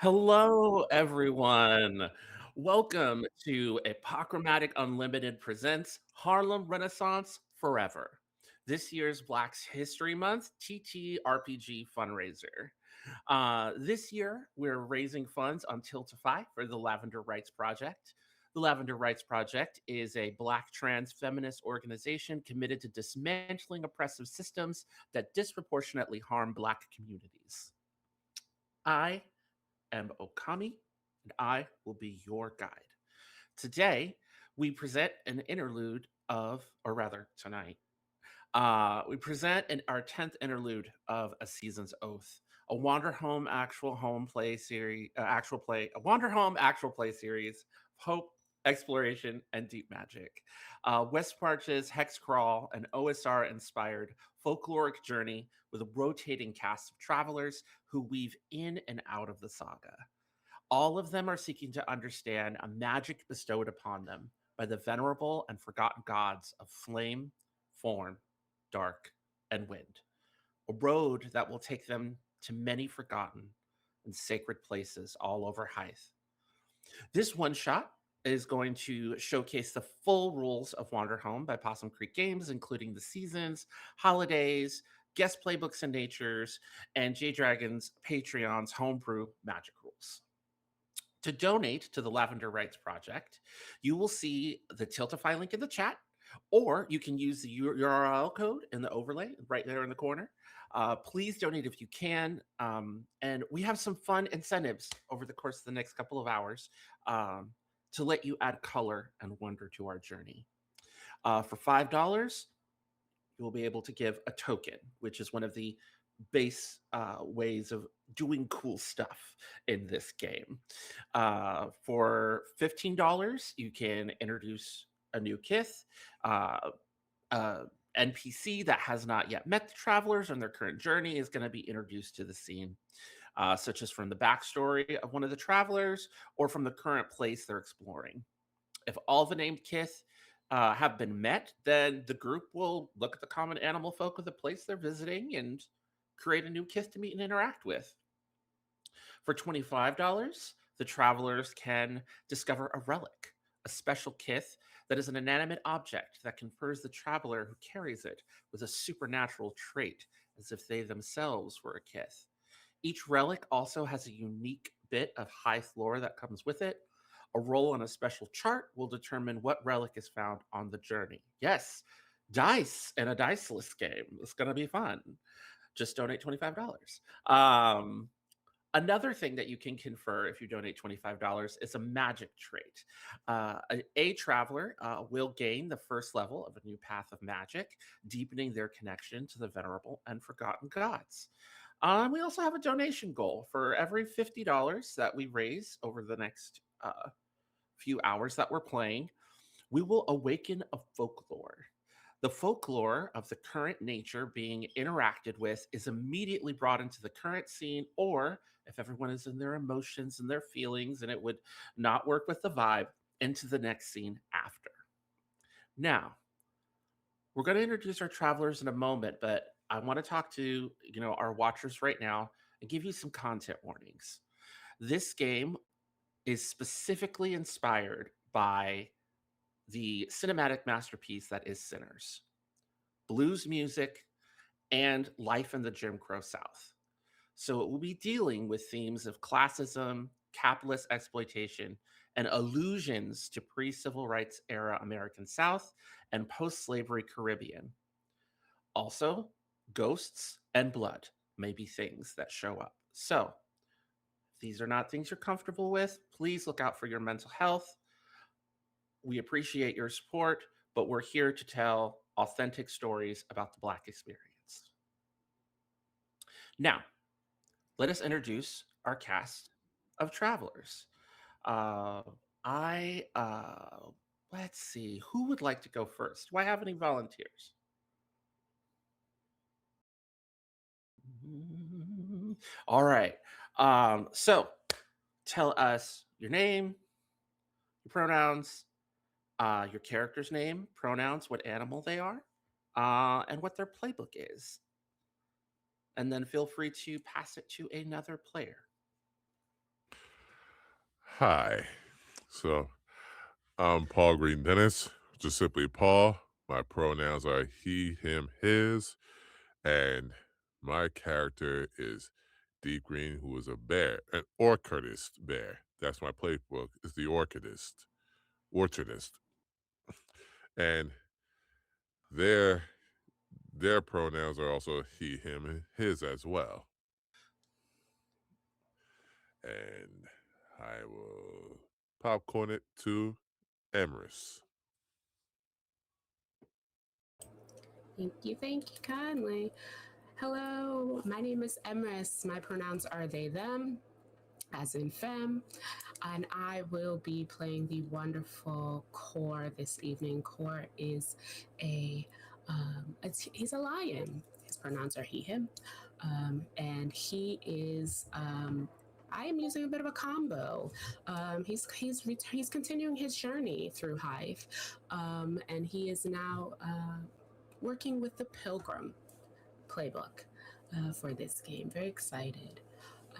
Hello, everyone. Welcome to Apochromatic Unlimited presents Harlem Renaissance Forever. This year's Black History Month TTRPG fundraiser. This year, we're raising funds on Tiltify for the Lavender Rights Project. The Lavender Rights Project is a Black trans feminist organization committed to dismantling oppressive systems that disproportionately harm Black communities. I am Okami, and I will be your guide. Today, we present an interlude of, or rather, tonight, we present our 10th interlude of A Season's Oath, a Wander Home actual home play series, a Wander Home actual play series of hope, exploration, and deep magic. West March's Hex Crawl, an OSR inspired folkloric journey with a rotating cast of travelers who weave in and out of the saga. All of them are seeking to understand a magic bestowed upon them by the venerable and forgotten gods of flame, form, dark, and wind. A road that will take them to many forgotten and sacred places all over Hythe. This one shot is going to showcase the full rules of Wander Home by Possum Creek Games, including the seasons, holidays, guest playbooks and natures, and J Dragon's Patreon's homebrew magic rules. To donate to the Lavender Rights Project, you will see the Tiltify link in the chat, or you can use the URL code in the overlay right there in the corner. Please donate if you can. And we have some fun incentives over the course of the next couple of hours to let you add color and wonder to our journey. For $5, you will be able to give a token, which is one of the base ways of doing cool stuff in this game. For $15, you can introduce a new Kith, NPC that has not yet met the travelers on their current journey is going to be introduced to the scene, such as from the backstory of one of the travelers or from the current place they're exploring. If all the named Kith have been met, then the group will look at the common animal folk of the place they're visiting and create a new Kith to meet and interact with. For $25, the travelers can discover a relic, a special Kith that is an inanimate object that confers the traveler who carries it with a supernatural trait, as if they themselves were a Kith. Each relic also has a unique bit of Hythe lore that comes with it. A roll on a special chart will determine what relic is found on the journey. Yes, dice and a diceless game. It's going to be fun. Just donate $25. Another thing that you can confer if you donate $25 is a magic trait. A traveler will gain the first level of a new path of magic, deepening their connection to the venerable and forgotten gods. We also have a donation goal for every $50 that we raise over the next few hours that we're playing. We will awaken a folklore. The folklore of the current nature being interacted with is immediately brought into the current scene, or if everyone is in their emotions and their feelings and it would not work with the vibe, into the next scene after. Now, we're going to introduce our travelers in a moment, but I want to talk to, our watchers right now and give you some content warnings. This game is specifically inspired by the cinematic masterpiece that is Sinners, blues music, and life in the Jim Crow South. So it will be dealing with themes of classism, capitalist exploitation, and allusions to pre-civil rights era American South and post-slavery Caribbean. Also, ghosts and blood may be things that show up. So if these are not things you're comfortable with, please look out for your mental health. We appreciate your support, but we're here to tell authentic stories about the Black experience. Now, let us introduce our cast of travelers. Uh, let's see, who would like to go first? Do I have any volunteers? All right. So tell us your name, your pronouns, your character's name, pronouns, what animal they are, and what their playbook is. And then feel free to pass it to another player. Hi. So I'm Paul Green Dennis, just simply Paul. My pronouns are he, him, his, and my character is Deep Green, who is a bear, an orchardist bear. That's my playbook. Is the orchardist, and their their pronouns are also he, him, and his as well. And I will popcorn it to Emrys. Thank you kindly. Hello, my name is Emrys. My pronouns are they, them, as in femme, and I will be playing the wonderful Core this evening. Core is he's a lion. His pronouns are he, him, and he is. I am using a bit of a combo. He's continuing his journey through Hive, and he is now working with the Pilgrim playbook for this game. Very excited.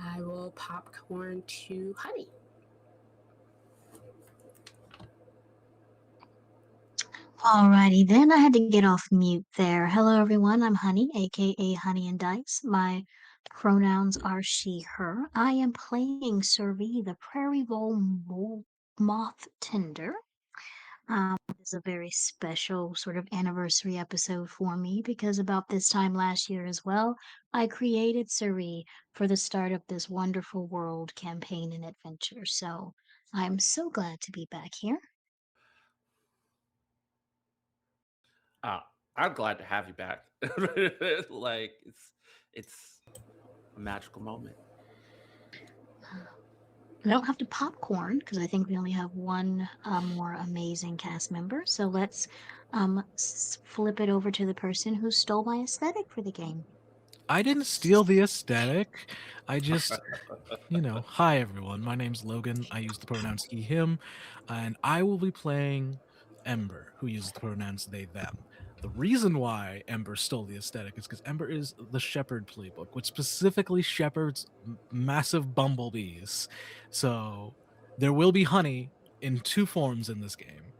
I will popcorn to Honey. Alrighty then, I had to get off mute there. Hello everyone, I'm Honey, aka Honey and Dice. My pronouns are she, her. I am playing Survey, the Prairie Moth Tender. This is a very special sort of anniversary episode for me because about this time last year as well, I created Survey for the start of this wonderful world campaign and adventure. So I'm so glad to be back here. Uh, I'm glad to have you back. Like it's a magical moment. We don't have to popcorn because I think we only have one more amazing cast member. So let's flip it over to the person who stole my aesthetic for the game. I didn't steal the aesthetic. I just, hi everyone. My name's Logan. I use the pronouns he, him, and I will be playing Ember, who uses the pronouns they, them. The reason why Ember stole the aesthetic is because Ember is the Shepherd playbook, which specifically shepherds massive bumblebees. So there will be honey in two forms in this game.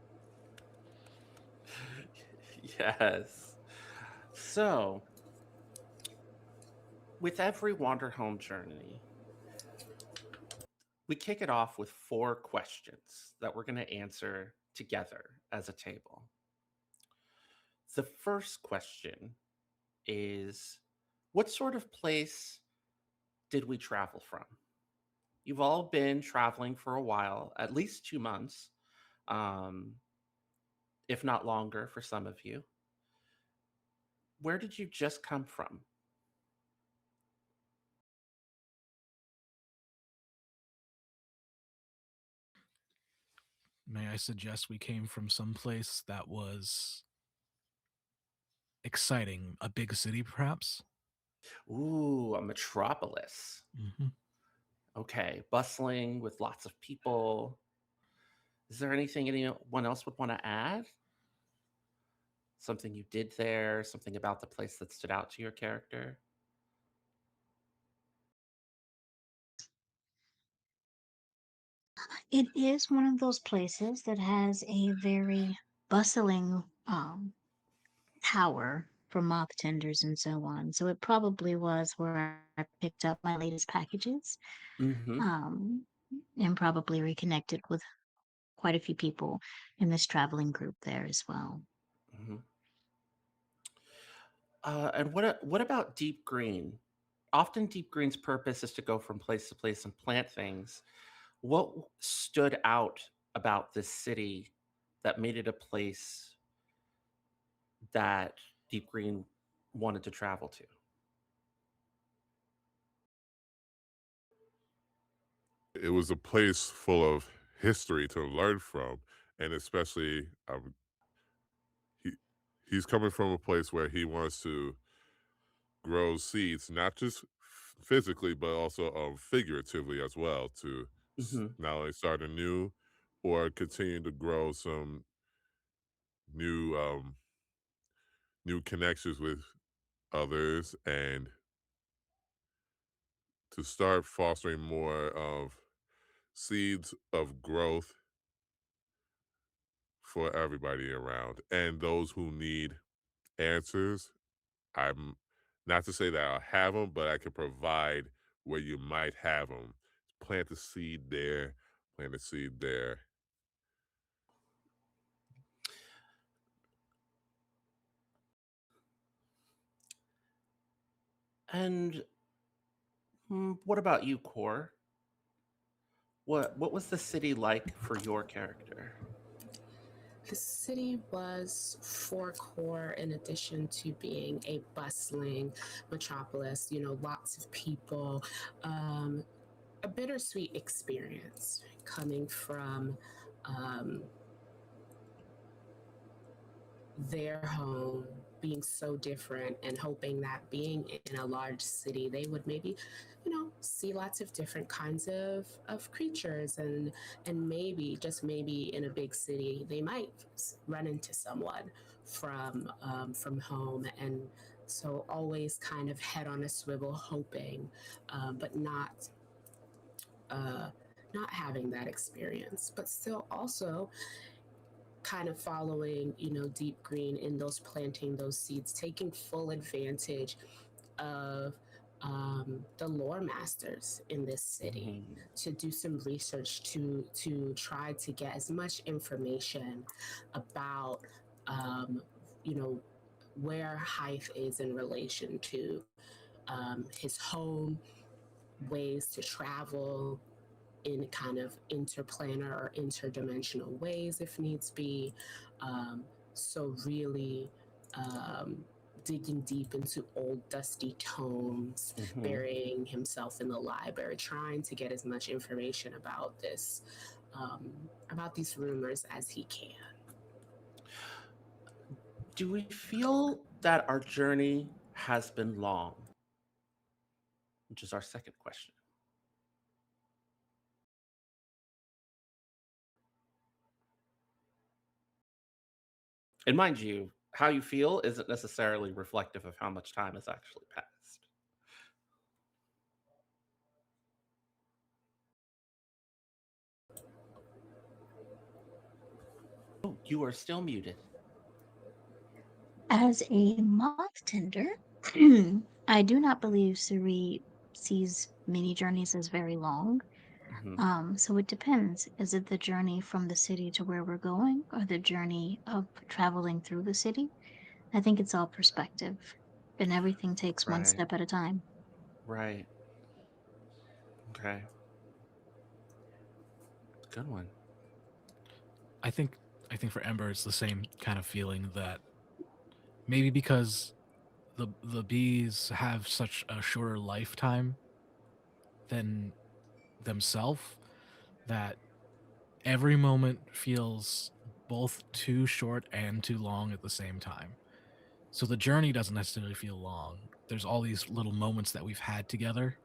Yes. So, with every Wander Home journey, we kick it off with four questions that we're going to answer together as a table. The first question is, what sort of place did we travel from? You've all been traveling for a while, at least 2 months, um, if not longer for some of you. Where did you just come from? May I suggest we came from some place that was exciting, a big city perhaps? Ooh, a metropolis. Mhm. Okay, bustling with lots of people. Is there anything anyone else would want to add? Something you did there, something about the place that stood out to your character? It is one of those places that has a very bustling tower for moth tenders and so on. So it probably was where I picked up my latest packages Mm-hmm. um, and probably reconnected with quite a few people in this traveling group there as well. Mm-hmm. And what about deep green? Often, deep green's purpose is to go from place to place and plant things. What stood out about this city that made it a place that deep green wanted to travel to? It was a place full of history to learn from, and especially he he's coming from a place where he wants to grow seeds, not just physically, but also figuratively as well, to Mm-hmm. not only start anew or continue to grow some new new connections with others and to start fostering more of seeds of growth for everybody around. And those who need answers, I'm not to say that I'll have them, but I can provide where you might have them. Plant the seed there, plant the seed there. And what about you, Core? What was the city like for your character? The city was for core, in addition to being a bustling metropolis, lots of people, a bittersweet experience coming from um, their home being so different and hoping that being in a large city they would maybe see lots of different kinds of creatures, and maybe just maybe in a big city they might run into someone from home, and so always kind of head on a swivel hoping, but uh, not having that experience, but still also kind of following, Deep Green in those planting those seeds, taking full advantage of the lore masters in this city Mhm. to do some research to try to get as much information about you know where Hythe is in relation to his home, ways to travel in kind of interplanar or interdimensional ways if needs be. Um, so really um, digging deep into old dusty tomes, Mhm. burying himself in the library, trying to get as much information about these rumors as he can. Do we feel that our journey has been long? Which is our second question. And mind you, how you feel isn't necessarily reflective of how much time has actually passed. Oh, you are still muted. As a moth tender, I do not believe Suri sees mini journeys as very long. Mhm. So it depends. Is it the journey from the city to where we're going, or the journey of traveling through the city? I think it's all perspective, and everything takes one Right. step at a time. Right. Okay. Good one. I think I think for Ember it's the same kind of feeling that maybe because the bees have such a shorter lifetime than themselves that every moment feels both too short and too long at the same time. So the journey doesn't necessarily feel long. There's all these little moments that we've had together,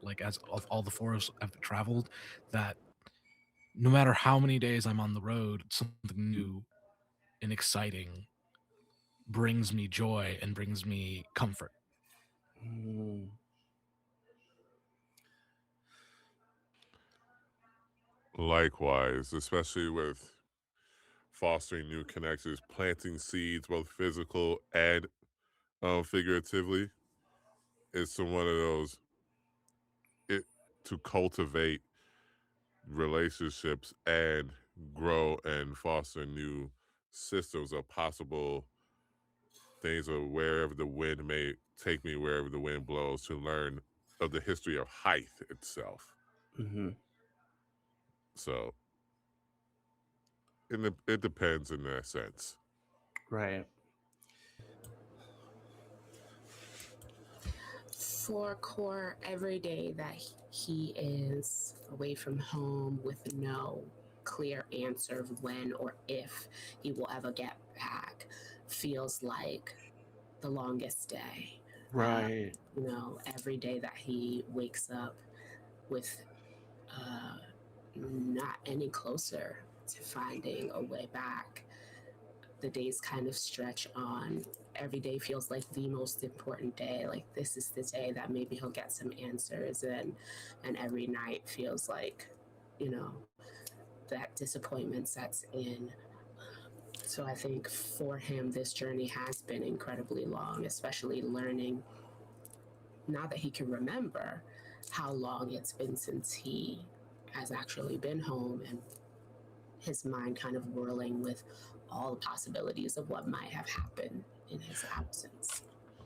like as of all the four of us have traveled, that no matter how many days I'm on the road, something new and exciting brings me joy and brings me comfort. Mm. Likewise, especially with fostering new connections, planting seeds, both physical and figuratively, it's one of those it to cultivate relationships and grow and foster new systems of possible things of wherever the wind may take me, wherever the wind blows, to learn of the history of Hythe itself. Hmm. So it depends in that sense. Right. For core, every day that he is away from home with no clear answer of when or if he will ever get back feels like the longest day. Right. Every day that he wakes up with uh, not any closer to finding a way back, the days kind of stretch on. Every day feels like the most important day. Like this is the day that maybe he'll get some answers, and every night feels like you know, that disappointment sets in. So I think for him, this journey has been incredibly long, especially learning now that he can remember how long it's been since he has actually been home, and his mind kind of whirling with all the possibilities of what might have happened in his absence.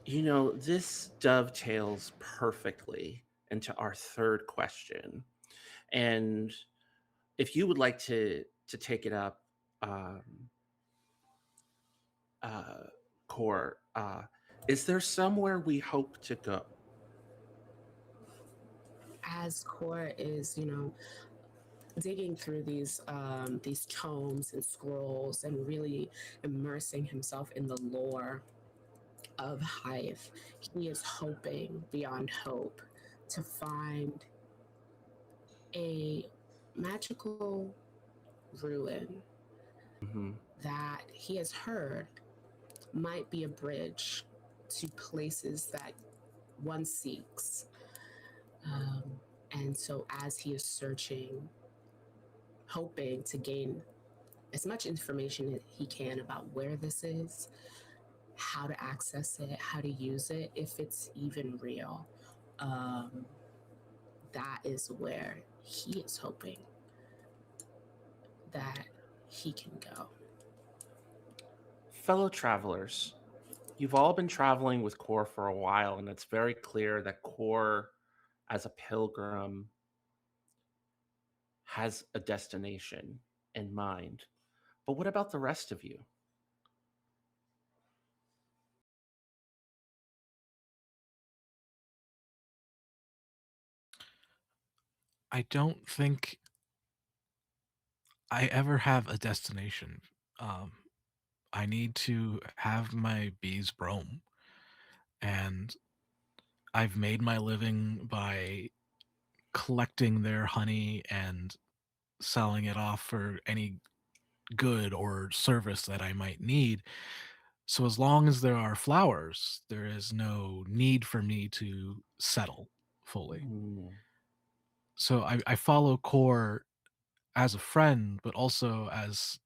This dovetails perfectly into our third question. And if you would like to take it up, um, uh, Core, is there somewhere we hope to go? As Core is, digging through these tomes and scrolls and really immersing himself in the lore of Hive, he is hoping beyond hope to find a magical ruin Hmm. that he has heard might be a bridge to places that one seeks. Um, and so, as he is searching, hoping to gain as much information as he can about where this is, how to access it, how to use it, if it's even real, um, that is where he is hoping that he can go. Fellow travelers, you've all been traveling with Core for a while, and it's very clear that Core, as a pilgrim, has a destination in mind. But what about the rest of you? I don't think I ever have a destination. Um, I need to have my bees roam, and I've made my living by collecting their honey and selling it off for any good or service that I might need. So as long as there are flowers, there is no need for me to settle fully. Mm, So I follow Core as a friend, but also as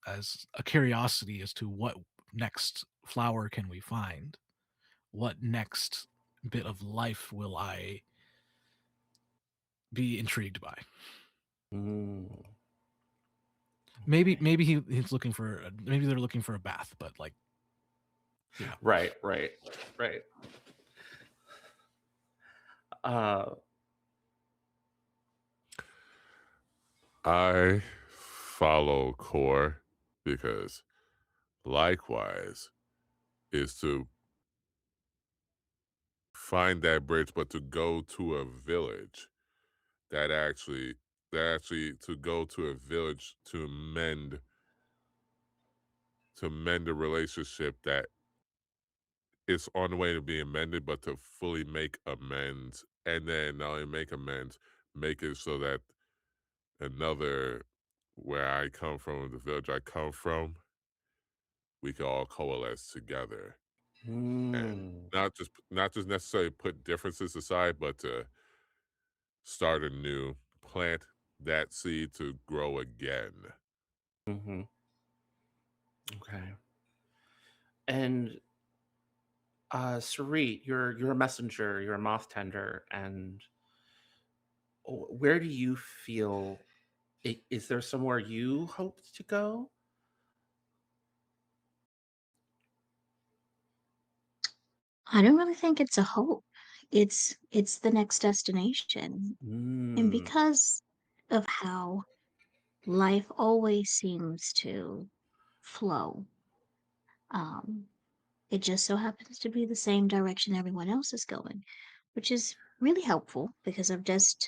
a curiosity as to what next flower can we find? What next bit of life will I be intrigued by? mm, Maybe okay. he's looking for maybe they're looking for a bath, but like you know. Right, right, right. Uh, I follow core because likewise is to find that bridge, but to go to a village that actually to go to a village to mend a relationship that is on the way to being mended, but to fully make amends, and then not only make amends, make it so that another where I come from, the village I come from, we can all coalesce together and mm, not just necessarily put differences aside, but to start anew, plant that seed to grow again. hmm. Okay. And Sarit, you're a messenger, you're a moth tender, and where do you feel? Is there somewhere you hoped to go? I don't really think it's a hope. It's the next destination. And Mm, because of how life always seems to flow, um, it just so happens to be the same direction everyone else is going, which is really helpful because I've just,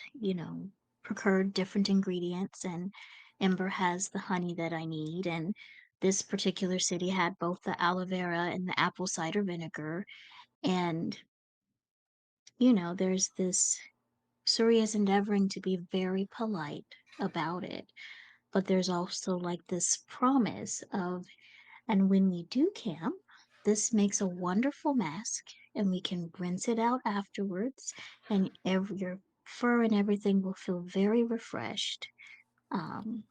procured different ingredients, and Ember has the honey that I need. And this particular city had both the aloe vera and the apple cider vinegar. And, there's this Surrey is endeavoring to be very polite about it, but there's also like this promise of, and when we do camp, this makes a wonderful mask, and we can rinse it out afterwards, and your fur and everything will feel very refreshed. Um,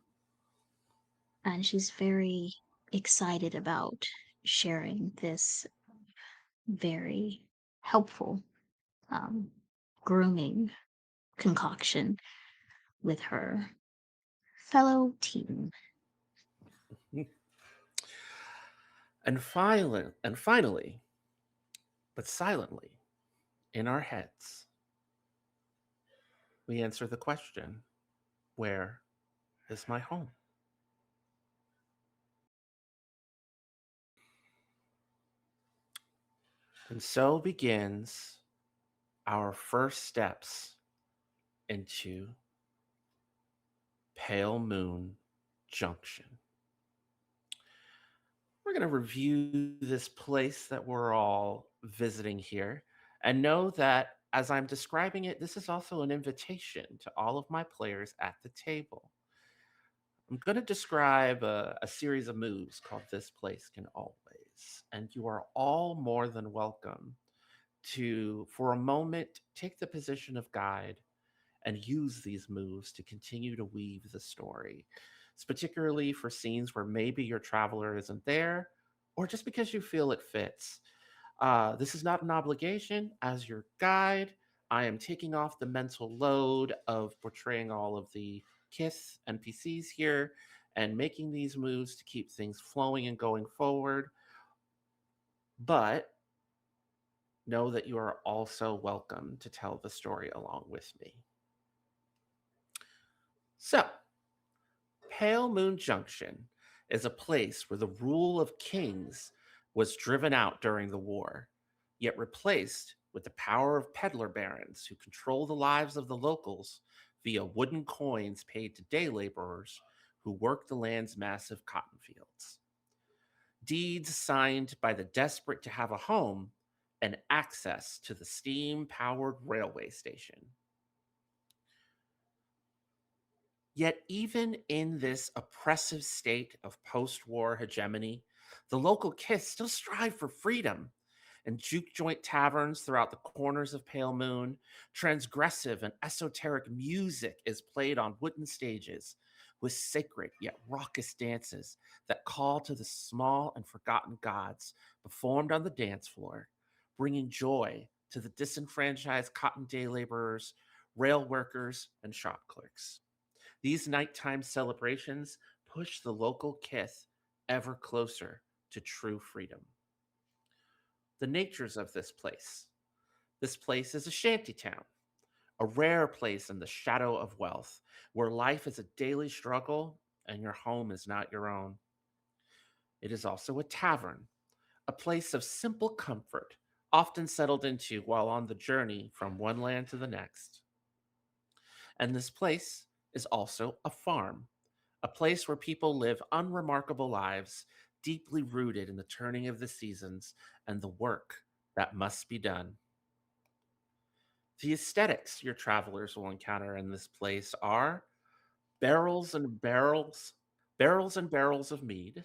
and she's very excited about sharing this very helpful um, grooming concoction with her fellow team. And finally, but silently, in our heads, we answer the question, where is my home? And so begins our first steps into Pale Moon Junction. We're going to review this place that we're all visiting here and know that as I'm describing it, this is also an invitation to all of my players at the table. I'm going to describe a series of moves called This Place Can Always, and you are all more than welcome to, for a moment, take the position of guide and use these moves to continue to weave the story. It's particularly for scenes where maybe your traveler isn't there, or just because you feel it fits. This is not an obligation. As your guide, I am taking off the mental load of portraying all of the Kith NPCs here and making these moves to keep things flowing and going forward. But know that you are also welcome to tell the story along with me. So, Pale Moon Junction is a place where the rule of kings was driven out during the war, yet replaced with the power of peddler barons who control the lives of the locals via wooden coins paid to day laborers who work the land's massive cotton fields. Deeds signed by the desperate to have a home and access to the steam powered railway station. Yet, even in this oppressive state of post war hegemony, the local kids still strive for freedom. And juke joint taverns throughout the corners of Pale Moon, transgressive and esoteric music is played on wooden stages with sacred yet raucous dances that call to the small and forgotten gods performed on the dance floor, bringing joy to the disenfranchised cotton day laborers, rail workers, and shop clerks. These nighttime celebrations push the local kith ever closer to true freedom. The natures of this place. This place is a shanty town, a rare place in the shadow of wealth, where life is a daily struggle and your home is not your own. It is also a tavern, a place of simple comfort, often settled into while on the journey from one land to the next. And this place is also a farm, a place where people live unremarkable lives, deeply rooted in the turning of the seasons and the work that must be done. The aesthetics your travelers will encounter in this place are barrels and barrels, barrels and barrels of mead,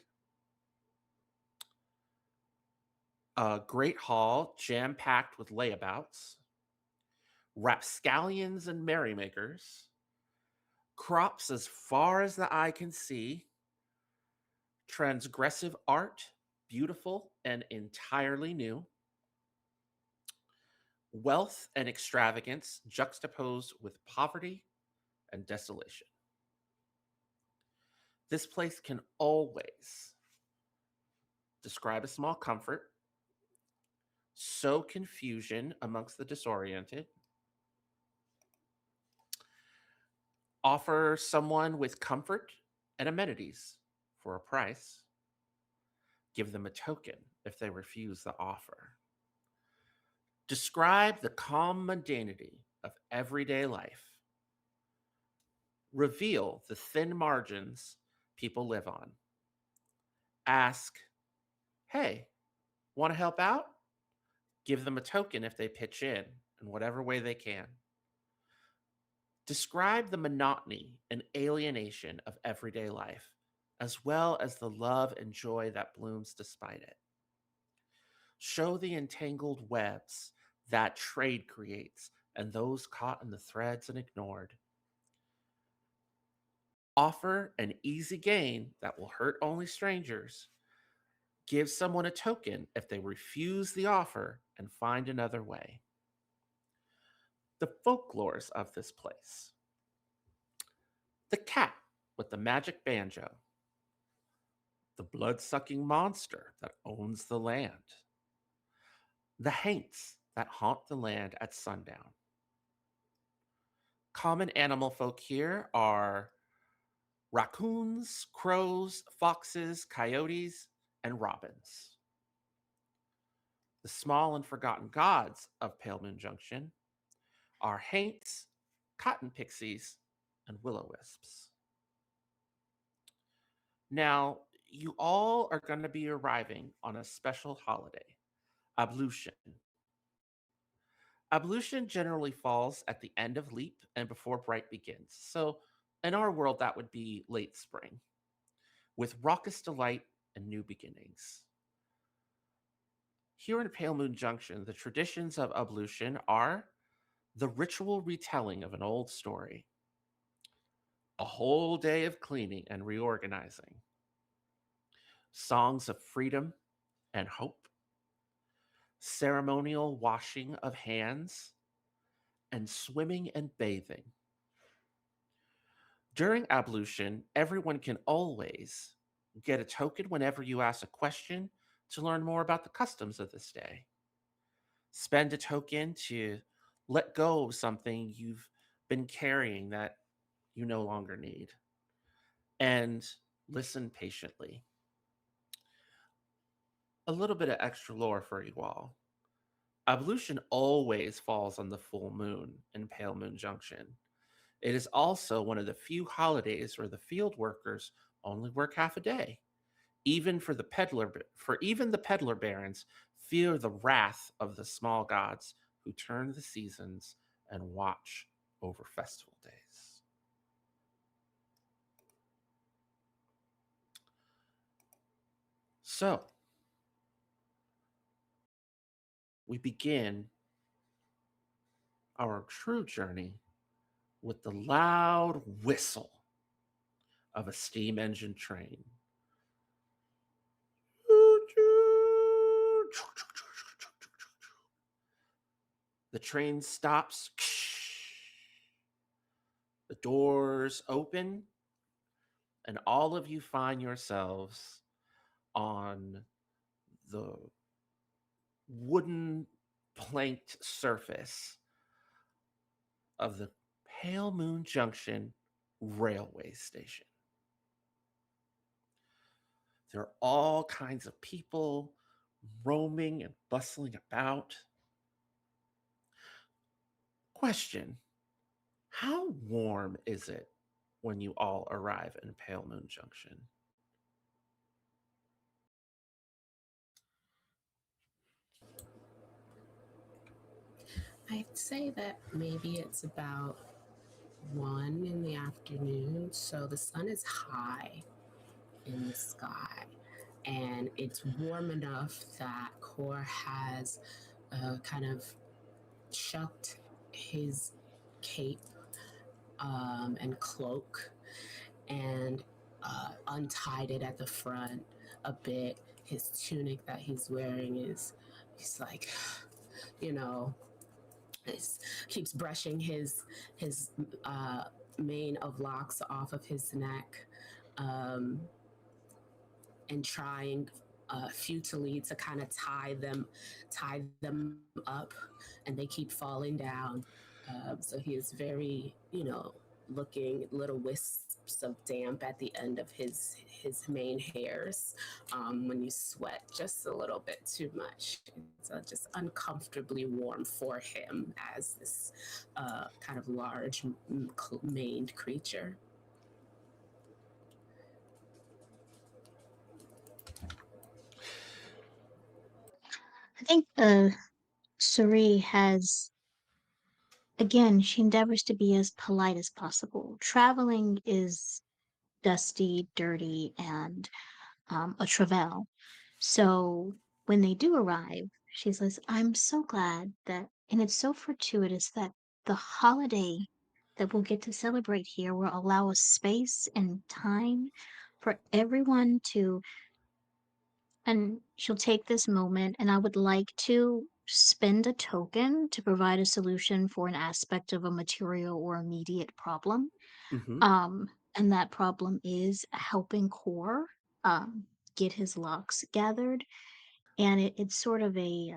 a great hall jam packed with layabouts, rapscallions and merrymakers, crops as far as the eye can see, transgressive art, beautiful and entirely new, wealth and extravagance juxtaposed with poverty and desolation. This place can always describe a small comfort, sow confusion amongst the disoriented, offer someone with comfort and amenities for a price, give them a token if they refuse the offer. Describe the calm mundanity of everyday life. Reveal the thin margins people live on. Ask, hey, want to help out? Give them a token if they pitch in whatever way they can. Describe the monotony and alienation of everyday life, as well as the love and joy that blooms despite it. Show the entangled webs that trade creates and those caught in the threads and ignored. Offer an easy gain that will hurt only strangers. Give someone a token if they refuse the offer and find another way. The folklores of this place: the cat with the magic banjo, the blood sucking monster that owns the land, the haints that haunt the land at sundown. Common animal folk here are raccoons, crows, foxes, coyotes, and robins. The small and forgotten gods of Pale Moon Junction are haints, cotton pixies, and will o wisps. Now, you all are going to be arriving on a special holiday, Ablution. Ablution generally falls at the end of Leap and before Bright begins. So, in our world, that would be late spring, with raucous delight and new beginnings. Here in Pale Moon Junction, the traditions of ablution are the ritual retelling of an old story, a whole day of cleaning and reorganizing, songs of freedom and hope, ceremonial washing of hands, and swimming and bathing. During ablution, everyone can always get a token whenever you ask a question to learn more about the customs of this day. Spend a token to let go of something you've been carrying that you no longer need. And listen patiently. A little bit of extra lore for you all. Ablution always falls on the full moon in Pale Moon Junction. It is also one of the few holidays where the field workers only work half a day. Even the peddler barons fear the wrath of the small gods who turn the seasons and watch over festival days. So, we begin our true journey with the loud whistle of a steam engine train. The train stops. The doors open, and all of you find yourselves on the wooden planked surface of the Pale Moon Junction railway station. There are all kinds of people roaming and bustling about. Question: how warm is it when you all arrive in Pale Moon Junction? I'd say that maybe it's about 1 in the afternoon, so the sun is high in the sky, and it's warm enough that Core has kind of shucked his cape and cloak and untied it at the front a bit. His tunic that he's wearing he's like, you know, keeps brushing his mane of locks off of his neck, um, and trying futilely to kind of tie them up, and they keep falling down. So he is very, looking little wisps of damp at the end of his main hairs. When you sweat just a little bit too much, it's just uncomfortably warm for him as this kind of large maned creature. I think Suri has, again, she endeavors to be as polite as possible. Traveling is dusty, dirty, and a travail. So when they do arrive, she says, I'm so glad that, and it's so fortuitous that the holiday that we'll get to celebrate here will allow a space and time for everyone to, and she'll take this moment, and I would like to spend a token to provide a solution for an aspect of a material or immediate problem. Hmm. Um, and that problem is helping Core um, get his locks gathered. And it's sort of it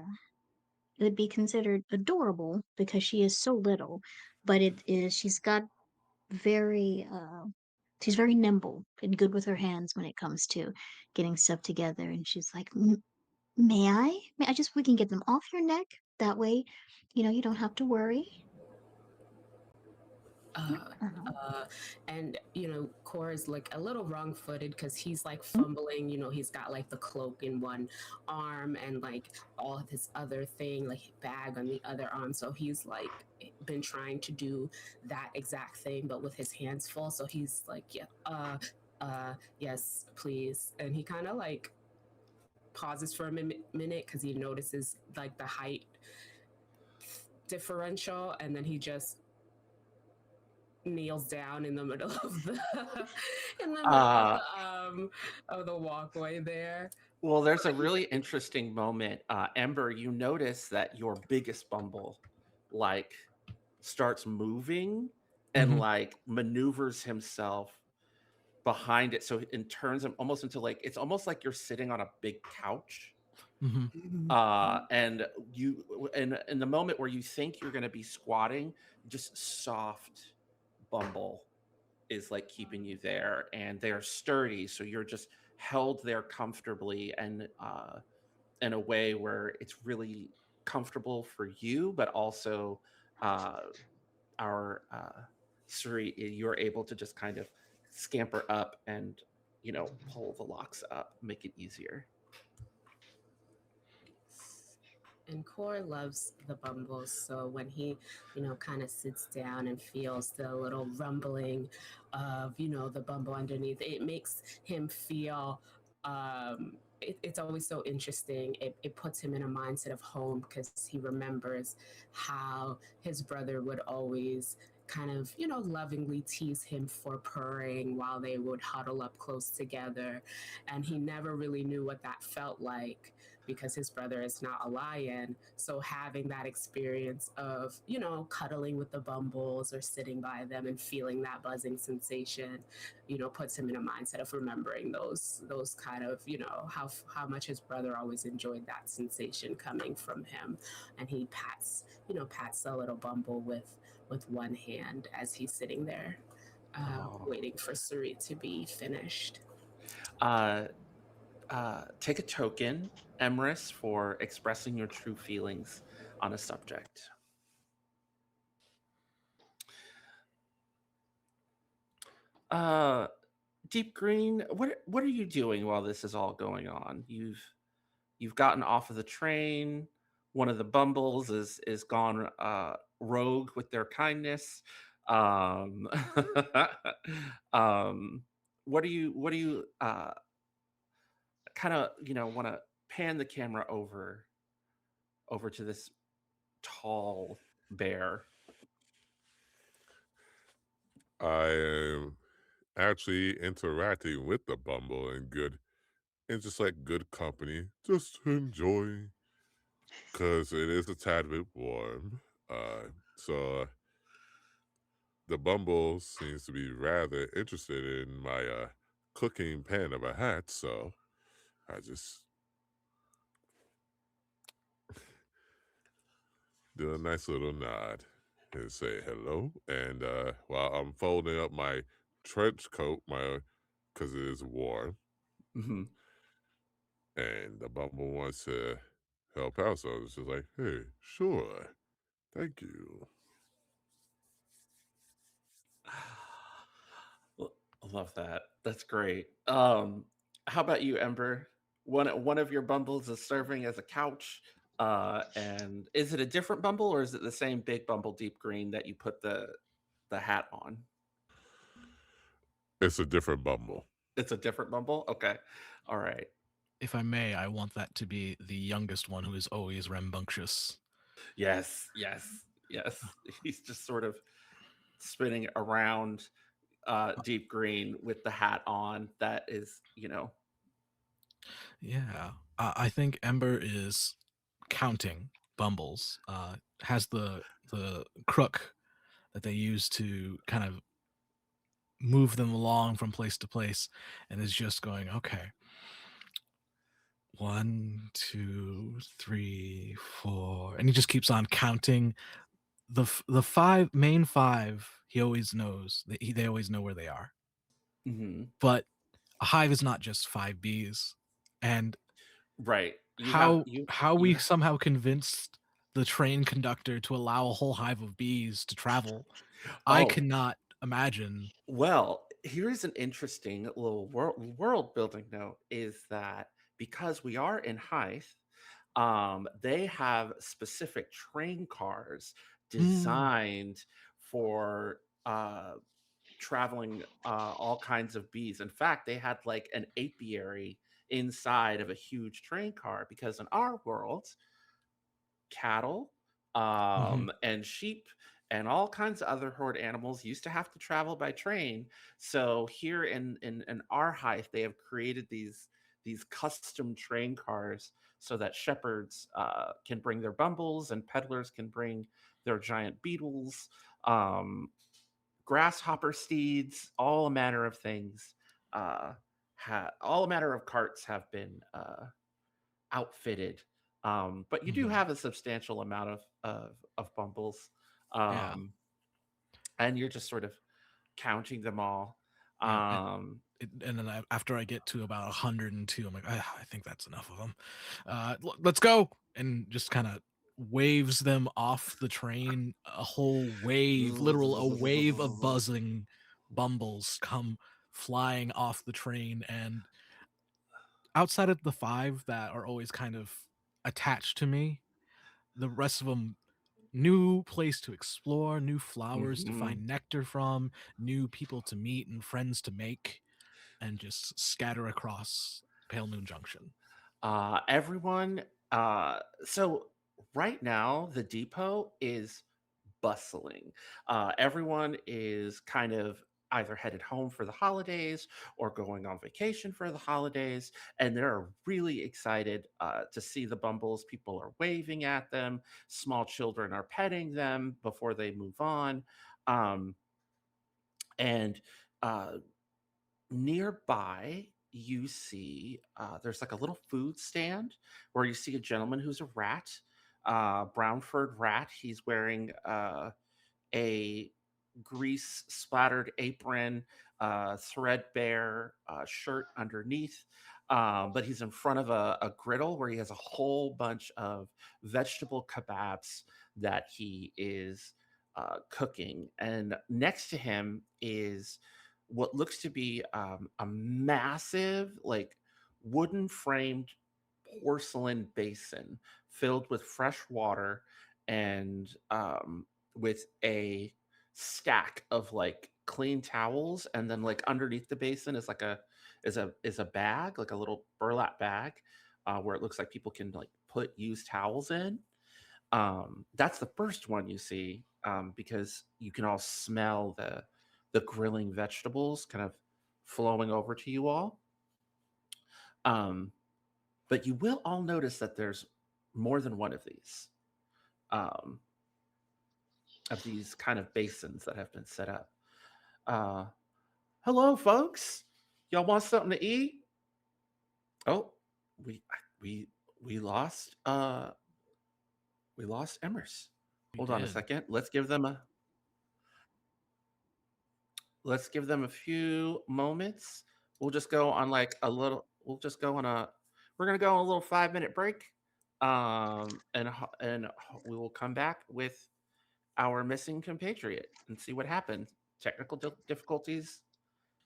would be considered adorable because she is so little, but she's got very, she's very nimble and good with her hands when it comes to getting stuff together. And she's like, May I? May I just, we can get them off your neck. That way, you don't have to worry. Uh, Uh, and Core is like a little wrong-footed because he's like fumbling. He's got like the cloak in one arm and like all of his other thing, like bag on the other arm. So he's like been trying to do that exact thing, but with his hands full. So he's like, yeah, yes, please. And he kind of like pauses for a minute because he notices like the height differential, and then he just kneels down in the middle of the in the middle Uh, of the walkway there. well, there's a really interesting moment. Ember, you notice that your biggest bumble, like, starts moving and Mhm, like maneuvers himself behind it. So it turns him almost into like it's almost like you're sitting on a big couch. mhm. And you in the moment where you think you're gonna be squatting, just soft bumble is like keeping you there, and they're sturdy, so you're just held there comfortably and in a way where it's really comfortable for you, but also uh, our Suri, you're able to just kind of scamper up and pull the locks up, make it easier. And Core loves the bumbles, so when he, kind of sits down and feels the little rumbling of, the bumble underneath, it makes him feel. It's always so interesting. It puts him in a mindset of home because he remembers how his brother would always kind of, lovingly tease him for purring while they would huddle up close together. And he never really knew what that felt like because his brother is not a lion. So having that experience of, cuddling with the bumbles or sitting by them and feeling that buzzing sensation, puts him in a mindset of remembering those kind of, how much his brother always enjoyed that sensation coming from him. And he pats the little bumble with one hand as he's sitting there, Oh. waiting for Suri to be finished. Uh, take a token, Emrys, for expressing your true feelings on a subject. Uh, Deep Green, what are you doing while this is all going on? You've gotten off of the train. One of the Bumbles is gone rogue with their kindness. Um, um, what do you kind of want to pan the camera over to this tall bear? I am actually interacting with the Bumble in good, in just like good company, just to enjoy, because it is a tad bit warm. So the Bumble seems to be rather interested in my cooking pan of a hat, so I just do a nice little nod and say hello. And while I'm folding up my trench coat, because it is warm, Mhm. and the Bumble wants to help out, so it's just like, hey, sure, thank you. Well, I love that. That's great. How about you, Ember? One of your bumbles is serving as a couch. And is it a different bumble or is it the same big bumble deep green that you put the hat on? It's a different Bumble. It's a different bumble? Okay. All right. If I may, I want that to be the youngest one who is always rambunctious. Yes, yes, yes. He's just sort of spinning around deep green with the hat on. That is, Yeah, I think Ember is counting bumbles. Has the crook that they use to kind of move them along from place to place, and is just going, okay, 1, 2, 3, 4, and he just keeps on counting the main five. He always knows that they always know where they are. mhm. But a hive is not just 5 bees, and Right. how we You somehow convinced the train conductor to allow a whole hive of bees to travel, I Oh, cannot imagine. well, here's an interesting little world building note is that because we are in Hythe, they have specific train cars Mm, designed for traveling all kinds of bees. In fact, they had like an apiary inside of a huge train car because in our world, cattle mhm, and sheep and all kinds of other horde animals used to have to travel by train. So here in our hive, they have created these custom train cars so that shepherds can bring their bumbles and peddlers can bring their giant beetles, um, grasshopper steeds, all manner of things. All manner of carts have been outfitted. But you do mhm. have a substantial amount of bumbles, Yeah, um, and you're just sort of counting them all. yeah, Um, and then after I get to about 102, I'm like, I think that's enough of them. Let's go, and just kind of waves them off the train. A whole wave, literal a wave of buzzing bumbles come flying off the train, and outside of the five that are always kind of attached to me, the rest of them, new place to explore, new flowers to mhm. find nectar from, new people to meet and friends to make, and just scatter across Pale Moon Junction. Everyone. So right now, the depot is bustling. Everyone is kind of either headed home for the holidays or going on vacation for the holidays, and they're really excited to see the bumbles. People are waving at them, small children are petting them before they move on. Um, and uh, Nearby, you see there's like a little food stand where you see a gentleman who's a rat, brown furred rat. He's wearing a grease splattered apron, threadbare shirt underneath. But he's in front of a griddle where he has a whole bunch of vegetable kebabs that he is cooking. And next to him is what looks to be a massive, like, wooden framed porcelain basin filled with fresh water and with a stack of like clean towels, and then like underneath the basin is like a bag, like a little burlap bag, where it looks like people can like put used towels in. That's the first one you see, because you can all smell the grilling vegetables kind of flowing over to you all. um, but you will all notice that there's more than one um, of these kind of basins that have been set up. Uh, Hello, folks. Y'all want something to eat? Oh, we we we lost Emmers. We Hold on a did. second. Let's give them a few moments. We'll just go on like a little. We'll just go on a. We're gonna go on a little 5 minute break, and we will come back with our missing compatriot and see what happened. Technical difficulties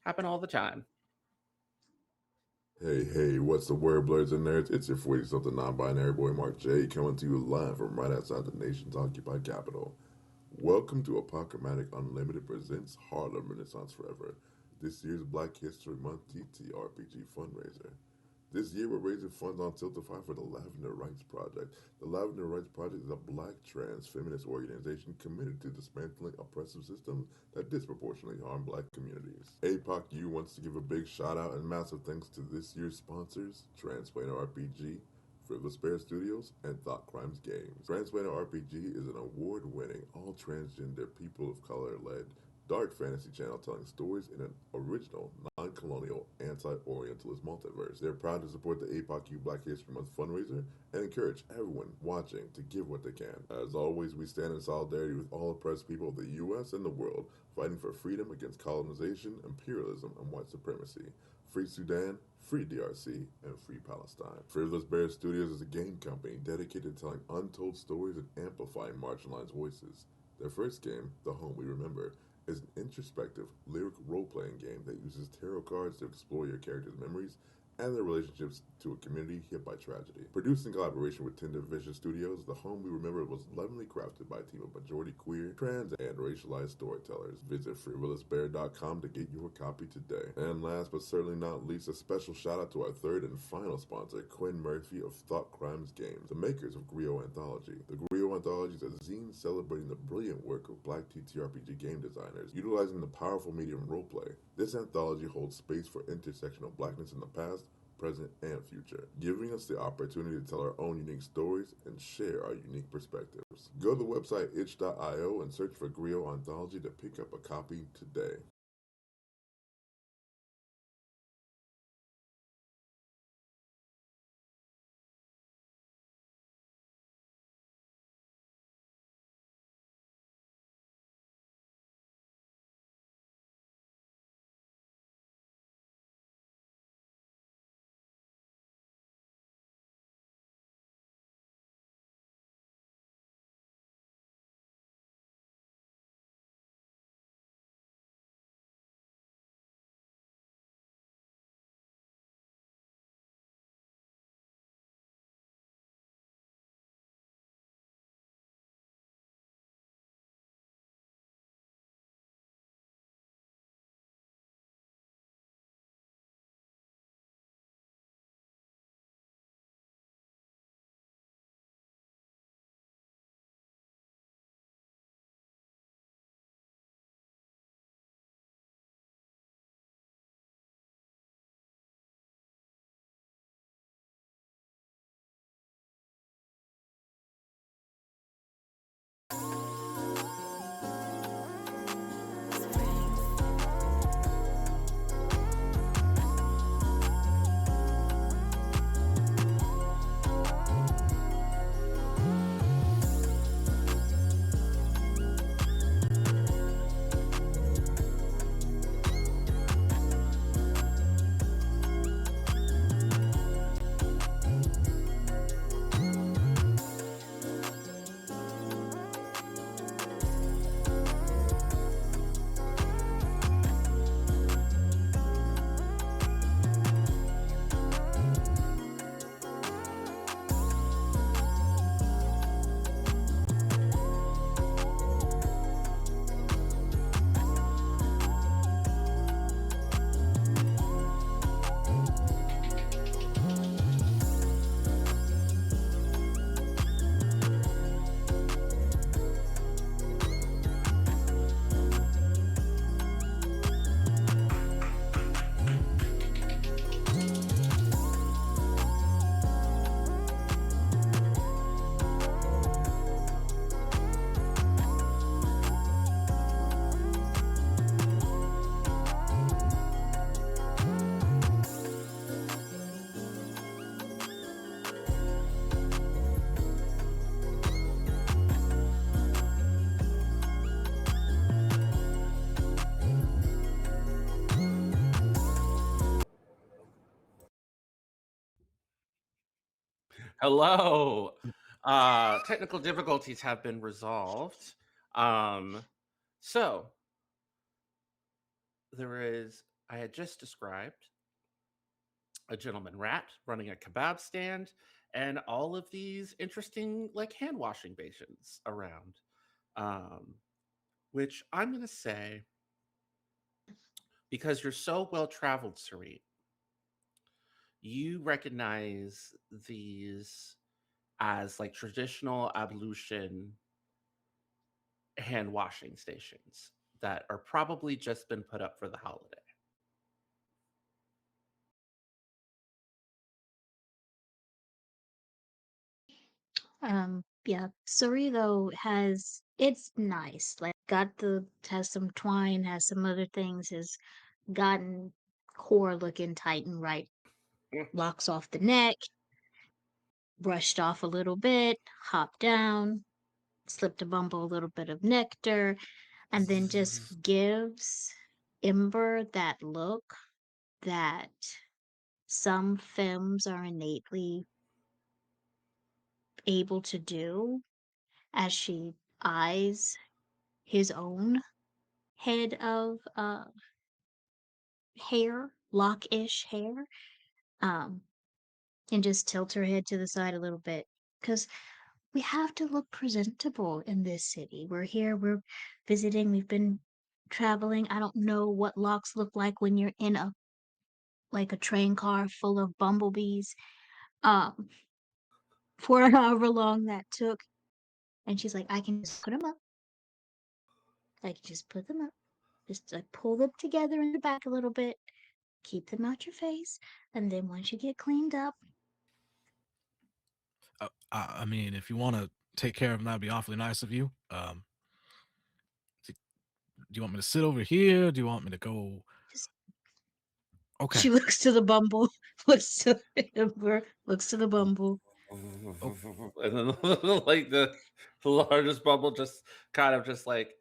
happen all the time. Hey, hey, what's the word, blurs and nerds? It's your 40 something non binary boy Mark J coming to you live from right outside the nation's occupied capital. Welcome to Apocalyptic Unlimited presents Harlem Renaissance Forever, this year's Black History Month TTRPG fundraiser. This year, we're raising funds on Tiltify for the Lavender Rights Project. The Lavender Rights Project is a black trans feminist organization committed to dismantling oppressive systems that disproportionately harm black communities. APOC wants to give a big shout out and massive thanks to this year's sponsors, Transplanar RPG, Frivolous Bear Studios, and Thought Crimes Games. Transplanar RPG is an award winning, all transgender, people of color led dark fantasy channel telling stories in an original, non colonial, anti Orientalist multiverse. They're proud to support the APOC Black History Month fundraiser and encourage everyone watching to give what they can. As always, we stand in solidarity with all oppressed people of the US and the world, fighting for freedom against colonization, imperialism, and white supremacy. Free Sudan, free DRC, and free Palestine. Frivolous Bear Studios is a game company dedicated to telling untold stories and amplifying marginalized voices. Their first game, The Home We Remember, is an introspective, lyric role-playing game that uses tarot cards to explore your character's memories and their relationships to a community hit by tragedy. Produced in collaboration with Tinder Vision Studios, The Home We Remember was lovingly crafted by a team of majority queer, trans, and racialized storytellers. Visit frivolousbear.com to get your copy today. And last but certainly not least, a special shout out to our third and final sponsor, Quinn Murphy of Thought Crimes Games, the makers of Griot Anthology. The Griot Anthology is a zine celebrating the brilliant work of black TTRPG game designers, utilizing the powerful medium roleplay. This anthology holds space for intersectional blackness in the past, present, and future, giving us the opportunity to tell our own unique stories and share our unique perspectives. Go to the website itch.io and search for Griot Anthology to pick up a copy today. Hello. Technical difficulties have been resolved. So there is, I had just described a gentleman rat running a kebab stand and all of these interesting like hand washing basins around. Um, which I'm going to say, because you're so well traveled, Sarit, you recognize these as like traditional ablution hand washing stations that are probably just been put up for the holiday. Yeah, Suri though has it's nice. Like got the has some twine, has some other things, has gotten core looking tight and right. Locks off the neck, brushed off a little bit, hopped down, slipped a Bumble a little bit of nectar, and then just gives Ember that look that some femmes are innately able to do as she eyes his own head of hair, lock-ish hair, um, and just tilt her head to the side a little bit. Because we have to look presentable in this city. We're here, we're visiting, we've been traveling. I don't know what locks look like when you're in a like a train car full of bumblebees. Um, for however long that took. And she's like, I can just put them up. I can just put them up. Just like pull them together in the back a little bit, keep them out your face, and then once you get cleaned up, I mean, if you want to take care of them, that'd be awfully nice of you. Do you want me to sit over here? Do you want me to go? just Okay. she looks to the bumble, looks to Amber, looks to the bumble. Oh, And then like the largest bubble just kind of just like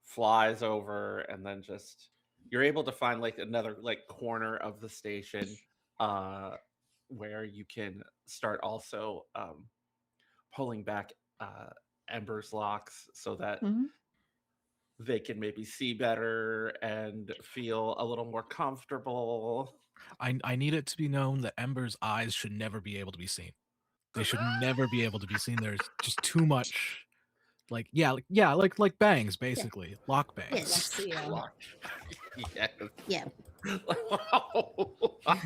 flies over, and then just you're able to find like another like corner of the station uh where you can start also pulling back Ember's locks so that Mhm. they can maybe see better and feel a little more comfortable. I need it to be known that Ember's eyes should never be able to be seen. They should never be able to be seen. There's just too much. Like bangs, Yeah, basically lock yes, bangs. Lexia. Lock. Yes. yeah, I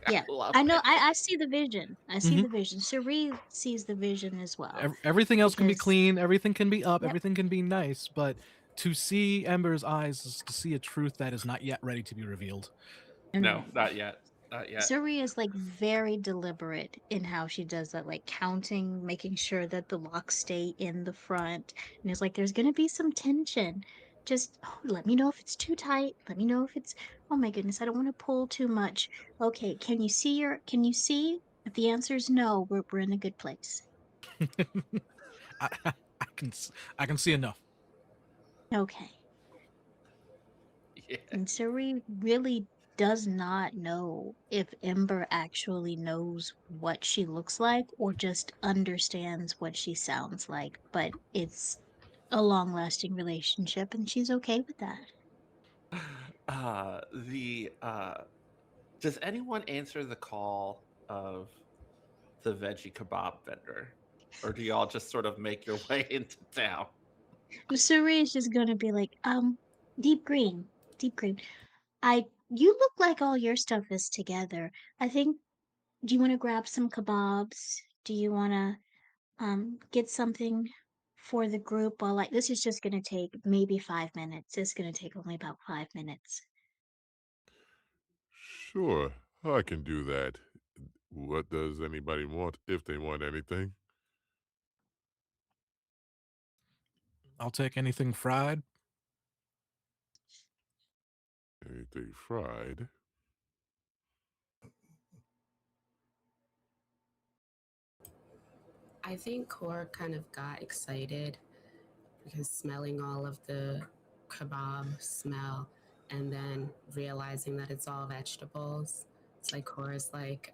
yeah. love I know. it. I see the vision. I see Hmm. the vision. Cherie sees the vision as well Everything else can be because clean. Everything can be up. yep. Everything can be nice. But to see Ember's eyes is to see a truth that is not yet ready to be revealed. No, And not yet. Not yet. Zuri is like very deliberate in how she does that, like counting, making sure that the locks stay in the front. And it's like, there's going to be some tension. Just let me know if it's too tight. Let me know if it's, oh my goodness, I don't want to pull too much. Okay, can you see? If the answer is no, we're in a good place. I can I can see enough. Okay. Yeah. And Suri really does not know if Ember actually knows what she looks like or just understands what she sounds like, but it's a long lasting relationship and she's okay with that. The does anyone answer the call of the veggie kebab vendor, or do y'all just sort of make your way into town? Suri is just gonna be like, deep green, deep green. You look like all your stuff is together. I think, do you want to grab some kebabs? Do you want to get something for the group? Well, like this is just gonna take maybe 5 minutes. It's gonna take only about 5 minutes. Sure, I can do that. What does anybody want if they want anything? I'll take anything fried. Anything fried? I think Core kind of got excited because smelling all of the kebab smell and then realizing that it's all vegetables. It's like Core's like,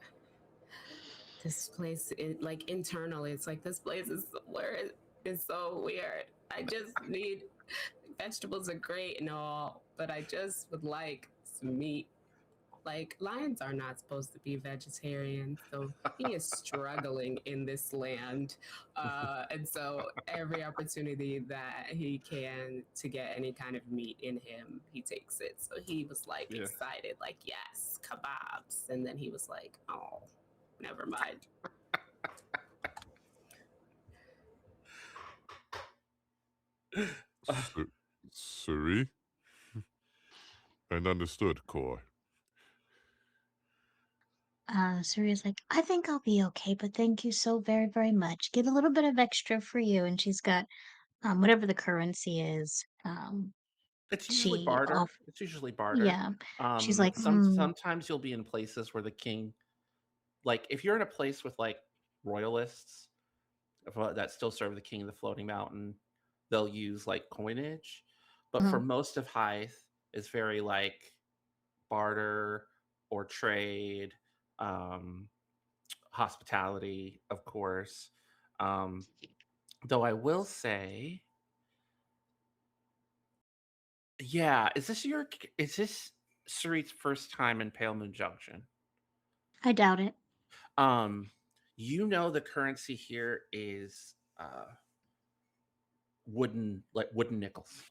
this place, like internally, it's like, this place is where it is so weird. I just need vegetables are great and all, but I just would like some meat. Like, lions are not supposed to be vegetarian, so he is struggling in this land. And so, every opportunity that he can to get any kind of meat in him, he takes it. So, he was like Yeah. excited, like, yes, kebabs. And then he was like, oh, never mind. Su- Suri? And understood, Core. Suria's like, I think I'll be okay, but thank you so very, very much. Get a little bit of extra for you. And she's got whatever the currency is. It's usually She barter. off It's usually barter. Yeah. She's like, Sometimes you'll be in places where the king, like if you're in a place with like royalists that still serve the king of the floating mountain, they'll use like coinage. But for mhm. most of Hythe, it's very like barter or trade, um, hospitality, of course. Um, though I will say, yeah, is this Sarit's first time in Pale Moon Junction? I doubt it. Um, you know the currency here is wooden nickels,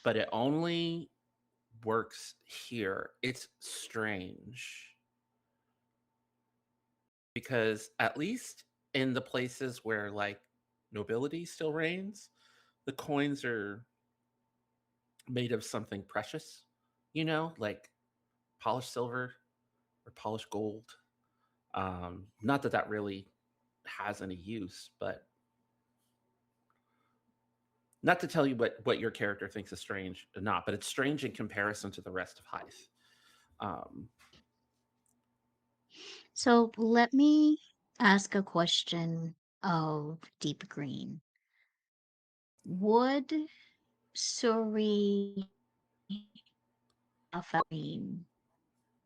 but it only works here. It's strange because at least in the places where like nobility still reigns, the coins are made of something precious, like polished silver or polished gold. Not that that really has any use, but not to tell you what your character thinks is strange or not, but it's strange in comparison to the rest of Hythe. Um, So let me ask a question of Deep Green. Would Suri Green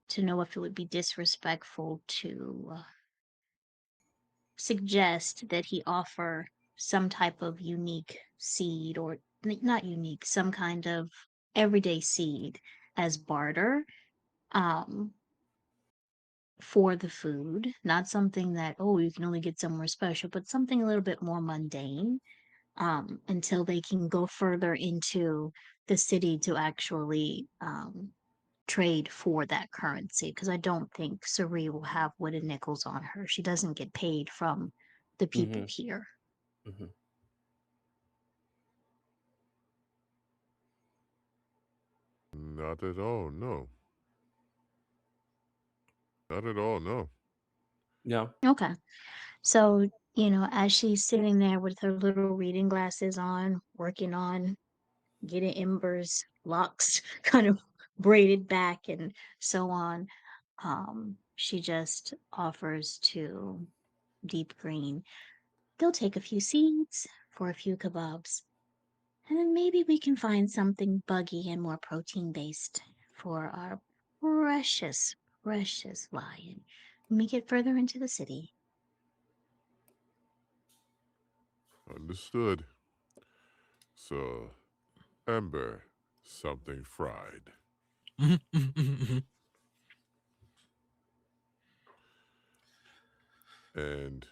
to know if it would be disrespectful to suggest that he offer some type of unique seed or not unique, some kind of everyday seed as barter um, for the food, not something that, oh, you can only get somewhere special, but something a little bit more mundane until they can go further into the city to actually trade for that currency because I don't think Suri will have wooden nickels on her. She doesn't get paid from the people mhm, here. mhm. Not at all, no. Not at all, no. No. Okay. So, as she's sitting there with her little reading glasses on, working on getting Ember's locks kind of braided back and so on, she just offers to Deep Green. They'll take a few seeds for a few kebabs. And then maybe we can find something buggy and more protein based for our precious, precious lion when we get further into the city. Understood. So, Ember, something fried. And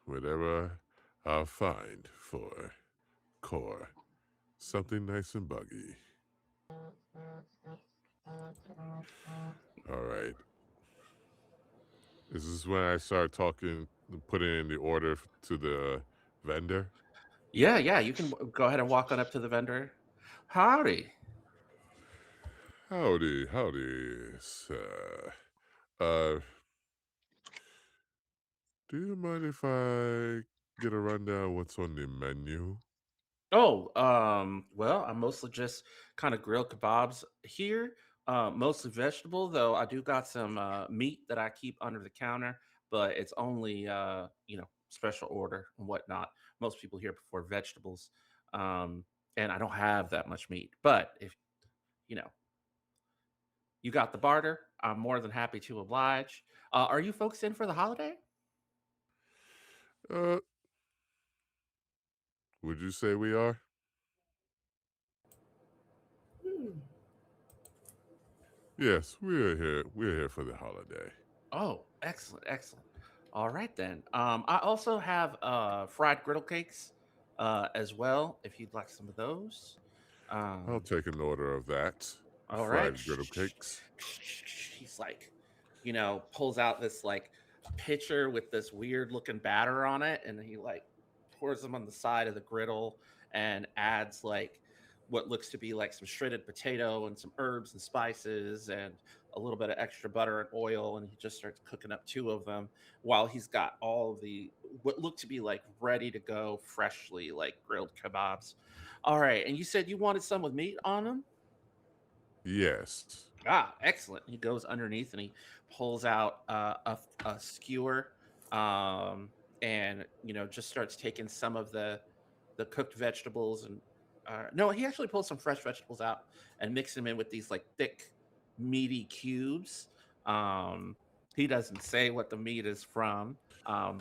whatever I'll find for Core, something nice and buggy. All right. Is this when I start talking, putting in the order to the vendor? Yeah, yeah. You can go ahead and walk on up to the vendor. Howdy. Howdy, howdy, sir. Uh, do you mind if I get a rundown what's on the menu? Oh, well, I'm mostly just kind of grilled kebabs here. Mostly vegetable, though I do got some meat that I keep under the counter, but it's only special order and whatnot. Most people here prefer vegetables. Um, and I don't have that much meat. But if you know you got the barter, I'm more than happy to oblige. Are you folks in for the holiday? Uh, would you say we are? Hmm. Yes, we're here. We're here for the holiday. Oh, excellent, excellent. All right then. I also have fried griddle cakes as well, if you'd like some of those. I'll Um, take an order of that. all right. Fried griddle cakes. He's like, pulls out this like pitcher with this weird looking batter on it, and he like pours them on the side of the griddle and adds like what looks to be like some shredded potato and some herbs and spices and a little bit of extra butter and oil, and he just starts cooking up two of them while he's got all of the what look to be like ready to go freshly like grilled kebabs. All right, and you said you wanted some with meat on them. Yes. Ah, excellent. He goes underneath and he pulls out a skewer, um, and just starts taking some of the cooked vegetables and no, he actually pulls some fresh vegetables out and mix them in with these like thick, meaty cubes. Um, he doesn't say what the meat is from,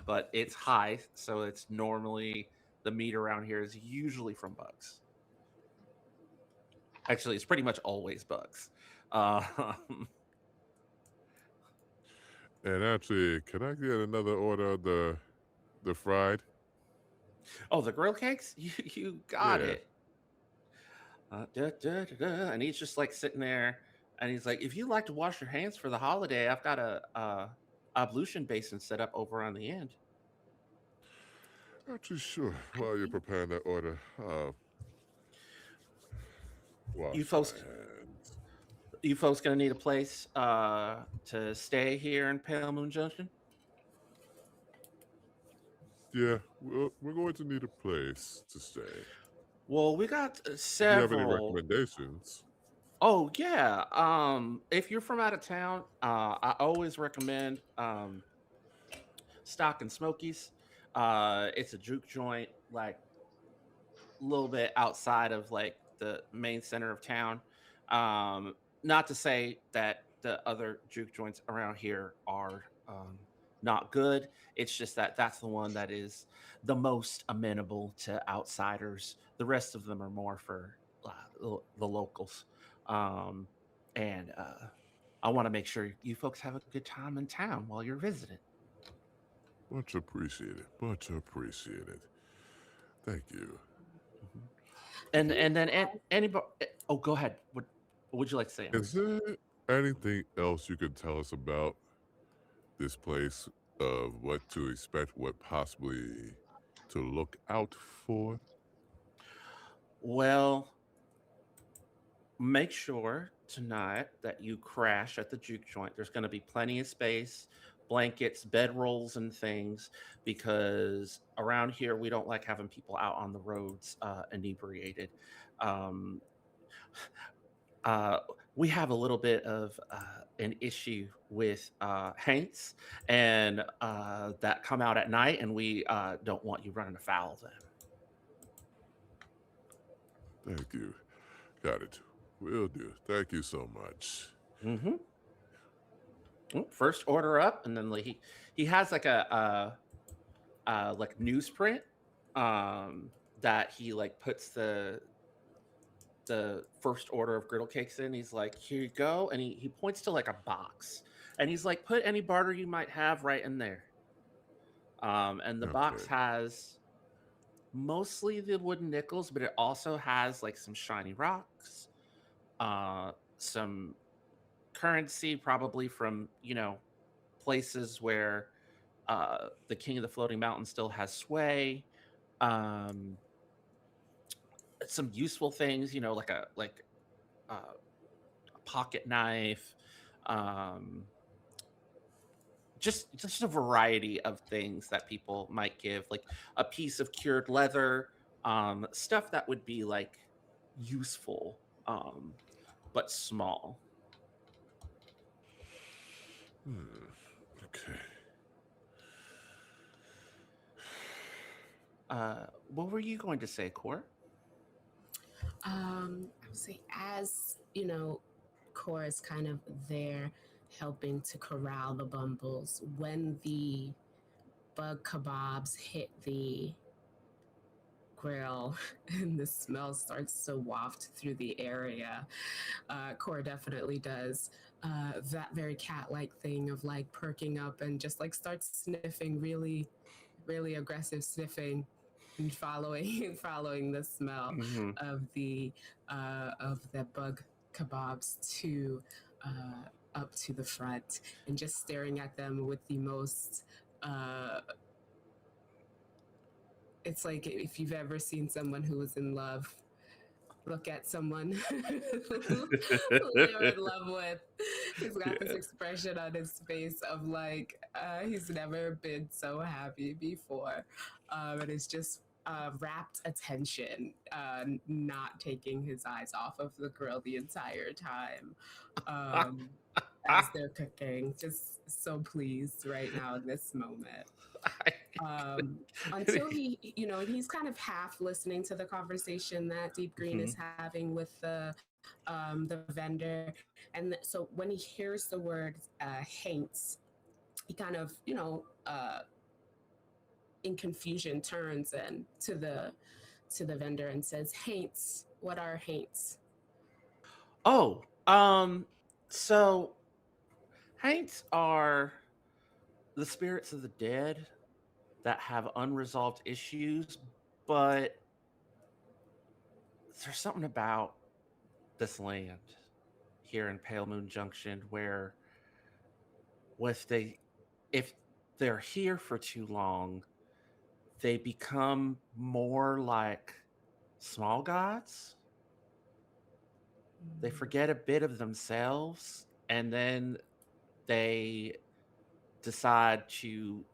but it's high, so it's normally the meat around here is usually from bugs. Actually, it's pretty much always bugs. Um, And actually, can I get another order of the fried? Oh, the grill cakes? You got Yeah. it. And he's just like sitting there, and he's like, "If you like to wash your hands for the holiday, I've got a ablution basin set up over on the end. Actually, sure. I While you're think preparing that order, I'll You wash my folks, hands. you folks gonna need a place to stay here in Pale Moon Junction. Yeah, we're going to need a place to stay. Well, we got If you have any several. recommendations, Oh yeah. If you're from out of town, I always recommend Stock and Smokies. It's a juke joint, like little bit outside of like the main center of town. Not to say that the other juke joints around here are not good. It's just that that's the one that is the most amenable to outsiders. The rest of them are more for the locals. Um, and I want to make sure you folks have a good time in town while you're visiting. much appreciated. Much appreciated. Thank you. Mhm. I And think then anybody. Oh, go ahead. What would you like to say, Amber? Is there anything else you could tell us about this place of what to expect, what possibly to look out for? Well, make sure tonight that you crash at the juke joint. There's going to be plenty of space, blankets, bedrolls, and things because around here we don't like having people out on the roads inebriated. Um, uh, we have a little bit of an issue with haints and that come out at night, and we don't want you running afoul of them. Thank you. Got it. Will do. Thank you so much. Mm-hmm. First order up, and then like he has like a like newsprint um that he like puts the first order of griddle cakes in. He's like, here you go, and he points to like a box, and he's like, put any barter you might have right in there. And the box Okay. has mostly the wooden nickels, but it also has like some shiny rocks, some currency, probably from places where the King of the Floating Mountain still has sway. Um, some useful things, like a pocket knife, um, just a variety of things that people might give, like a piece of cured leather, stuff that would be like useful, but small. Hmm. Okay. What were you going to say, Core? I would say as Core is kind of there helping to corral the bumbles when the bug kebabs hit the grill and the smell starts to waft through the area. Core definitely does that very cat-like thing of like perking up and just like starts sniffing really aggressive sniffing and following following the smell Mhm. of the bug kebabs to up to the front and just staring at them with the most uh, it's like if you've ever seen someone who was in love look at someone who they were in love with. He's got this Yeah. expression on his face of like he's never been so happy before, and it's just rapt attention, not taking his eyes off of the grill the entire time. Um, as they're cooking, just so pleased right now in this moment. Um, until he, he's kind of half listening to the conversation that Deep Green is Mhm. having with the vendor, and so when he hears the word "haints," he kind of, in confusion, turns and to the vendor and says, "Haints, what are haints?" Oh, so haints are the spirits of the dead that have unresolved issues, but there's something about this land here in Pale Moon Junction where if they if they're here for too long, they become more like small gods. They forget a bit of themselves and then they decide to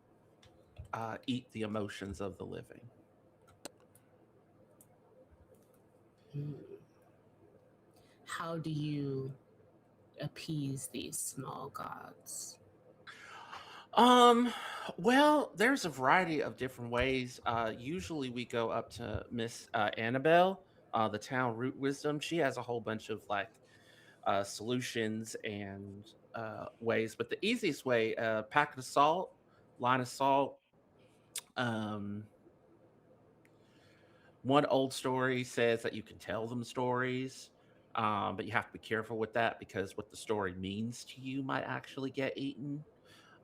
eat the emotions of the living. Hmm. How do you appease these small gods? Um, well, there's a variety of different ways. Usually we go up to Miss Annabelle, the town root wisdom. She has a whole bunch of like solutions and ways, but the easiest way, packet of salt, line of salt. Um, One old story says that you can tell them stories, but you have to be careful with that because what the story means to you might actually get eaten.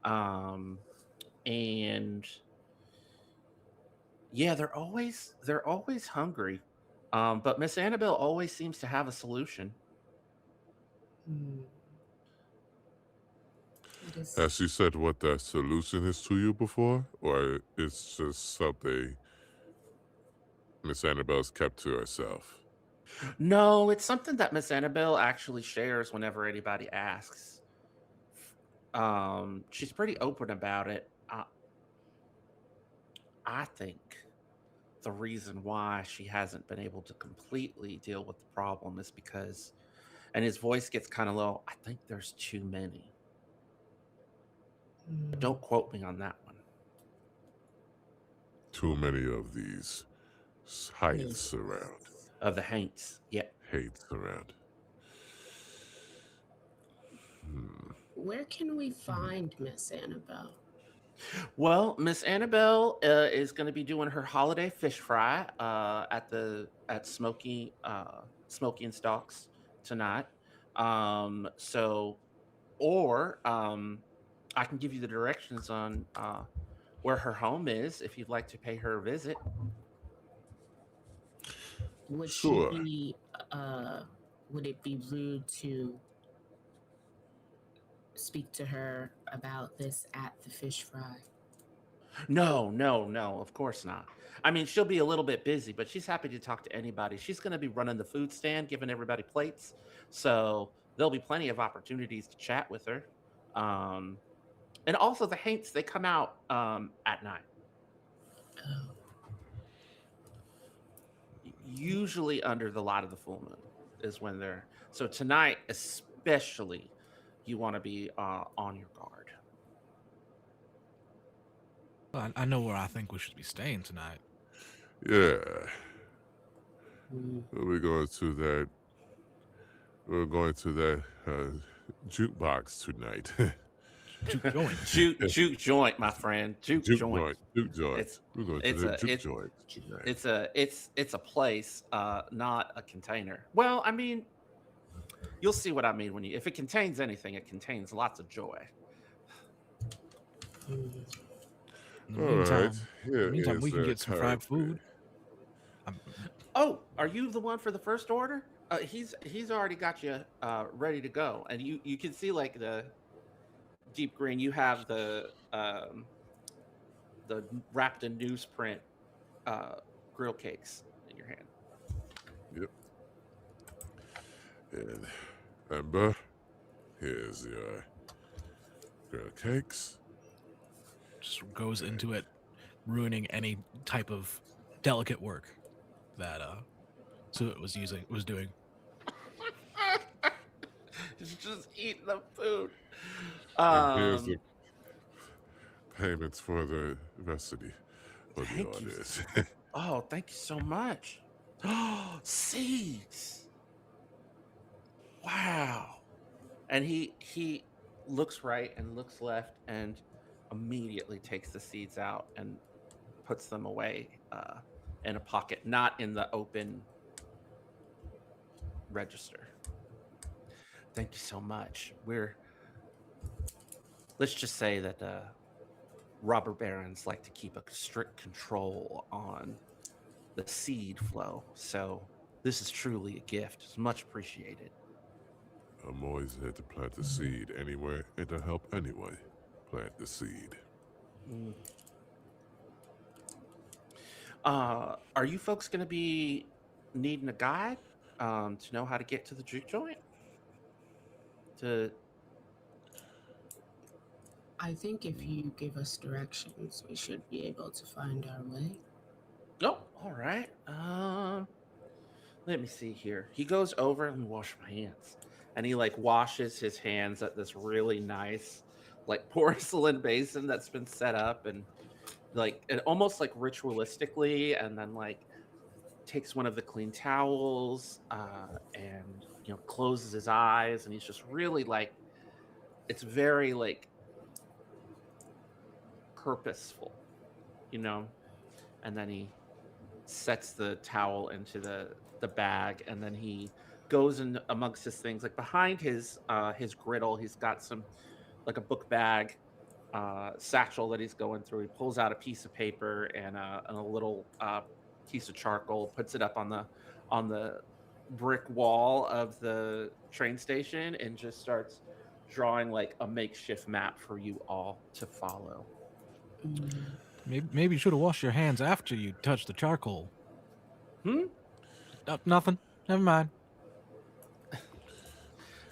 Um, and Yeah, they're always hungry. But Miss Annabelle always seems to have a solution. Hmm. That is. Has she said what that solution is to you before, or it's just something Miss Annabelle's kept to herself? No, it's something that Miss Annabelle actually shares whenever anybody asks. She's pretty open about it. I think the reason why she hasn't been able to completely deal with the problem is because, and his voice gets kind of low. I think there's too many, but Hmm. don't quote me on that one. Too many of these heights Hates. around, Of the Haints, yeah. hates around. Hmm. Where can we find Miss Annabelle? Well, Miss Annabelle is going to be doing her holiday fish fry at Smoky and Stalks tonight. So or I can give you the directions on where her home is if you'd like to pay her a visit. Would she Sure. be? Uh, would it be rude to speak to her about this at the fish fry? No, no, no, of course not. I mean, she'll be a little bit busy, but she's happy to talk to anybody. She's going to be running the food stand, giving everybody plates. So there'll be plenty of opportunities to chat with her. Um, and also, the Haints, they come out at night, Oh. usually under the light of the full moon, is when they're. So tonight, especially, you want to be on your guard. I know where I think we should be staying tonight. Yeah. Hmm. We're going to that. We're going to that jukebox tonight. Juke joint. Juke joint, my friend. Juke Juke joint. joint. Juke joint. It's We're going to it's the a juke it joint tonight. it's a place, not a container. Well, I mean, You'll see what I mean when you. If it contains anything, it contains lots of joy. In the All right, meantime, here is we can their get some fried character. food. Um, Oh, are you the one for the first order? He's already got you ready to go, and you can see like the deep green. You have the wrapped in newsprint uh, grill cakes in your hand. Yep. And Ember, here's your grilled cakes. just goes And into it, ruining any type of delicate work that Suet was doing. He's just eating the food. here's the Um, payments for the rest of the thank you. orders. Oh, thank you so much. Oh, seeds. Wow. And he looks right and looks left and immediately takes the seeds out and puts them away in a pocket, not in the open register. Thank you so much. Let's just say that robber barons like to keep a strict control on the seed flow. So this is truly a gift. It's much appreciated. I'm always here to plant the seed anywhere and to help anyway. Plant the seed. Mm. Are you folks going to be needing a guide to know how to get to the juke joint? To I think if you give us directions, we should be able to find our way. oh, all right. Let me see here. He goes over and wash my hands, and he like washes his hands at this really nice like porcelain basin that's been set up, and like it almost like ritualistically, and then like takes one of the clean towels and closes his eyes, and he's just really like it's very like purposeful, you know. And then he sets the towel into the bag, and then he goes in amongst his things like behind his griddle. He's got some like a book bag satchel that he's going through. He pulls out a piece of paper and a little piece of charcoal, puts it up on the brick wall of the train station, and just starts drawing like a makeshift map for you all to follow. Mm. Maybe you should have washed your hands after you touched the charcoal. Hmm? Nothing. Never mind.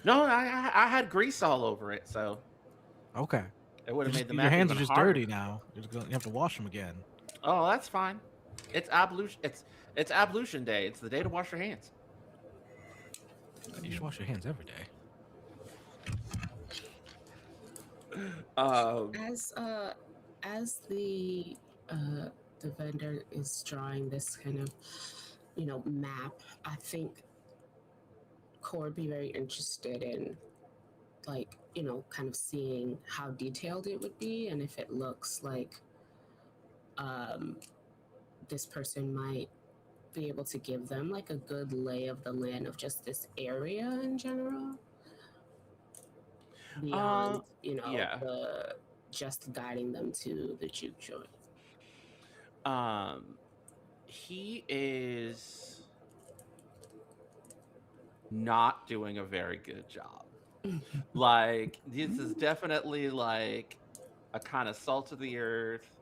No, I had grease all over it, so Okay. it would have made the Your map hands are even just harder. dirty now. You have to wash them again. Oh, that's fine. It's ablution. It's ablution day. It's the day to wash your hands. You should wash your hands every day. Um, As the vendor is drawing this kind of map, I think Core would be very interested in like kind of seeing how detailed it would be, and if it looks like um this person might be able to give them like a good lay of the land of just this area in general, uh, beyond yeah. the just guiding them to the juke joint. Um, he is not doing a very good job. Like this is definitely like a kind of salt of the earth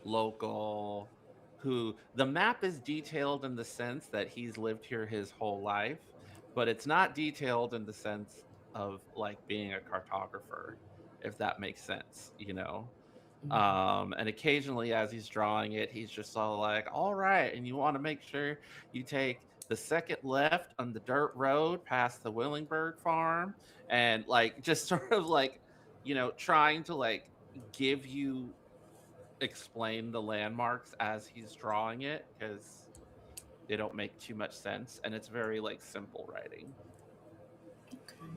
local who the map is detailed in the sense that he's lived here his whole life, but it's not detailed in the sense of like being a cartographer, if that makes sense, you know. And occasionally as he's drawing it, he's just all like, all right, and you want to make sure you take the second left on the dirt road past the Willingberg farm, and like just sort of like, trying to like give you explain the landmarks as he's drawing it because they don't make too much sense, and it's very like simple writing. Okay.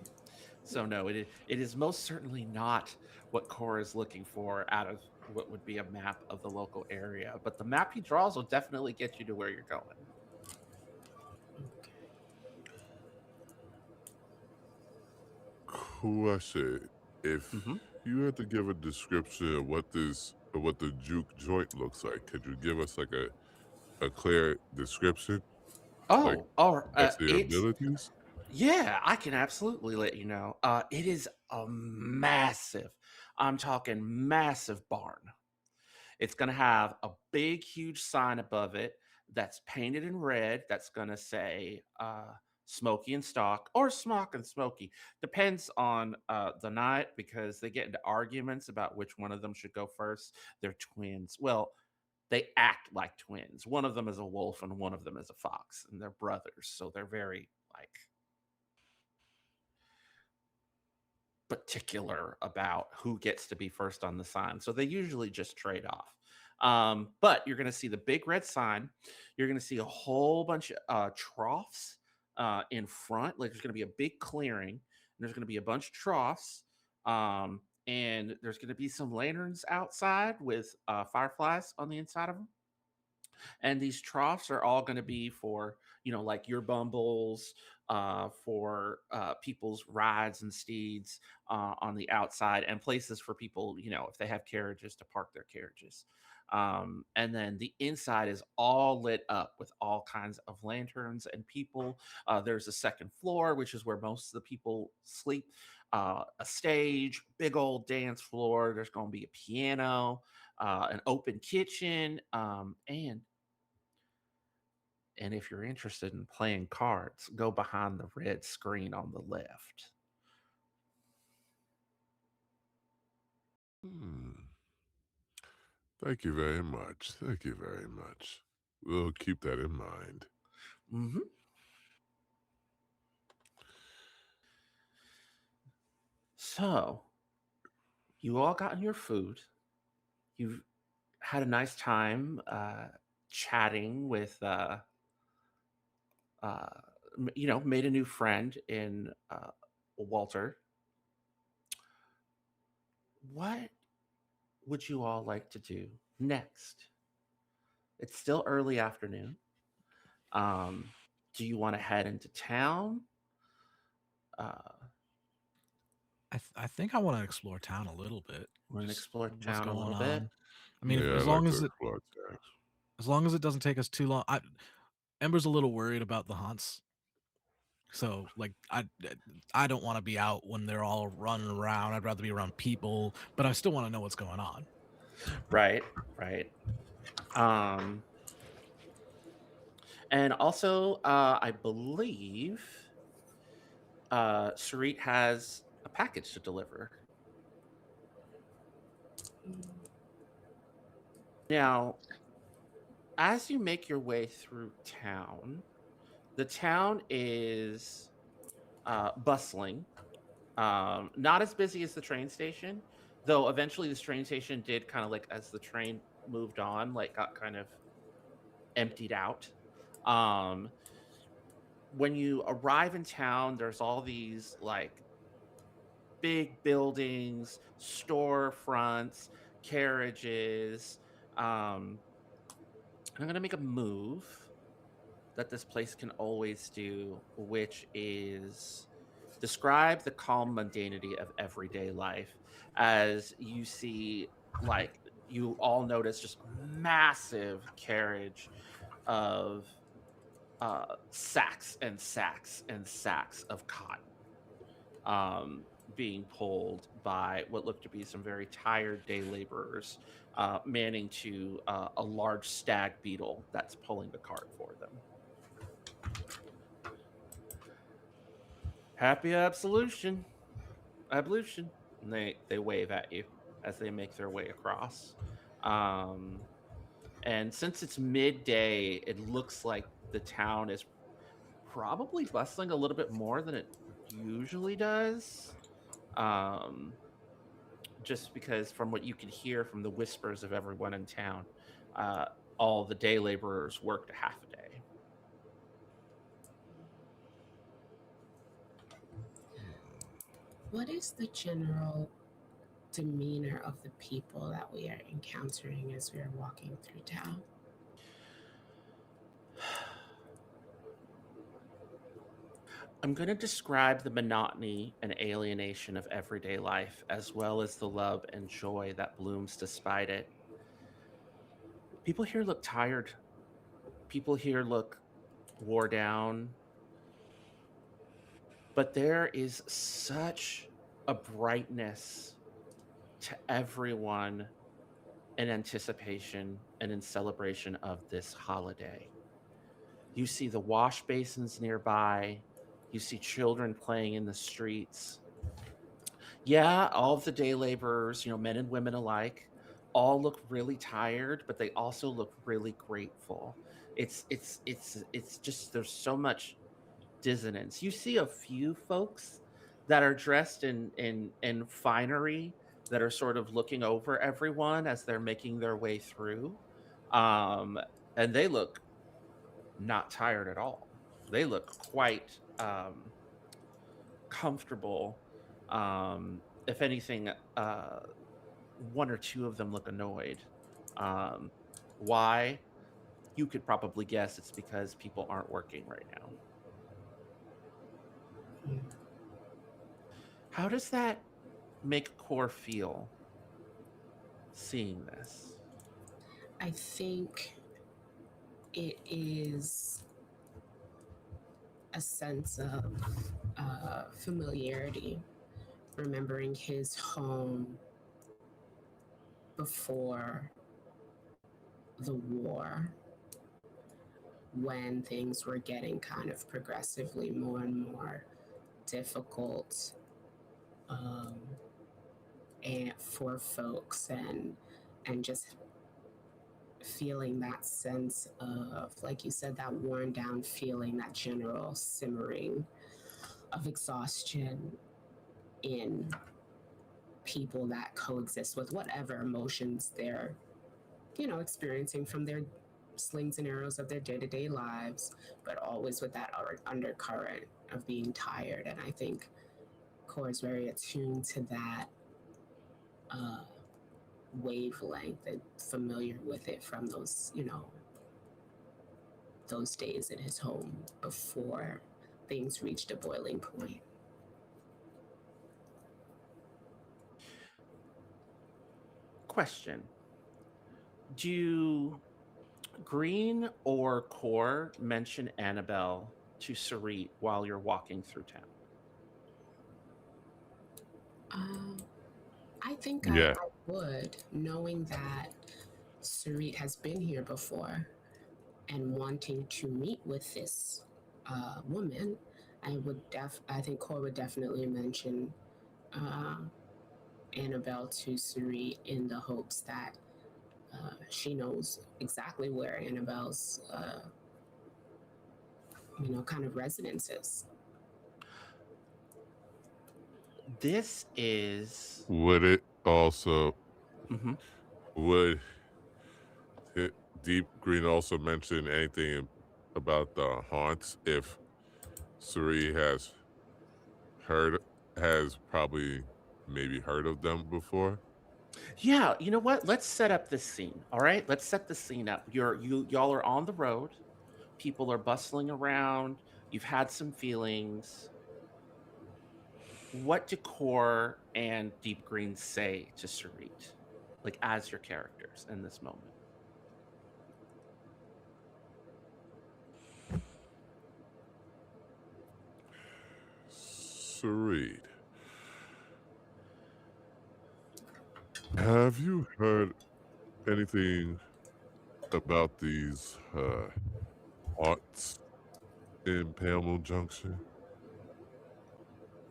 So no, it is most certainly not what Cora is looking for out of what would be a map of the local area, but the map he draws will definitely get you to where you're going. Okay. Question: If Hmm. you had to give a description of what the juke joint looks like, could you give us like a clear description, like Or as to your it's abilities? yeah, I can absolutely let you know. It is a massive, I'm talking massive barn. It's going to have a big, huge sign above it that's painted in red. That's going to say Smoky and Stock or Smock and Smoky. Depends on the night because they get into arguments about which one of them should go first. They're twins. Well, they act like twins. One of them is a wolf and one of them is a fox, and they're brothers. So they're very like particular about who gets to be first on the sign. So they usually just trade off. But you're going to see the big red sign. You're going to see a whole bunch of troughs in front. Like there's going to be a big clearing, and there's going to be a bunch of troughs. And there's going to be some lanterns outside with fireflies on the inside of them. And these troughs are all going to be for like your bumbles, for people's rides and steeds on the outside, and places for people, if they have carriages, to park their carriages. And then the inside is all lit up with all kinds of lanterns and people. There's a second floor, which is where most of the people sleep. A stage, big old dance floor. There's going to be a piano, an open kitchen, and if you're interested in playing cards, go behind the red screen on the left. Hmm. Thank you very much. Thank you very much. We'll keep that in mind. Hmm. So, you all gotten your food. You've had a nice time chatting with, uh, made a new friend in Walter. What would you all like to do next? It's still early afternoon. Um, do you want to head into town? Uh, I think I want to explore town a little bit. want to Just explore what's town a going little bit? on. I mean, Yeah, I as like long to as it explore that. doesn't take us too long. Ember's a little worried about the haunts, so like I don't want to be out when they're all running around. I'd rather be around people, but I still want to know what's going on. Right, right. Um, and also, I believe Sarit has a package to deliver. Now, as you make your way through town, the town is bustling. Not as busy as the train station, though eventually the train station did kind of like as the train moved on, like got kind of emptied out. Um, when you arrive in town, there's all these like big buildings, storefronts, carriages. Um, I'm gonna make a move that this place can always do, which is describe the calm mundanity of everyday life as you see, like, you all notice just a massive carriage of sacks and sacks and sacks of cotton um, being pulled by what look to be some very tired day laborers manning to a large stag beetle that's pulling the cart for them. Happy absolution. And they wave at you as they make their way across. Um, and since it's midday, it looks like the town is probably bustling a little bit more than it usually does. Um, just because from what you can hear from the whispers of everyone in town, uh, all the day laborers worked a half a day. What is the general demeanor of the people that we are encountering as we are walking through town? I'm going to describe the monotony and alienation of everyday life, as well as the love and joy that blooms despite it. People here look tired. People here look wore down, but there is such a brightness to everyone in anticipation and in celebration of this holiday. You see the wash basins nearby, you see children playing in the streets. Yeah, all of the day laborers, men and women alike, all look really tired, but they also look really grateful. It's just there's so much dissonance. You see a few folks that are dressed in finery that are sort of looking over everyone as they're making their way through. Um, and they look not tired at all. They look quite comfortable. If anything, one or two of them look annoyed. Um, why? You could probably guess it's because people aren't working right now. How does that make Core feel seeing this? I think it is a sense of familiarity, remembering his home before the war, when things were getting kind of progressively more and more difficult, um, and for folks, and just feeling that sense of, like you said, that worn down feeling, that general simmering of exhaustion in people that coexist with whatever emotions they're, experiencing from their slings and arrows of their day-to-day lives, but always with that undercurrent of being tired. And I think Core is very attuned to that uh, wavelength and familiar with it from those days in his home before things reached a boiling point. Question. Do Green or Core mention Annabelle to Sarit while you're walking through town? Um, I think I Yeah. would, knowing that Sarit has been here before and wanting to meet with this woman. I think Core would definitely mention uh, Annabelle to Sarit in the hopes that she knows exactly where Annabelle's, kind of residence is. This is. Would it also Mhm. would Deep Green also mention anything about the haunts if Suri heard has probably maybe heard of them before? Yeah, you know what? Let's set up this scene. All right, let's set the scene up. Y'all are on the road. People are bustling around. You've had some feelings. What do Core and Deep Green say to Sarit, like as your characters in this moment? Suri, have you heard anything about these haunts in Pamela Junction?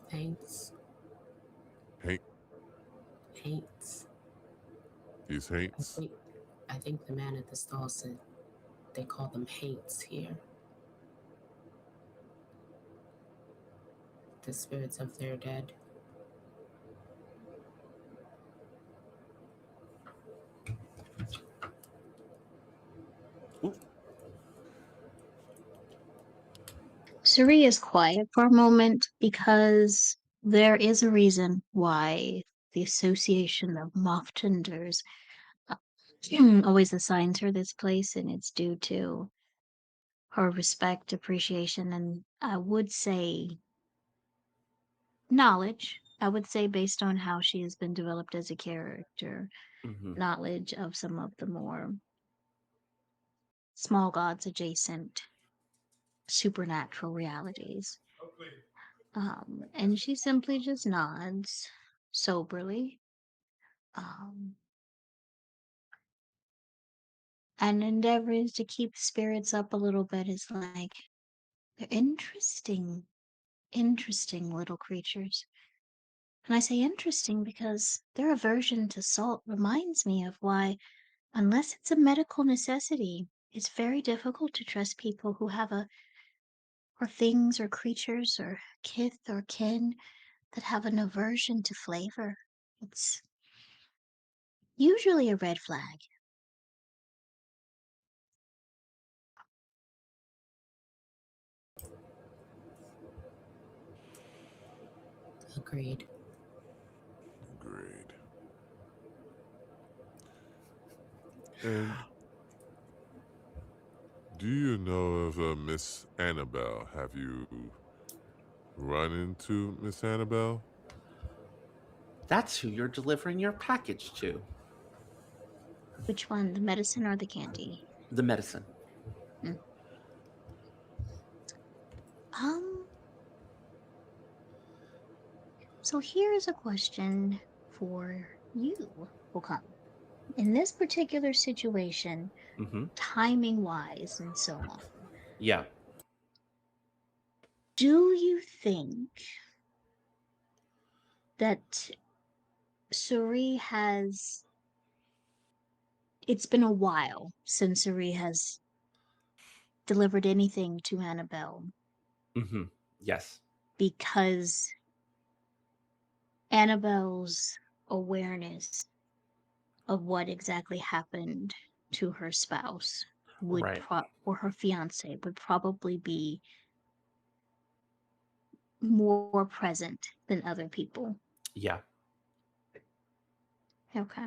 Haints, Hank, haints. these I haints? think I think the man at the stall said they call them haints here. The spirits of their dead. Ooh, Suri is quiet for a moment because there is a reason why the Association of Moth Tenders always assigns her this place, and it's due to her respect, appreciation, and I would say knowledge. I would say, based on how she has been developed as a character, Hmm. knowledge of some of the more small gods adjacent supernatural realities. And she simply just nods soberly, um, and endeavors to keep spirits up a little bit. Is like, they're interesting, interesting little creatures. And I say interesting because their aversion to salt reminds me of why, unless it's a medical necessity, it's very difficult to trust people who have or things or creatures or kith or kin that have an aversion to flavor. It's usually a red flag. Agreed. Agreed. And do you know of Miss Annabelle? Have you run into Miss Annabelle? That's who you're delivering your package to. Which one, the medicine or the candy? The medicine. Hmm. Um, so here is a question for you, Wakam. In this particular situation, Hmm. timing wise and so on, Yeah. do you think that Suri has, it's been a while since Suri has delivered anything to Annabelle Hmm. Yes. because Annabelle's awareness of what exactly happened to her spouse Right. or her fiance would probably be more present than other people. Yeah. Okay.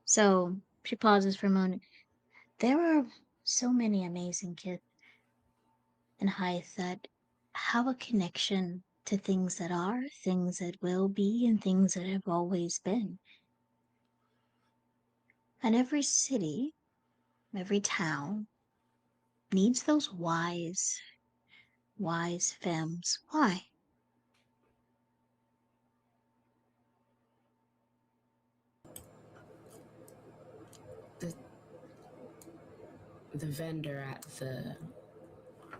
So she pauses for a moment. There are so many amazing kids in Hythe that have a connection to things that are, things that will be, and things that have always been. And every city, every town needs those wise femmes. Why? The the vendor at the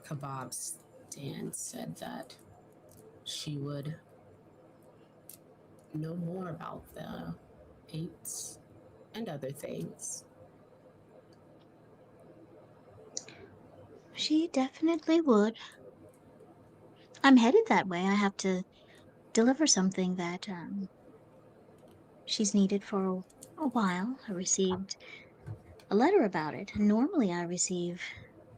kebab stand said that she would know more about the eights and other things. She definitely would. I'm headed that way. I have to deliver something that she's needed for a while. I received a letter about it. Normally, I receive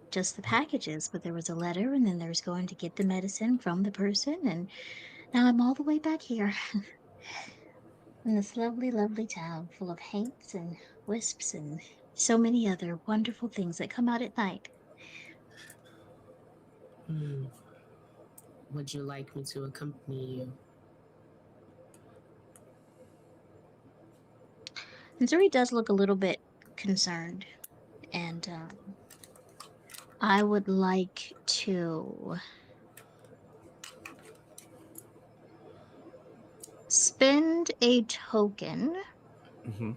just the packages, but there was a letter, and then there's going to get the medicine from the person, and now I'm all the way back here in this lovely, lovely town full of hanks and wisps and so many other wonderful things that come out at night. Hmm. Would you like me to accompany you? And Zuri does look a little bit concerned, and I would like to spend a token Hmm.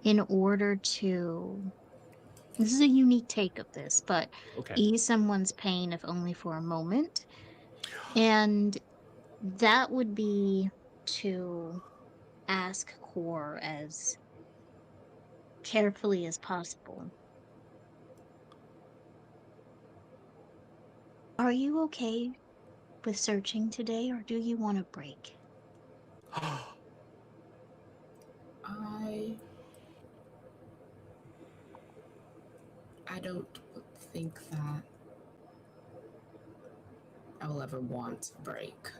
in order to. This is a unique take of this, but Okay. ease someone's pain if only for a moment. And that would be to ask Core as carefully as possible. Are you okay with searching today, or do you want a break? I I don't think that I will ever want a break.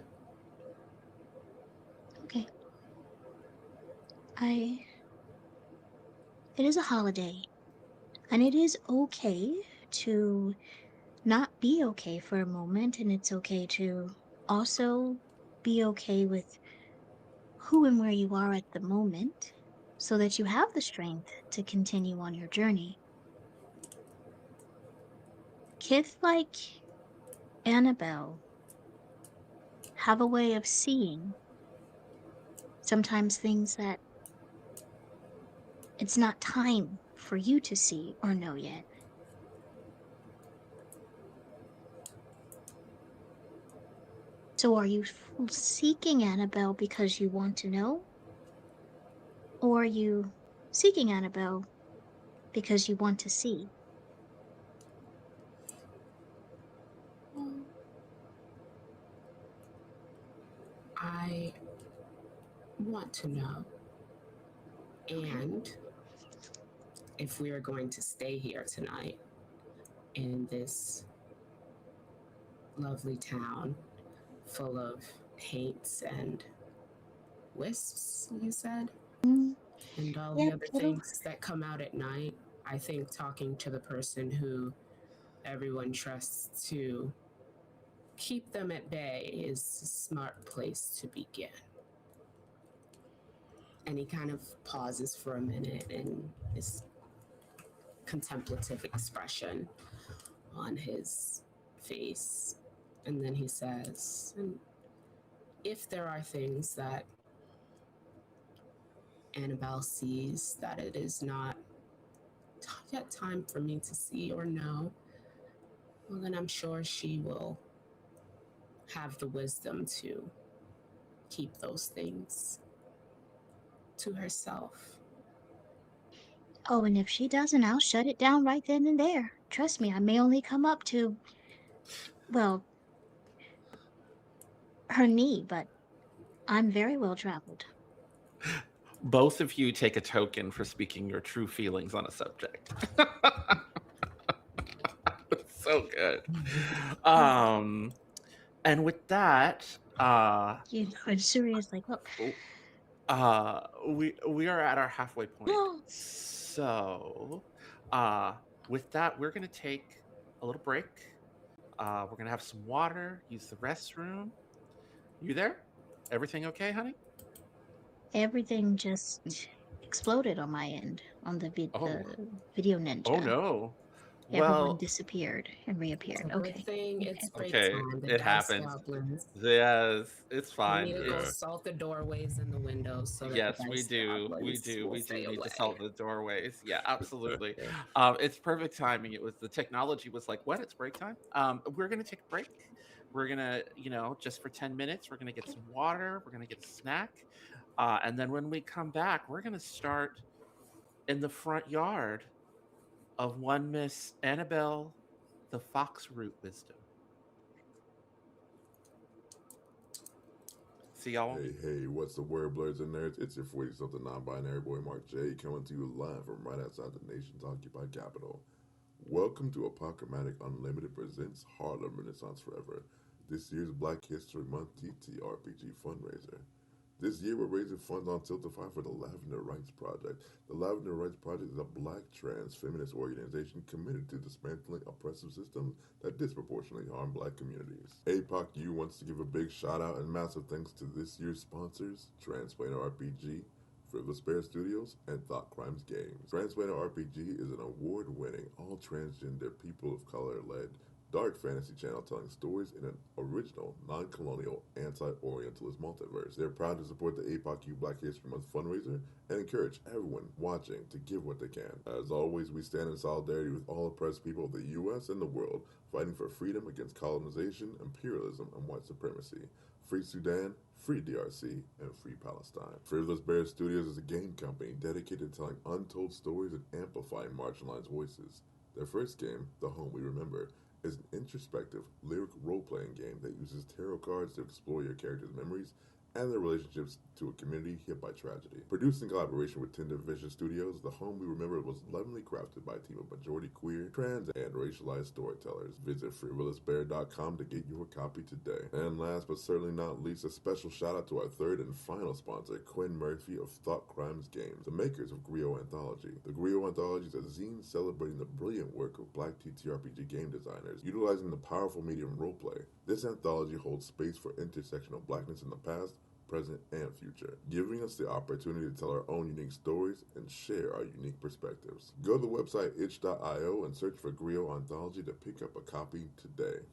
Okay. I. It is a holiday, and it is okay to not be okay for a moment, and it's okay to also be okay with who and where you are at the moment so that you have the strength to continue on your journey. Kids like Annabelle have a way of seeing sometimes things that it's not time for you to see or know yet. So are you seeking Annabelle because you want to know? Or are you seeking Annabelle because you want to see? Well, I want to know. Okay. And if we are going to stay here tonight in this lovely town full of paints and wisps, you said, Mm, and all the yep, other it'll. things that come out at night, I think talking to the person who everyone trusts to keep them at bay is a smart place to begin. And he kind of pauses for a minute and this contemplative expression on his face. And then he says, and if there are things that Annabelle sees that it is not yet time for me to see or know, well, then I'm sure she will have the wisdom to keep those things to herself. Oh, and if she doesn't, I'll shut it down right then and there. Trust me, I may only come up to, well, her knee, but I'm very well traveled. Both of you take a token for speaking your true feelings on a subject. So good. Um, and with that, You know, I'm serious. Like, look, we are at our halfway point. So, uh, with that, we're gonna take a little break. We're gonna have some water, use the restroom. You there? Everything okay, honey? everything just exploded on my end on Oh, the video oh ninja. no. Everyone Well, disappeared and It's reappeared. a good Okay. thing Okay. it's break okay, time. The it dice happens. goblins. Yes, it's We fine. need to go Yeah. It's salt the doorways and the windows so that the Yes, we dice do. We goblins do. will We do stay need to away. solve the doorways. Yeah, absolutely. Yeah. It's perfect timing. It was the technology was like, what? It's break time. We're gonna take a break. We're gonna, just for 10 minutes, we're gonna get some water. We're gonna get a snack, and then when we come back, we're gonna start in the front yard of one Miss Annabelle, the Foxroot Wisdom. See y'all when we. Hey, what's the word, blurs and nerds? It's your 40 something non binary boy, Mark J, coming to you live from right outside the nation's occupied capital. Welcome to Apocalyptic Unlimited presents Harlem Renaissance Forever, this year's Black History Month TTRPG fundraiser. This year, we're raising funds on Tiltify for the Lavender Rights Project. The Lavender Rights Project is a black trans feminist organization committed to dismantling oppressive systems that disproportionately harm black communities. APOC-U wants to give a big shout out and massive thanks to this year's sponsors, Transplaner RPG, Frivolous Bear Studios, and Thought Crimes Games. Transplaner RPG is an award-winning, all transgender, people of color-led dark fantasy channel telling stories in an original, non-colonial, anti-Orientalist multiverse. They're proud to support the APOC-U Black History Month fundraiser and encourage everyone watching to give what they can. As always, we stand in solidarity with all oppressed people of the U.S. and the world, fighting for freedom against colonization, imperialism, and white supremacy. Free Sudan, free DRC, and free Palestine. Frivolous Bear Studios is a game company dedicated to telling untold stories and amplifying marginalized voices. Their first game, The Home We Remember, is an introspective, lyric role-playing game that uses tarot cards to explore your character's memories and their relationships to a community hit by tragedy. Produced in collaboration with Tinder Vision Studios, The Home We Remember was lovingly crafted by a team of majority queer, trans, and racialized storytellers. Visit frivolousbear.com to get your copy today. And last but certainly not least, a special shout out to our third and final sponsor, Quinn Murphy of Thought Crimes Games, the makers of Griot Anthology. The Griot Anthology is a zine celebrating the brilliant work of Black TTRPG game designers, utilizing the powerful medium roleplay. This anthology holds space for intersectional Blackness in the past, present, and future, giving us the opportunity to tell our own unique stories and share our unique perspectives. Go to the website itch.io and search for Griot Anthology to pick up a copy today.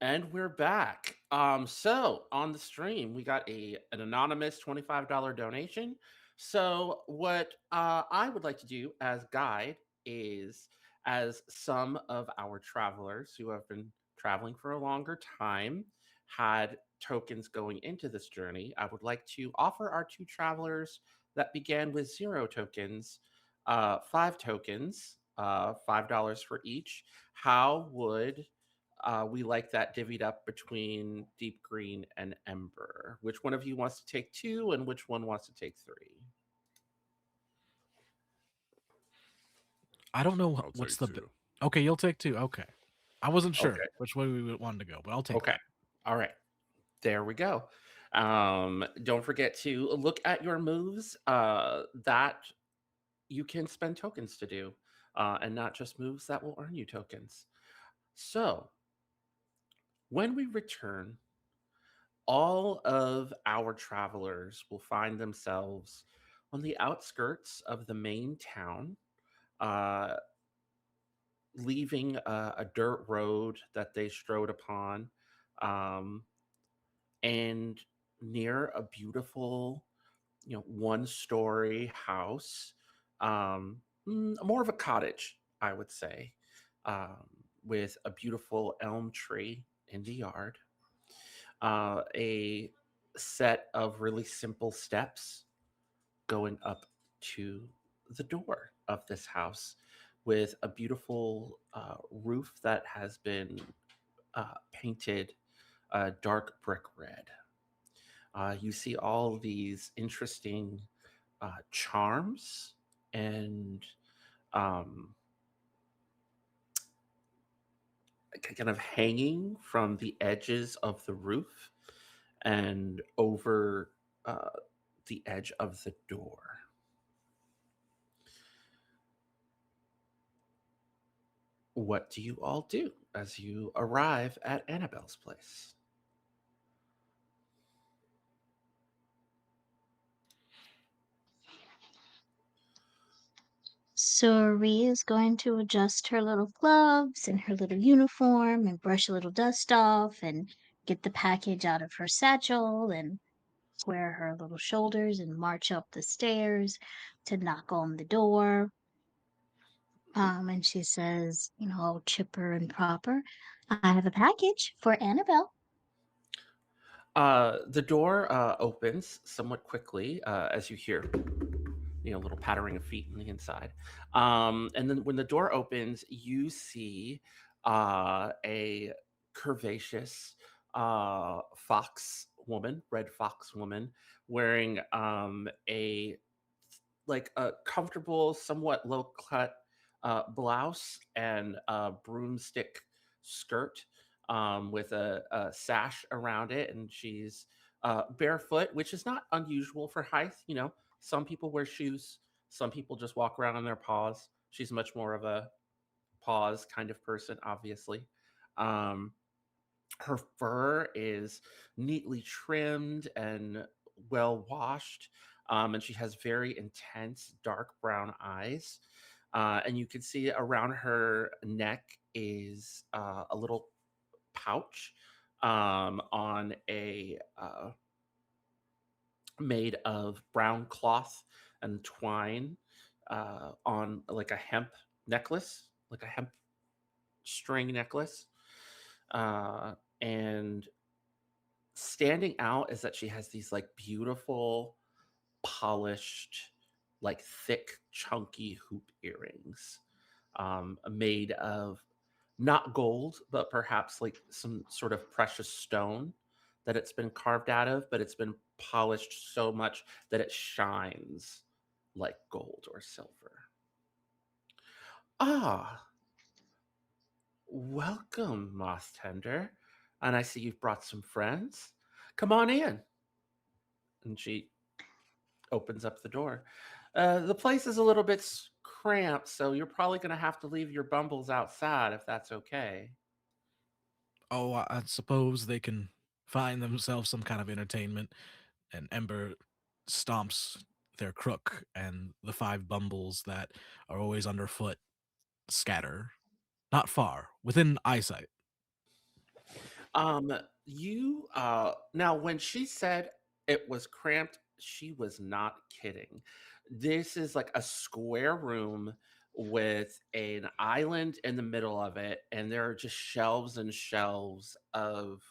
And we're back. So on the stream, we got an anonymous $25 donation. So what I would like to do as guide is, as some of our travelers who have been traveling for a longer time had tokens going into this journey, I would like to offer our two travelers that began with 0 tokens, 5 tokens, $5 for each. How would we like that divvied up between deep green and ember? Which one of you wants to take two, and which one wants to take three? I don't know I'll what's take the. two. Okay, you'll take two. Okay. I wasn't sure Okay. which way we wanted to go, but I'll take Okay. that. All right. There we go. Don't forget to look at your moves that you can spend tokens to do, and not just moves that will earn you tokens. So when we return, all of our travelers will find themselves on the outskirts of the main town, uh, leaving a dirt road that they strode upon, um, and near a beautiful, 1-story house, more of a cottage, I would say, um, with a beautiful elm tree in the yard, a set of really simple steps going up to the door of this house, with a beautiful roof that has been painted dark brick red. You see all these interesting charms and um, kind of hanging from the edges of the roof and over uh, the edge of the door. What do you all do as you arrive at Annabelle's place? Suri is going to adjust her little gloves and her little uniform and brush a little dust off and get the package out of her satchel and square her little shoulders and march up the stairs to knock on the door. And she says, all chipper and proper, I have a package for Annabelle. The door opens somewhat quickly as you hear, a little pattering of feet on the inside. And then when the door opens, you see a curvaceous red fox woman, wearing a like a comfortable, somewhat low cut blouse and a broomstick skirt, with a sash around it, and she's barefoot, which is not unusual for height. Some people wear shoes, some people just walk around on their paws. She's much more of a paws kind of person, obviously. Um, Her fur is neatly trimmed and well washed, and she has very intense dark brown eyes. And you can see around her neck is a little pouch, on a made of brown cloth and twine, on like a hemp necklace, like a hemp string necklace. Uh, and standing out is that she has these like beautiful, polished, like thick, chunky hoop earrings, made of not gold, but perhaps like some sort of precious stone that it's been carved out of, but it's been polished so much that it shines like gold or silver. Ah, welcome, Moss Tender. And I see you've brought some friends. Come on in. And she opens up the door. The place is a little bit cramped, so you're probably going to have to leave your bumbles outside if that's okay. Oh, I suppose they can find themselves some kind of entertainment. And Ember stomps their crook, and the 5 bumbles that are always underfoot scatter. Not far, within eyesight. Um, you now when she said it was cramped, she was not kidding. This is like a square room with an island in the middle of it, and there are just shelves and shelves of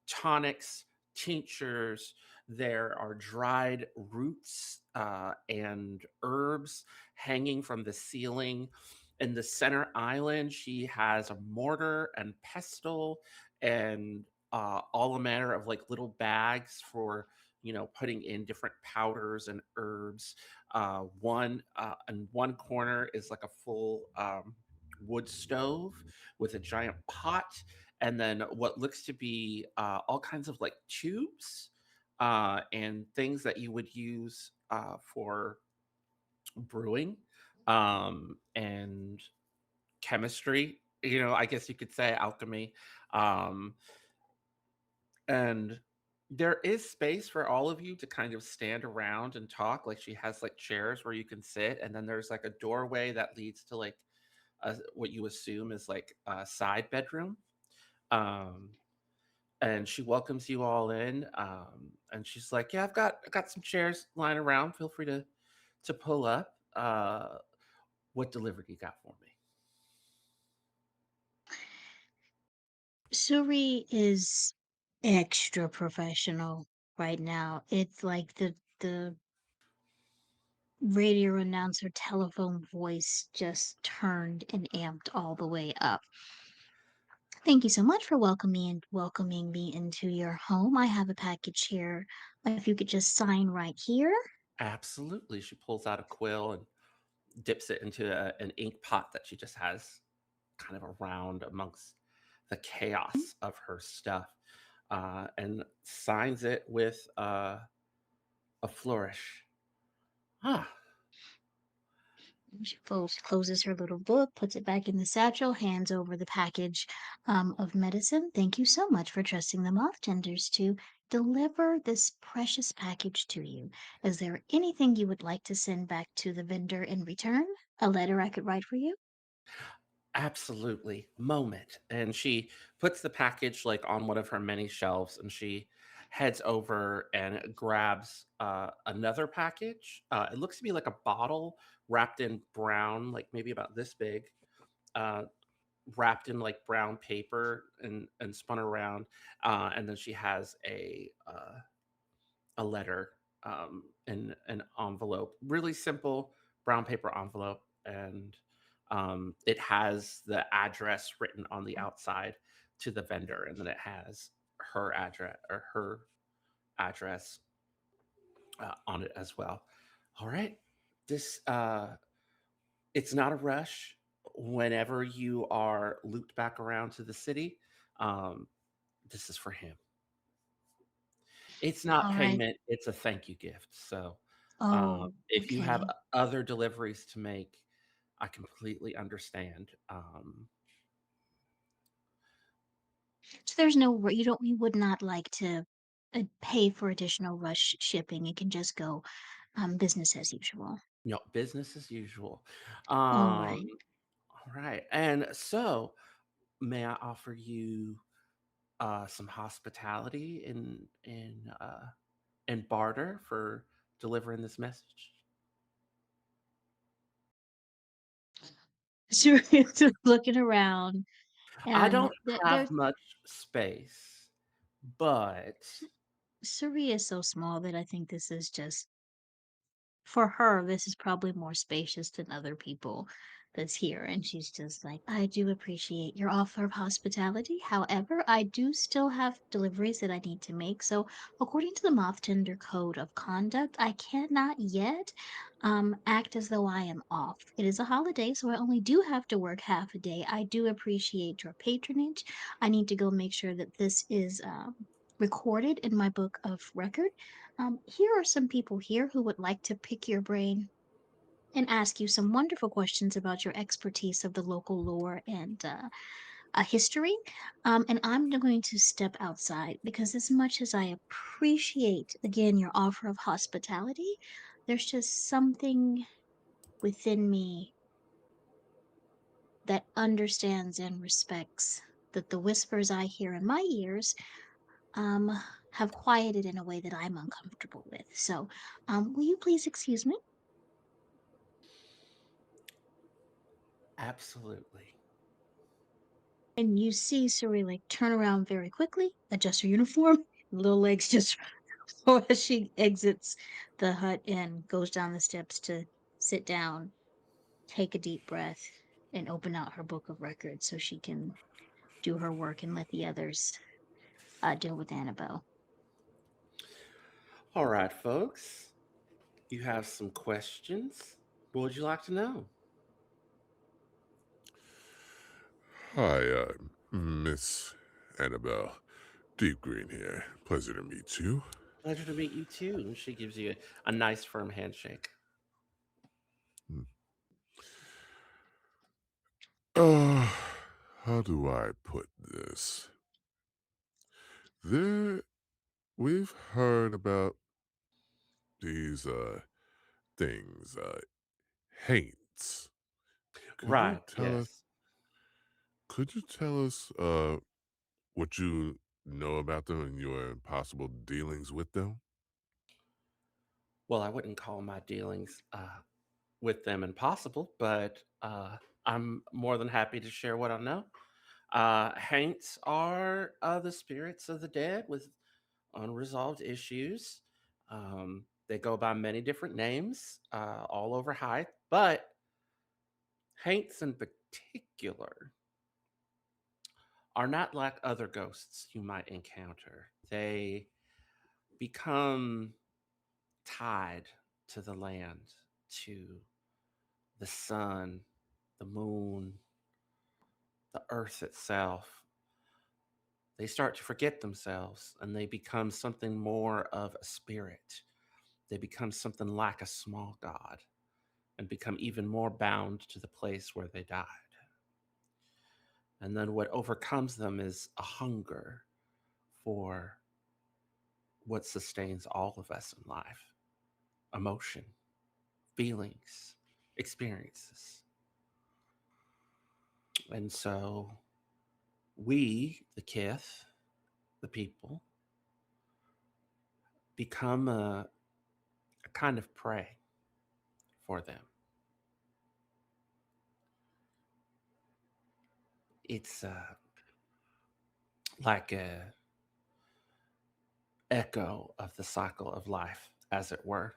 tonics, tinctures. There are dried roots and herbs hanging from the ceiling. In the center island, she has a mortar and pestle and all manner of like little bags for putting in different powders and herbs. One in one corner is like a full wood stove with a giant pot, and then what looks to be all kinds of like tubes and things that you would use for brewing and chemistry. I guess you could say alchemy. Um, and there is space for all of you to kind of stand around and talk. Like she has like chairs where you can sit, and then there's like a doorway that leads to like what you assume is like a side bedroom. Um, and she welcomes you all in, and she's like, "Yeah, I got some chairs lying around. Feel free to pull up. What delivery you got for me?" Suri is extra professional right now. It's like the radio announcer telephone voice just turned and amped all the way up. Thank you so much for welcoming me into your home. I have a package here. If you could just sign right here. Absolutely. She pulls out a quill and dips it into an ink pot that she just has kind of around amongst the chaos of her stuff, and signs it with a flourish. Ah, Closes her little book, puts it back in the satchel, hands over the package of medicine. Thank you so much for trusting the moth tenders to deliver this precious package to you. Is there anything you would like to send back to the vendor in return? A letter I could write for you? absolutely. Moment. And she puts the package like on one of her many shelves, and she heads over and grabs another package. It looks to be like a bottle wrapped in brown, like maybe about this big, uh, wrapped in like brown paper and spun around. And then she has a letter in an envelope, really simple brown paper envelope, and it has the address written on the outside to the vendor, and then it has her address on it as well. All right, this it's not a rush. Whenever you are looped back around to the city, um, this is for him. It's not All right. payment, it's a thank you gift. So, Oh, if you have okay. other deliveries to make, I completely understand. So there's no, you would not like to pay for additional rush shipping. It can just go business as usual. Business as usual. All right. All right. And so, may I offer you some hospitality in barter for delivering this message? So it's just looking around, I and don't there's have much space, but Suri is so small that I think this is just for her, this is probably more spacious than other people that's here. And she's just like, I do appreciate your offer of hospitality. However, I do still have deliveries that I need to make. So, according to the Moth Tender Code of Conduct, I cannot yet act as though I am off. It is a holiday, so I only do have to work half a day. I do appreciate your patronage. I need to go make sure that this is recorded in my book of record. Here are some people here who would like to pick your brain and ask you some wonderful questions about your expertise of the local lore and history. And I'm going to step outside because, as much as I appreciate, again, your offer of hospitality, there's just something within me that understands and respects that the whispers I hear in my ears um, have quieted in a way that I'm uncomfortable with. So, will you please excuse me? Absolutely. And you see Suri like turn around very quickly, adjust her uniform, little legs just go as she exits the hut and goes down the steps to sit down, take a deep breath, and open out her book of records so she can do her work and let the others deal with Annabelle. All right, folks. You have some questions. What would you like to know? Hi, Miss Annabelle. Deep Green here. Pleasure to meet you. Pleasure to meet you too. And she gives you a nice firm handshake. Hmm. Uh, how do I put this? There, we've heard about these things, haints. Could you Right, tell us? yes. Could you tell us what you know about them and your possible dealings with them? Well, I wouldn't call my dealings with them impossible, but I'm more than happy to share what I know. Haints are the spirits of the dead with unresolved issues. They go by many different names all over Hythe, but Haints in particular are not like other ghosts you might encounter. They become tied to the land, to the sun, the moon, the earth itself. They start to forget themselves and they become something more of a spirit. They become something like a small god and become even more bound to the place where they died. And then what overcomes them is a hunger for what sustains all of us in life: emotion, feelings, experiences. And so we, the kith, the people, become a kind of prey for them. It's like a echo of the cycle of life, as it were.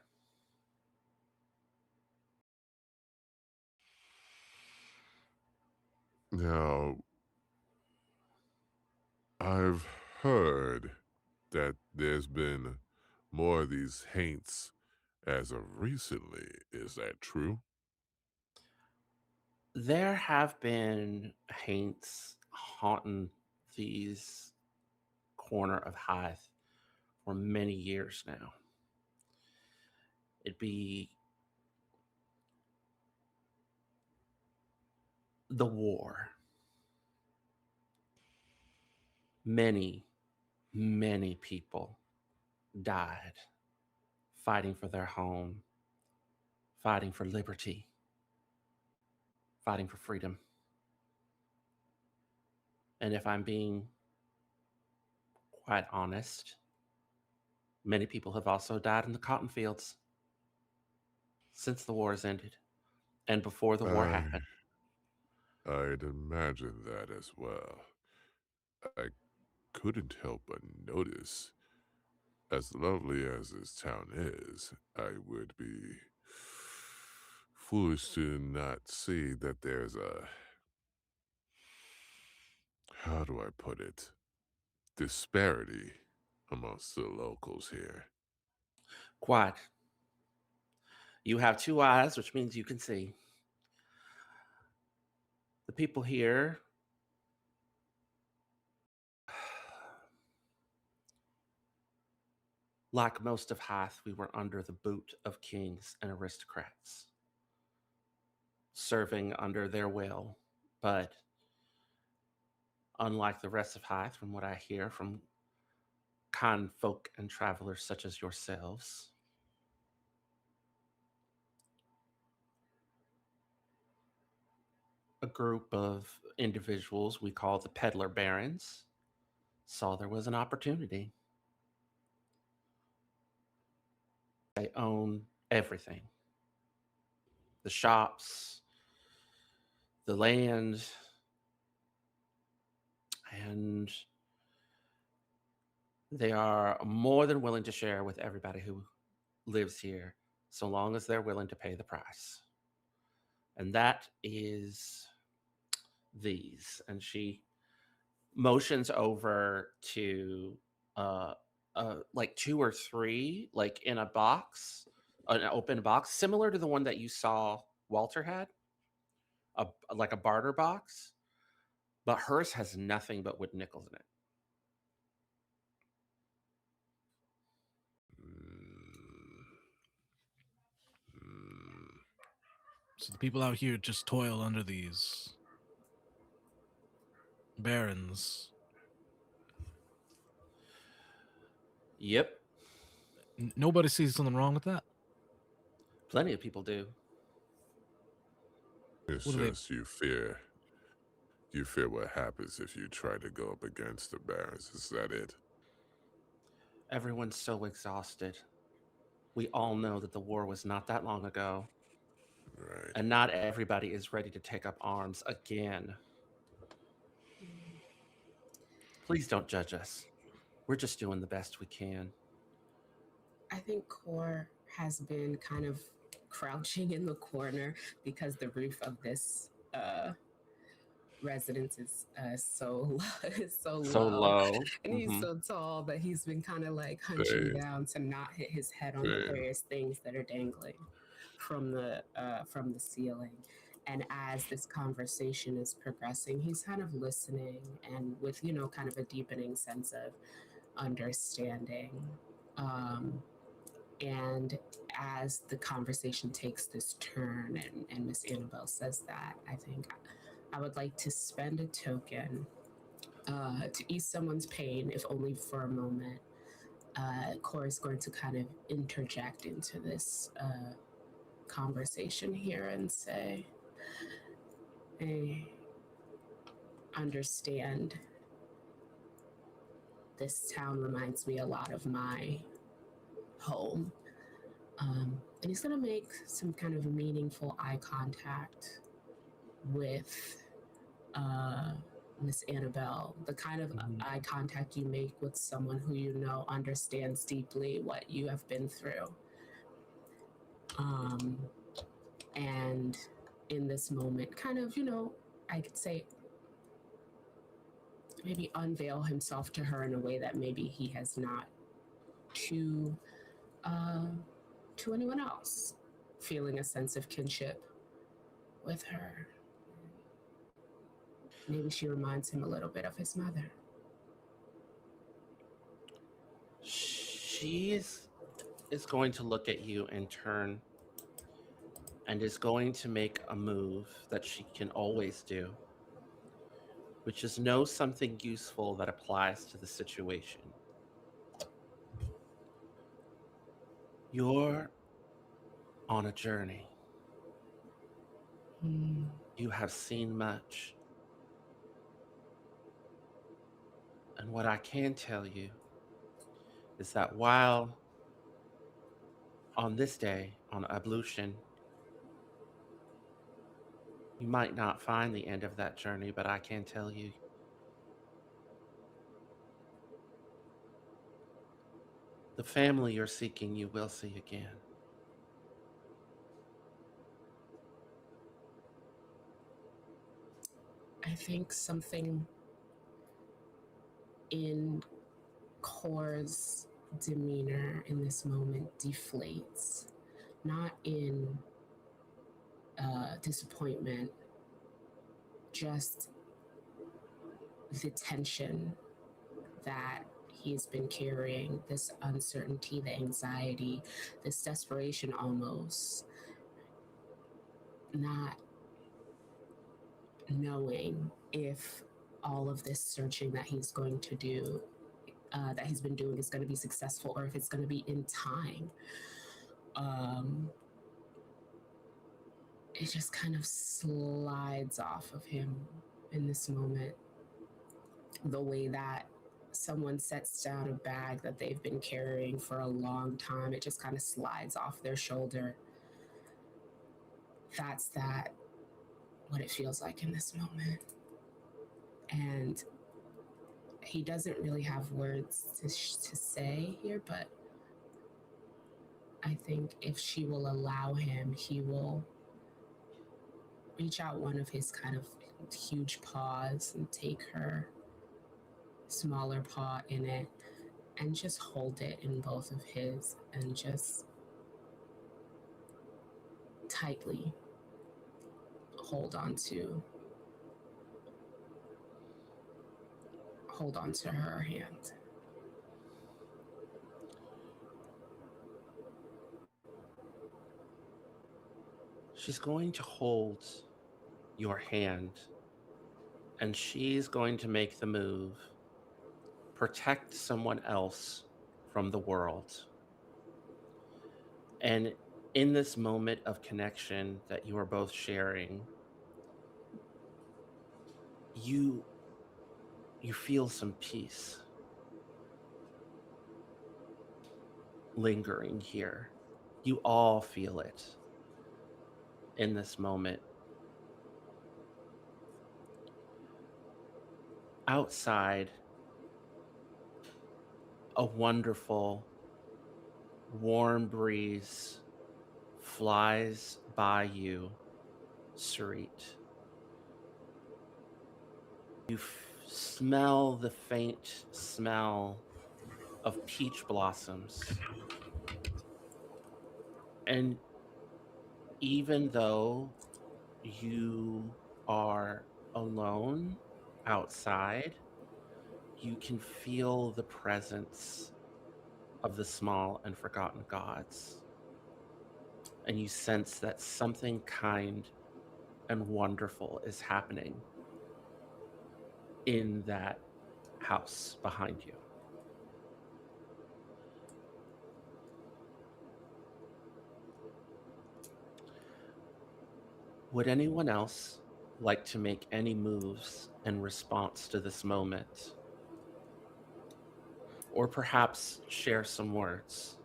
Now, I've heard that there's been more of these haints as of recently. Is that true? There have been haints haunting these corner of Hythe for many years now. It'd be the war. Many, many people died fighting for their home, fighting for liberty, fighting for freedom. And if I'm being quite honest, many people have also died in the cotton fields since the war has ended and before the war I happened. I'd imagine that as well. I couldn't help but notice, as lovely as this town is, I would be foolish to not see that there's a, how do I put it, disparity amongst the locals here. Quite. You have two eyes, which means you can see. The people here, like most of Hythe, we were under the boot of kings and aristocrats, serving under their will. But unlike the rest of Hythe, from what I hear from kind folk and travelers such as yourselves, a group of individuals we call the peddler barons saw there was an opportunity. They own everything: the shops, the land, and they are more than willing to share with everybody who lives here, so long as they're willing to pay the price. And that is these. And she motions over to uh, like two or three, like in a box, an open box, similar to the one that you saw Walter had, like a barter box, but hers has nothing but wood nickels in it. So the people out here just toil under these barons. Yep, Nobody sees something wrong with that. plenty of people do. It's What do they? just you fear what happens if you try to go up against the barons. Is that it? Everyone's so exhausted. We all know that the war was not that long ago, Right. and not everybody is ready to take up arms again. Please don't judge us. We're just doing the best we can. I think Core has been kind of crouching in the corner because the roof of this residence is so is so So low, low. and he's so tall that he's been kind of like hunching They down to not hit his head on the they various things that are dangling from the ceiling. And as this conversation is progressing, he's kind of listening and with kind of a deepening sense of understanding. Um, and as the conversation takes this turn and Miss Annabelle says that, I think I would like to spend a token to ease someone's pain, if only for a moment. Cora is going to kind of interject into this conversation here and say, I understand this town reminds me a lot of my home. And he's going to make some kind of meaningful eye contact with Miss Annabelle, the kind of eye contact you make with someone who understands deeply what you have been through. And in this moment, kind of, I could say, maybe unveil himself to her in a way that maybe he has not to anyone else, feeling a sense of kinship with her. Maybe she reminds him a little bit of his mother. She is going to look at you and turn and is going to make a move that she can always do, which is know something useful that applies to the situation. You're on a journey. You have seen much. And what I can tell you is that while on this day, on ablution, you might not find the end of that journey, but I can tell you the family you're seeking you will see again. I think something in Core's demeanor in this moment deflates, not in disappointment, just the tension that he's been carrying, this uncertainty, the anxiety, this desperation almost, not knowing if all of this searching that he's going to do, that he's been doing, is going to be successful or if it's going to be in time. it just kind of slides off of him in this moment. The way that someone sets down a bag that they've been carrying for a long time, it just kind of slides off their shoulder. That's that what it feels like in this moment. And he doesn't really have words to say here, but I think if she will allow him, he will reach out one of his kind of huge paws and take her smaller paw in it and just hold it in both of his and just tightly hold on to her hand. She's going to hold your hand, and she's going to make the move: protect someone else from the world. And in this moment of connection that you are both sharing, you feel some peace lingering here. You all feel it in this moment. Outside, a wonderful warm breeze flies by you, Sarit. You smell the faint smell of peach blossoms. And even though you are alone outside, you can feel the presence of the small and forgotten gods. And you sense that something kind and wonderful is happening in that house behind you. Would anyone else like to make any moves in response to this moment? Or perhaps share some words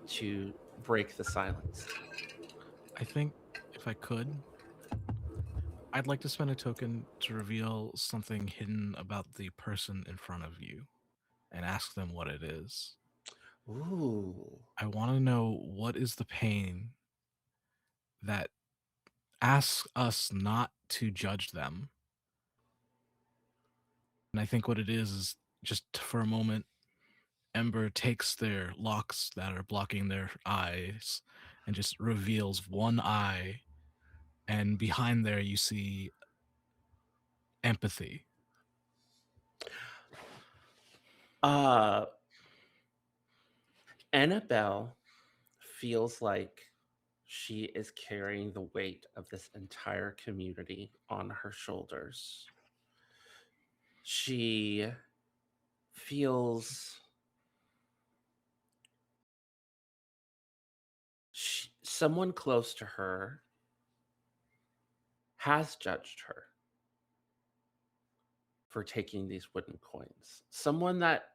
to break the silence? I think if I could, I'd like to spend a token to reveal something hidden about the person in front of you and ask them what it is. Ooh. I want to know what is the pain that asks us not to judge them. And I think what it is just for a moment, Ember takes their locks that are blocking their eyes and just reveals one eye. And behind there, you see empathy. Annabelle feels like she is carrying the weight of this entire community on her shoulders. She feels someone close to her has judged her for taking these wooden coins. Someone that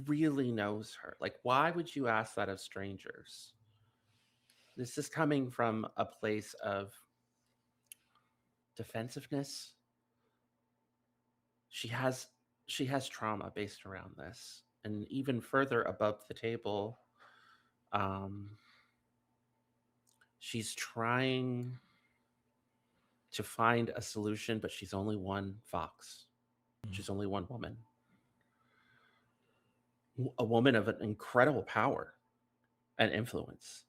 really knows her. Like, why would you ask that of strangers? This is coming from a place of defensiveness. She has trauma based around this. And even further above the table, she's trying to find a solution, but she's only one fox. She's only one woman. A woman of an incredible power and influence,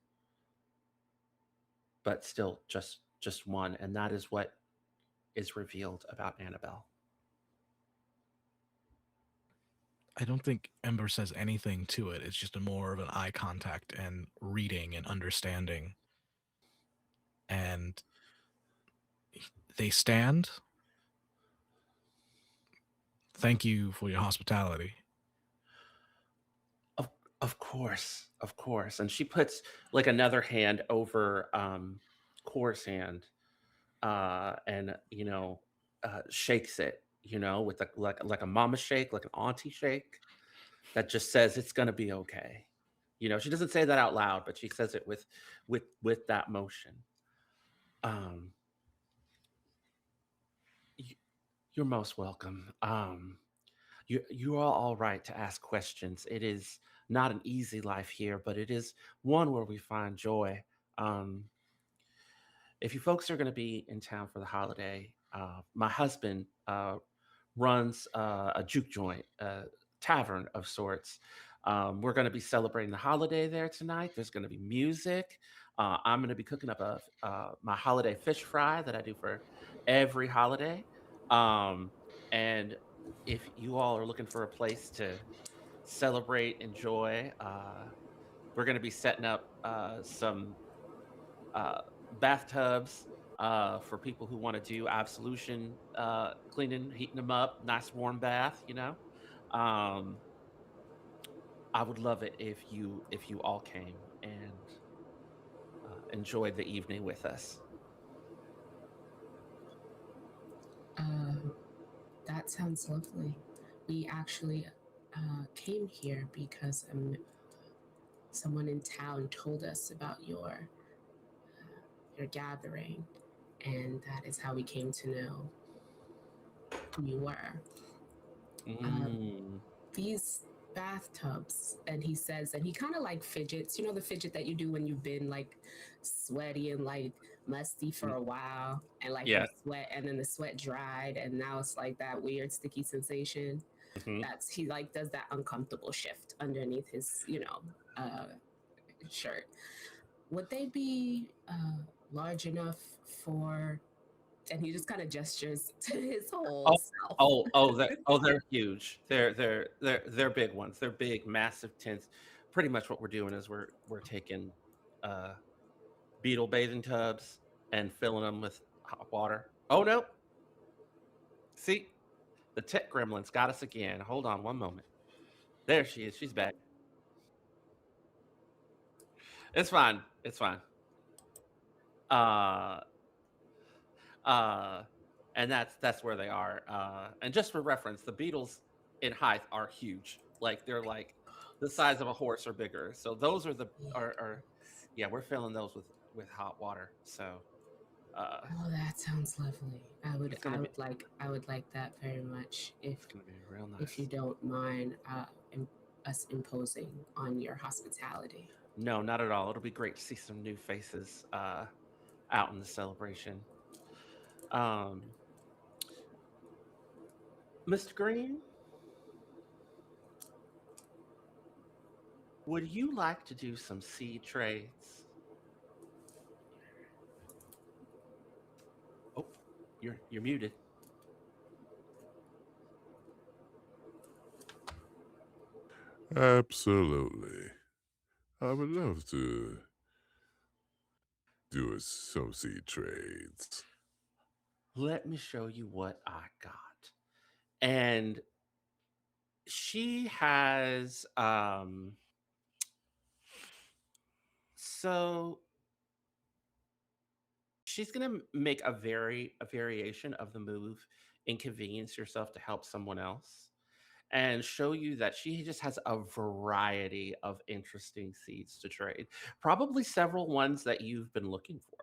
but still just one. And that is what is revealed about Annabelle. I don't think Ember says anything to it. It's just a more of an eye contact and reading and understanding. And they stand. Thank you for your hospitality. Of course. And she puts like another hand over coarse hand, and shakes it, with like a mama shake, like an auntie shake that just says it's gonna be okay. She doesn't say that out loud, but she says it with that motion. Um, y- you're most welcome. You're all right to ask questions. It is not an easy life here, but it is one where we find joy. Um, if you folks are going to be in town for the holiday, my husband runs a juke joint, a tavern of sorts. We're going to be celebrating the holiday there tonight. There's going to be music. I'm going to be cooking up my holiday fish fry that I do for every holiday. Um, and if you all are looking for a place to celebrate, enjoy, we're going to be setting up some uh, bathtubs for people who want to do absolution cleaning, heating them up, nice warm bath. Um, I would love it if you all came and enjoyed the evening with us. Um, that sounds lovely. We actually came here because someone in town told us about your gathering, and that is how we came to know who you were. Um, Mm, these bathtubs, and he says, and he kind of like fidgets, the fidget that you do when you've been like sweaty and like musty for mm, a while, and like yeah. your sweat, and then the sweat dried, and now it's like that weird sticky sensation. Hmm. That's he like does that uncomfortable shift underneath his uh shirt. Would they be large enough for? And he just kind of gestures to his whole Oh, self. they're huge. They're big ones. They're big, massive tents. Pretty much what we're doing is we're taking uh, beetle bathing tubs and filling them with hot water. Oh no! See, the tech gremlin's got us again. Hold on one moment. There she is. She's back. It's fine. It's fine. Uh, uh, and that's where they are. And just for reference, the beetles in height are huge. Like they're like the size of a horse or bigger. So those are the are yeah, we're filling those with hot water. So uh, Oh, that sounds lovely. I would it's gonna I be would like I would like that very much it's gonna be real if you nice. don't mind us imposing on your hospitality. No, not at all. It'll be great to see some new faces out in the celebration. Um, Mr. Green, would you like to do some seed trades? Oh, you're muted. Absolutely. I would love to do some seed trades. Let me show you what I got. And she has so she's gonna make a variation of the move inconvenience yourself to help someone else and show you that she just has a variety of interesting seeds to trade. Probably several ones that you've been looking for.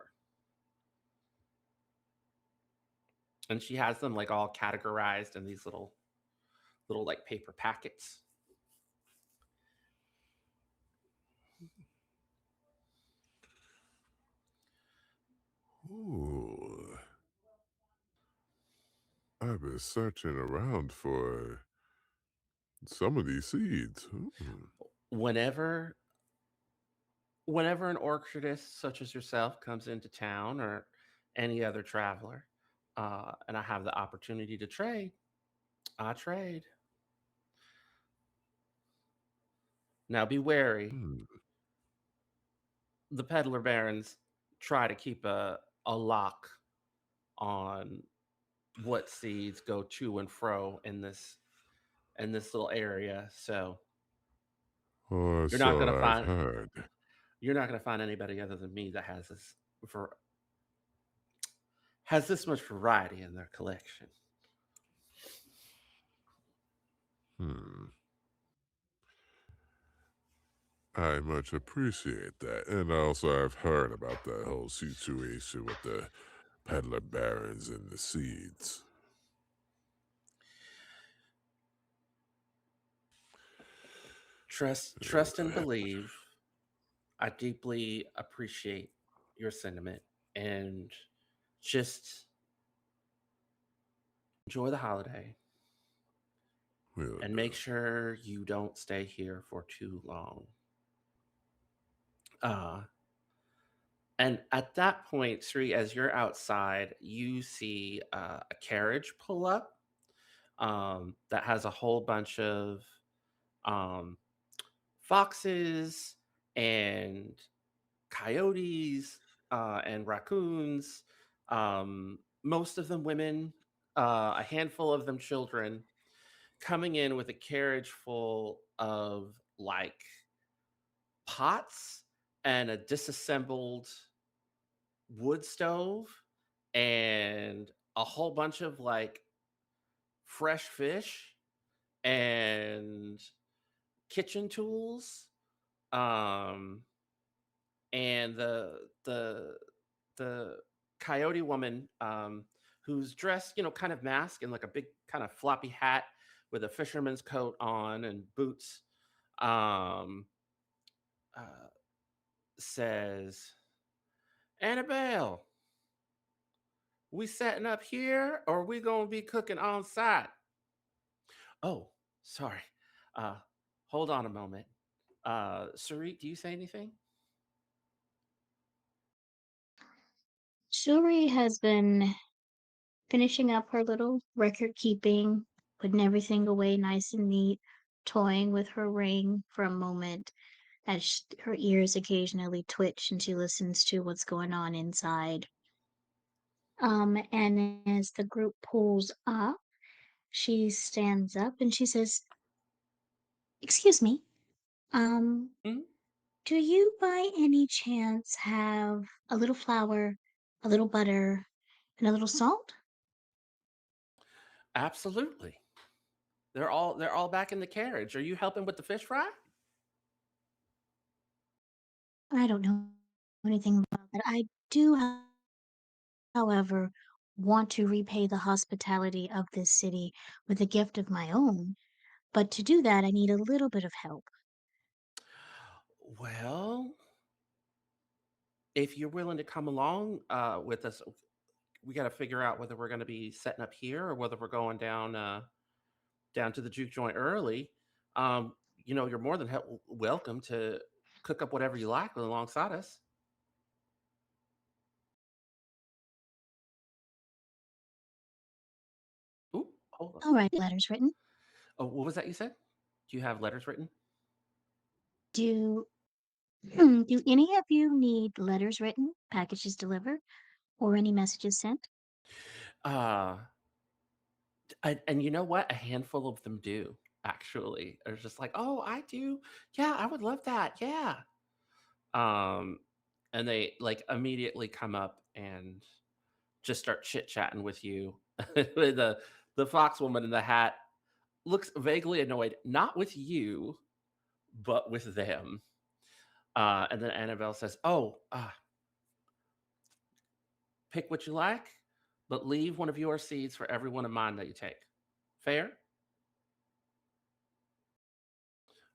And she has them like all categorized in these little like paper packets. Ooh, I've been searching around for some of these seeds. Whenever whenever an orchardist such as yourself comes into town or any other traveler, and I have the opportunity to trade, I trade. Now be wary. Hmm. The peddler barons try to keep a lock on what seeds go to and fro in this little area. So Or you're not so gonna I've find heard. you're not gonna find anybody other than me that has this has this much variety in their collection. Hmm. I much appreciate that. And also, I've heard about that whole situation with the peddler barons and the seeds. Trust and believe. I deeply appreciate your sentiment and just enjoy the holiday Will and make do. sure you don't stay here for too long. Uh, and at that point, Sri, as you're outside, you see a carriage pull up that has a whole bunch of um, foxes and coyotes and raccoons, most of them women, a handful of them children, coming in with a carriage full of like pots and a disassembled wood stove and a whole bunch of like fresh fish and kitchen tools. Um, and the coyote woman, who's dressed, kind of mask and like a big kind of floppy hat with a fisherman's coat on and boots, um, uh, says, "Annabelle, we setting up here or we gonna be cooking on site?" Oh, sorry. Uh, hold on a moment. Sarit, do you say anything? Shuri has been finishing up her little record keeping, putting everything away nice and neat, toying with her ring for a moment as her ears occasionally twitch and she listens to what's going on inside. And as the group pulls up, she stands up and she says, "Excuse me, um, Mhm. do you by any chance have a little flour, a little butter, and a little salt?" Absolutely. They're all back in the carriage. Are you helping with the fish fry? I don't know anything about that. I do, however, want to repay the hospitality of this city with a gift of my own. But to do that, I need a little bit of help. Well, if you're willing to come along with us, we got to figure out whether we're going to be setting up here or whether we're going down to the juke joint early. You're more than welcome to cook up whatever you like alongside us. Ooh, hold on. All right, letters written. Oh, what was that you said? Do you have letters written? Do do any of you need letters written, packages delivered, or any messages sent? Uh, and you know what? A handful of them do actually. They're just like, oh, I do. Yeah, I would love that. Yeah. Um, and they like immediately come up and just start chit chatting with you. The fox woman in the hat looks vaguely annoyed, not with you, but with them. And then Annabelle says, "Oh, pick what you like, but leave one of your seeds for every one of mine that you take. Fair?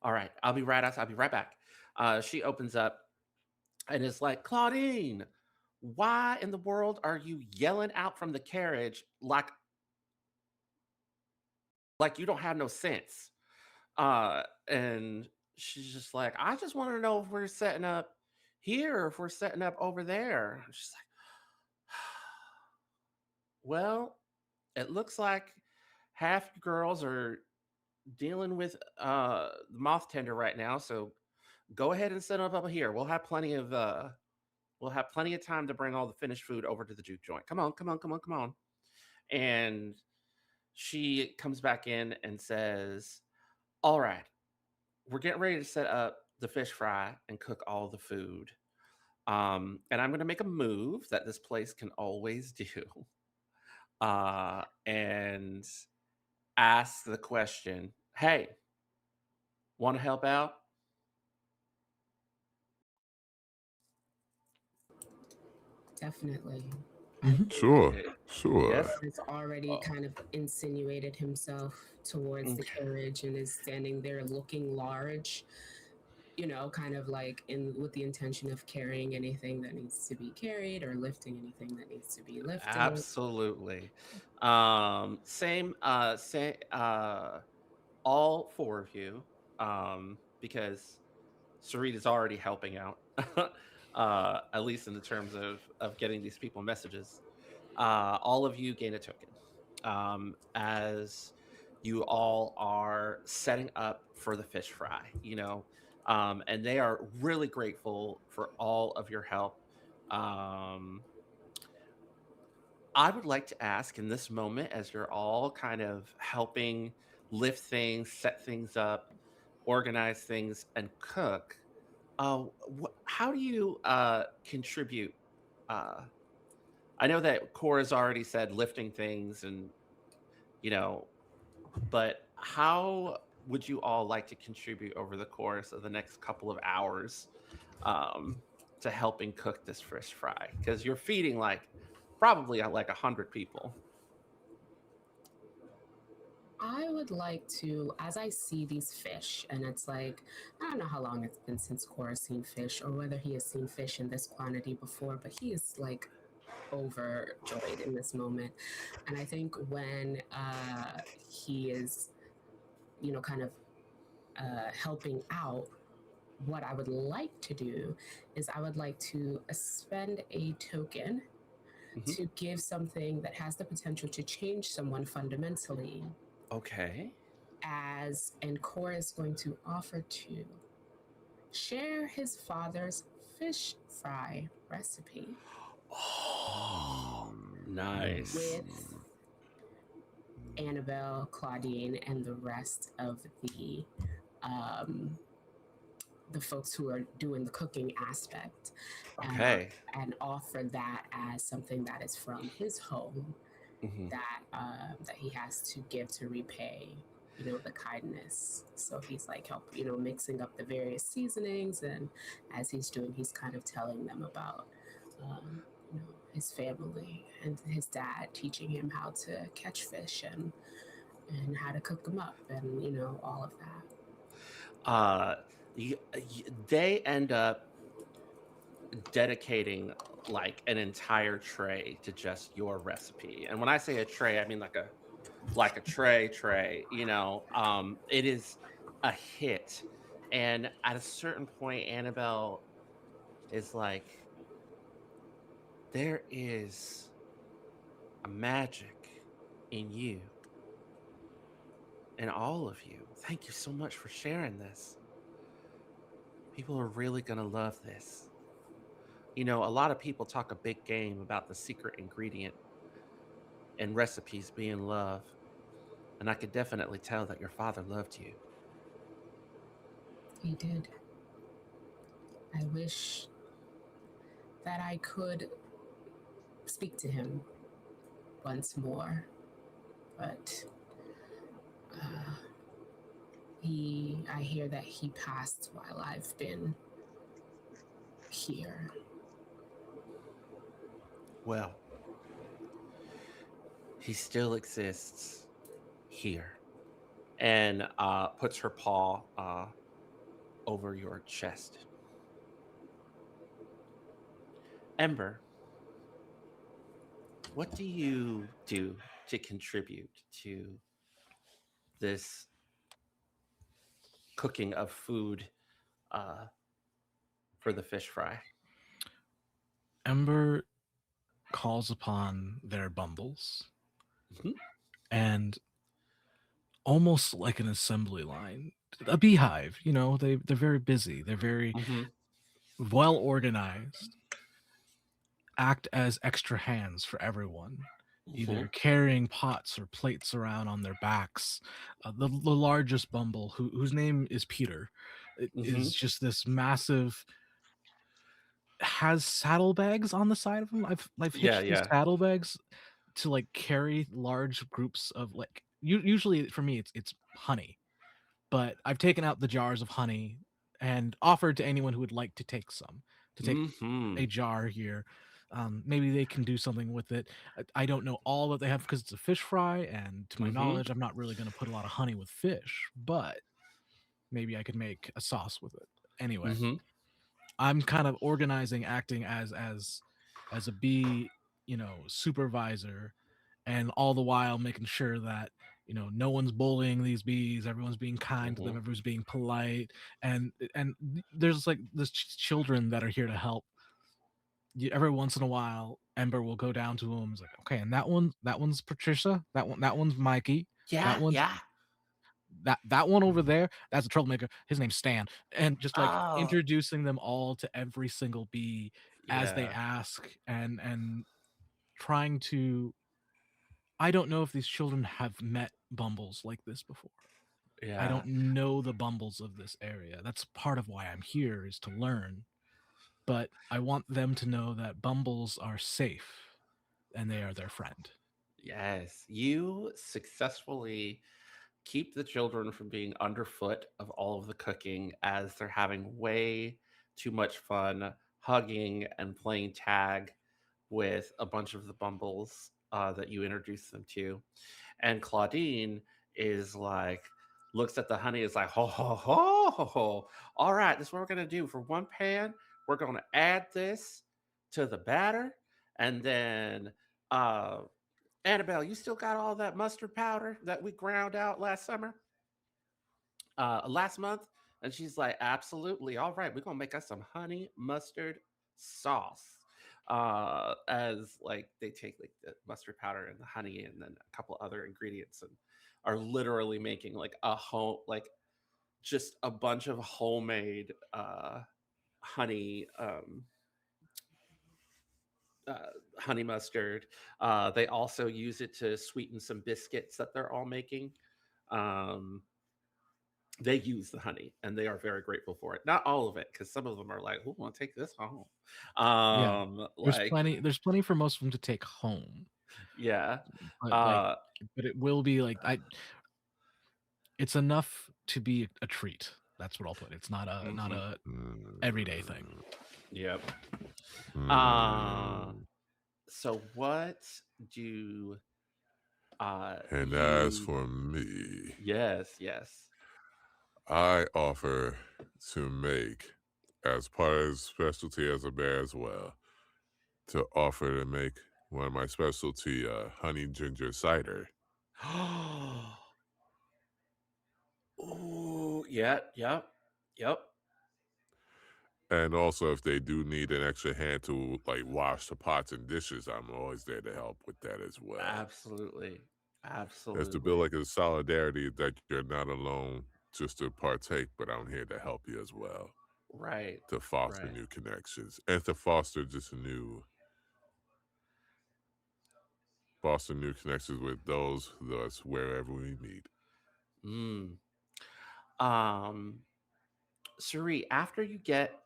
All right. I'll be right outside. I'll be right back." She opens up and is like, "Claudine, why in the world are you yelling out from the carriage like you don't have no sense?" And she's just like, "I just want to know if we're setting up here or if we're setting up over there." And she's like, "Well, it looks like half you girls are dealing with the moth tender right now, so go ahead and set up over here. We'll have plenty of time to bring all the finished food over to the juke joint. Come on, come on, come on, come on." And she comes back in and says, "All right, we're getting ready to set up the fish fry and cook all the food. And I'm going to make a move that this place can always do, and ask the question, "Hey, want to help out?" Definitely. I Mhm. think Sure, Eh, sure. Yes. has already Oh, kind of insinuated himself towards the okay. carriage and is standing there looking large, kind of like in with the intention of carrying anything that needs to be carried or lifting anything that needs to be lifted. Absolutely. Same. Say. All four of you. Because Sarita's already helping out. At least in the terms of getting these people messages. All of you gain a token, as you all are setting up for the fish fry. And they are really grateful for all of your help. Um, I would like to ask in this moment, as you're all kind of helping lift things, set things up, organize things, and cook. How do you contribute? Uh, I know that Cora's already said lifting things, and you know, but how would you all like to contribute over the course of the next couple of hours, um, to helping cook this fish fry? Because you're feeding like probably like 100 people. I would like to, as I see these fish, and it's like, I don't know how long it's been since Cora's seen fish or whether he has seen fish in this quantity before, but he is like overjoyed in this moment. And I think when he is, kind of helping out, what I would like to do is I would like to spend a token Mhm. to give something that has the potential to change someone fundamentally, Okay. as and Cora is going to offer to share his father's fish fry recipe Oh, nice. with Annabelle, Claudine, and the rest of um, the folks who are doing the cooking aspect, uh, Okay. and offer that as something that is from his home Mhm. that he has to give to repay the kindness. So he's like help mixing up the various seasonings, and as he's doing, he's kind of telling them about um, his family and his dad teaching him how to catch fish and how to cook them up, and all of that. Uh, they end up dedicating like an entire tray to just your recipe. And when I say a tray, I mean like a tray. It is a hit. And at a certain point, Annabelle is like, there is a magic in you and all of you. Thank you so much for sharing this. People are really gonna love this. A lot of people talk a big game about the secret ingredient and recipes being love. And I could definitely tell that your father loved you. He did. I wish that I could speak to him once more, but uh, I hear that he passed while I've been here. Well, he still exists here. And puts her paw over your chest. Ember, what do you do to contribute to this cooking of food, uh, for the fish fry? Ember calls upon their bundles Mhm. and almost like an assembly line, a beehive. They're very busy. They're very Mhm. well organized. Act as extra hands for everyone, either Mhm. carrying pots or plates around on their backs. The largest bumble, whose name is Peter, is Mhm. just this massive has saddlebags on the side of them. I've Yeah, hitched these yeah. saddlebags to like carry large groups of like usually for me it's honey, but I've taken out the jars of honey and offered to anyone who would like to take some to take a Mhm. jar here. Maybe they can do something with it. I don't know all that they have because it's a fish fry, and to my Mhm. knowledge, I'm not really going to put a lot of honey with fish, but maybe I could make a sauce with it. Anyway, Mhm. I'm kind of organizing, acting as a bee, supervisor, and all the while making sure that no one's bullying these bees, everyone's being kind to them, Mhm. everyone's being polite, and there's like this children that are here to help. Every once in a while, Ember will go down to him. He's like, okay, and that one's Patricia, that one's Mikey, that Yeah, one's yeah. that one over there, that's a troublemaker. His name's Stan. And just like Oh, introducing them all to every single bee as they yeah. ask, and trying to I don't know if these children have met Bumbles like this before. I Yeah. don't know the Bumbles of this area. That's part of why I'm here, is to learn. But I want them to know that Bumbles are safe and they are their friend. Yes. You successfully keep the children from being underfoot of all of the cooking as they're having way too much fun hugging and playing tag with a bunch of the bumbles that you introduce them to. And Claudine is like, looks at the honey, is like, ho, ho, ho, ho, ho. All right, this is what we're going to do. For one pan, we're going to add this to the batter. And then uh, Annabelle, you still got all that mustard powder that we ground out last month? And she's like, absolutely. All right, we're gonna make us some honey mustard sauce. As like they take like the mustard powder and the honey and then a couple other ingredients and are literally making like a home like just a bunch of homemade honey uh, honey mustard. They also use it to sweeten some biscuits that they're all making. Um, they use the honey and they are very grateful for it. Not all of it, because some of them are like, "Who want to take this home?" Yeah. There's Like, plenty there's plenty for most of them to take home. yeah, But like uh, but it will be like I it's enough to be a treat. That's what I'll put. It's not hmm a everyday thing. Mm, yep. Uh, mm. so what do And as you? for me, Yes, yes. I offer to make, as part of specialty as a bear as well, to offer to make one of my specialty honey ginger cider. Ooh, yep, yep, yep. And also, if they do need an extra hand to like wash the pots and dishes, I'm always there to help with that as well. Absolutely, That's to build absolutely. like a solidarity that you're not alone just to partake, but I'm here to help you as well, Right, to foster right. new connections and to foster new connections with those of us wherever we meet. Mm. Um, Suri, after you get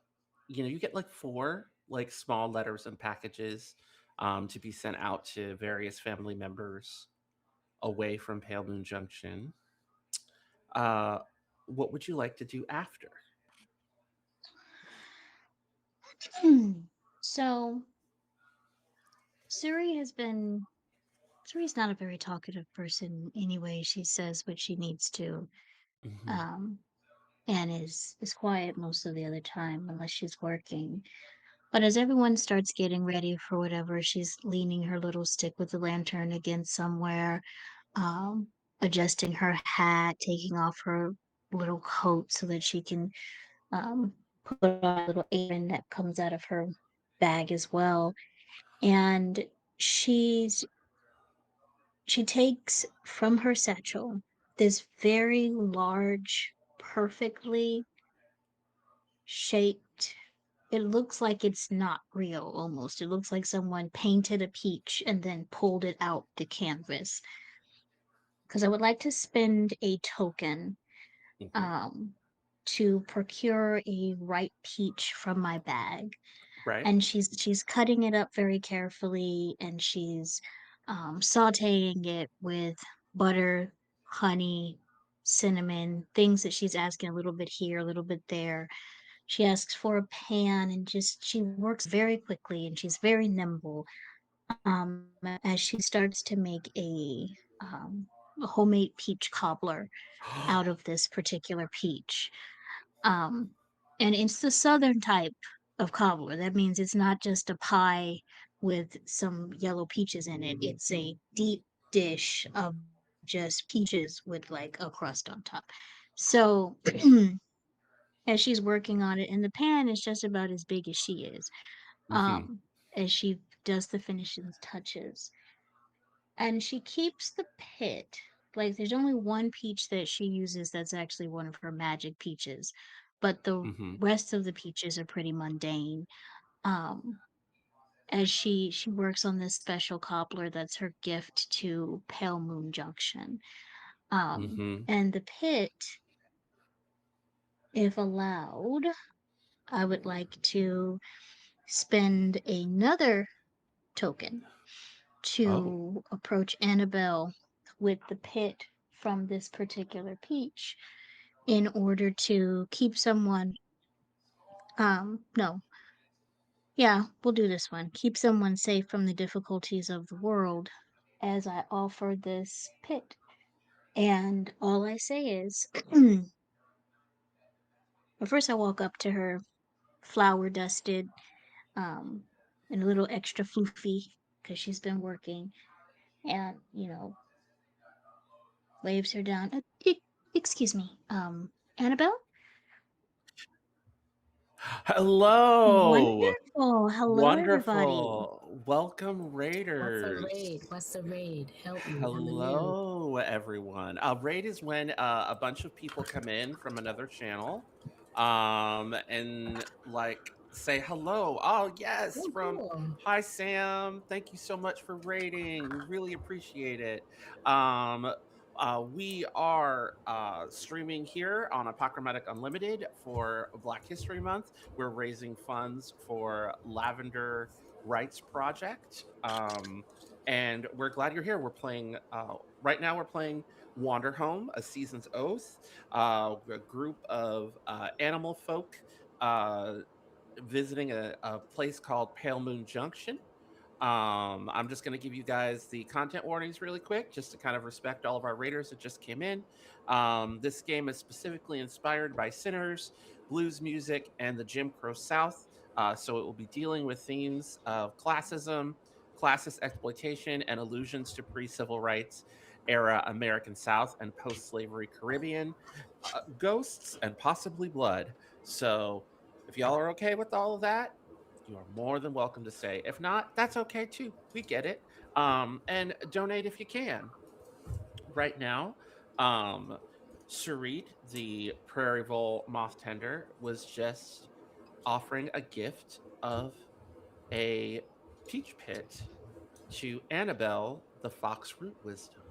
like four like small letters and packages to be sent out to various family members away from Pale Moon Junction. Uh, what would you like to do after? So Suri has been Suri's not a very talkative person anyway. She says what she needs to, Hmm. um, and is quiet most of the other time unless she's working. But as everyone starts getting ready for whatever, she's leaning her little stick with the lantern against somewhere, um, adjusting her hat, taking off her little coat so that she can put on a little apron that comes out of her bag as well. And she's she takes from her satchel this very large, perfectly shaped. It looks like it's not real almost. It looks like someone painted a peach and then pulled it out the canvas. Because I would like to spend a token Hmm. um, to procure a ripe peach from my bag. Right. and she's cutting it up very carefully, and she's sautéing it with butter, honey, cinnamon, things that she's asking a little bit here, a little bit there. She asks for a pan, and just she works very quickly, and she's very nimble as she starts to make a homemade peach cobbler out of this particular peach. Um, and it's the southern type of cobbler. That means it's not just a pie with some yellow peaches in it. It's a deep dish of just peaches with like a crust on top. So as she's working on it, and the pan is just about as big as she is, Mm-hmm. as she does the finishing touches. And she keeps the pit. Like there's only one peach that she uses that's actually one of her magic peaches, but the Mm-hmm. rest of the peaches are pretty mundane. Um, as she works on this special cobbler that's her gift to Pale Moon Junction. Mm-hmm. And the pit, if allowed, I would like to spend another token Oh. to approach Annabelle with the pit from this particular peach in order to keep someone no, yeah, we'll do this one. Keep someone safe from the difficulties of the world as I offer this pit. And all I say is, but first I walk up to her, flower dusted, um, and a little extra floofy because she's been working, and waves her down. Excuse me, Annabelle. Hello. Wonderful. Hello, everybody. Wonderful. Welcome, What's a Raiders. raid? What's a raid? Help me. I'm a noob. Hello, everyone. Raid is when a bunch of people come in from another channel, and like say hello. Oh, yes, Oh, from cool. hi Sam. Thank you so much for raiding. We really appreciate it. Um, we are streaming here on Apochromatic Unlimited for Black History Month. We're raising funds for Lavender Rights Project. And we're glad you're here. We're playing right now. We're playing Wander Home, a Season's Oath, a group of animal folk uh, visiting a place called Pale Moon Junction. I'm just going to give you guys the content warnings really quick, just to kind of respect all of our raiders that just came in. This game is specifically inspired by Sinners, blues music, and the Jim Crow South. So it will be dealing with themes of classism, classist exploitation, and allusions to pre-civil rights era American South and post-slavery Caribbean, ghosts, and possibly blood. So if y'all are okay with all of that, you are more than welcome to stay. If not, that's okay too. We get it. And donate if you can. Right now, um, Sarit, the Prairie Vole moth tender, was just offering a gift of a peach pit to Annabelle, the fox root wisdom.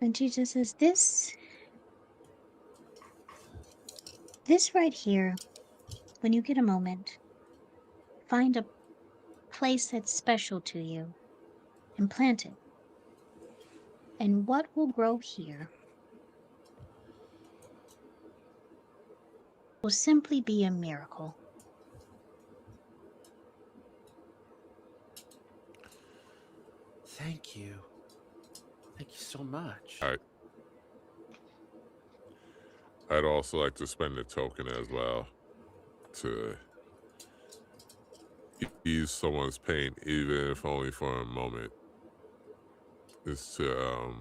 And she just says, this right here, when you get a moment, find a place that's special to you and plant it. And what will grow here will simply be a miracle. Thank you. Thank you so much. I I'd also like to spend a token as well to ease someone's pain, even if only for a moment. Is to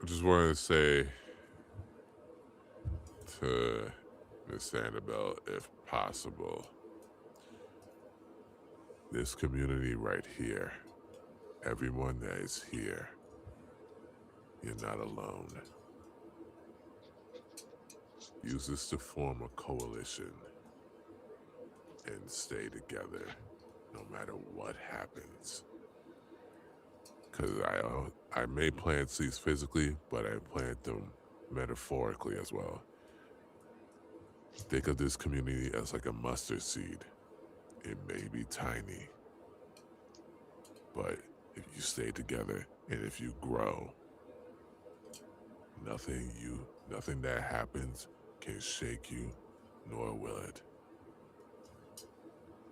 I just wanted to say to Miss Annabelle, if possible, this community right here, everyone that is here, you're not alone. Use this to form a coalition and stay together no matter what happens. Because I may plant seeds physically, but I plant them metaphorically as well. Think of this community as like a mustard seed. It may be tiny, but if you stay together and if you grow, nothing that happens can shake you, nor will it.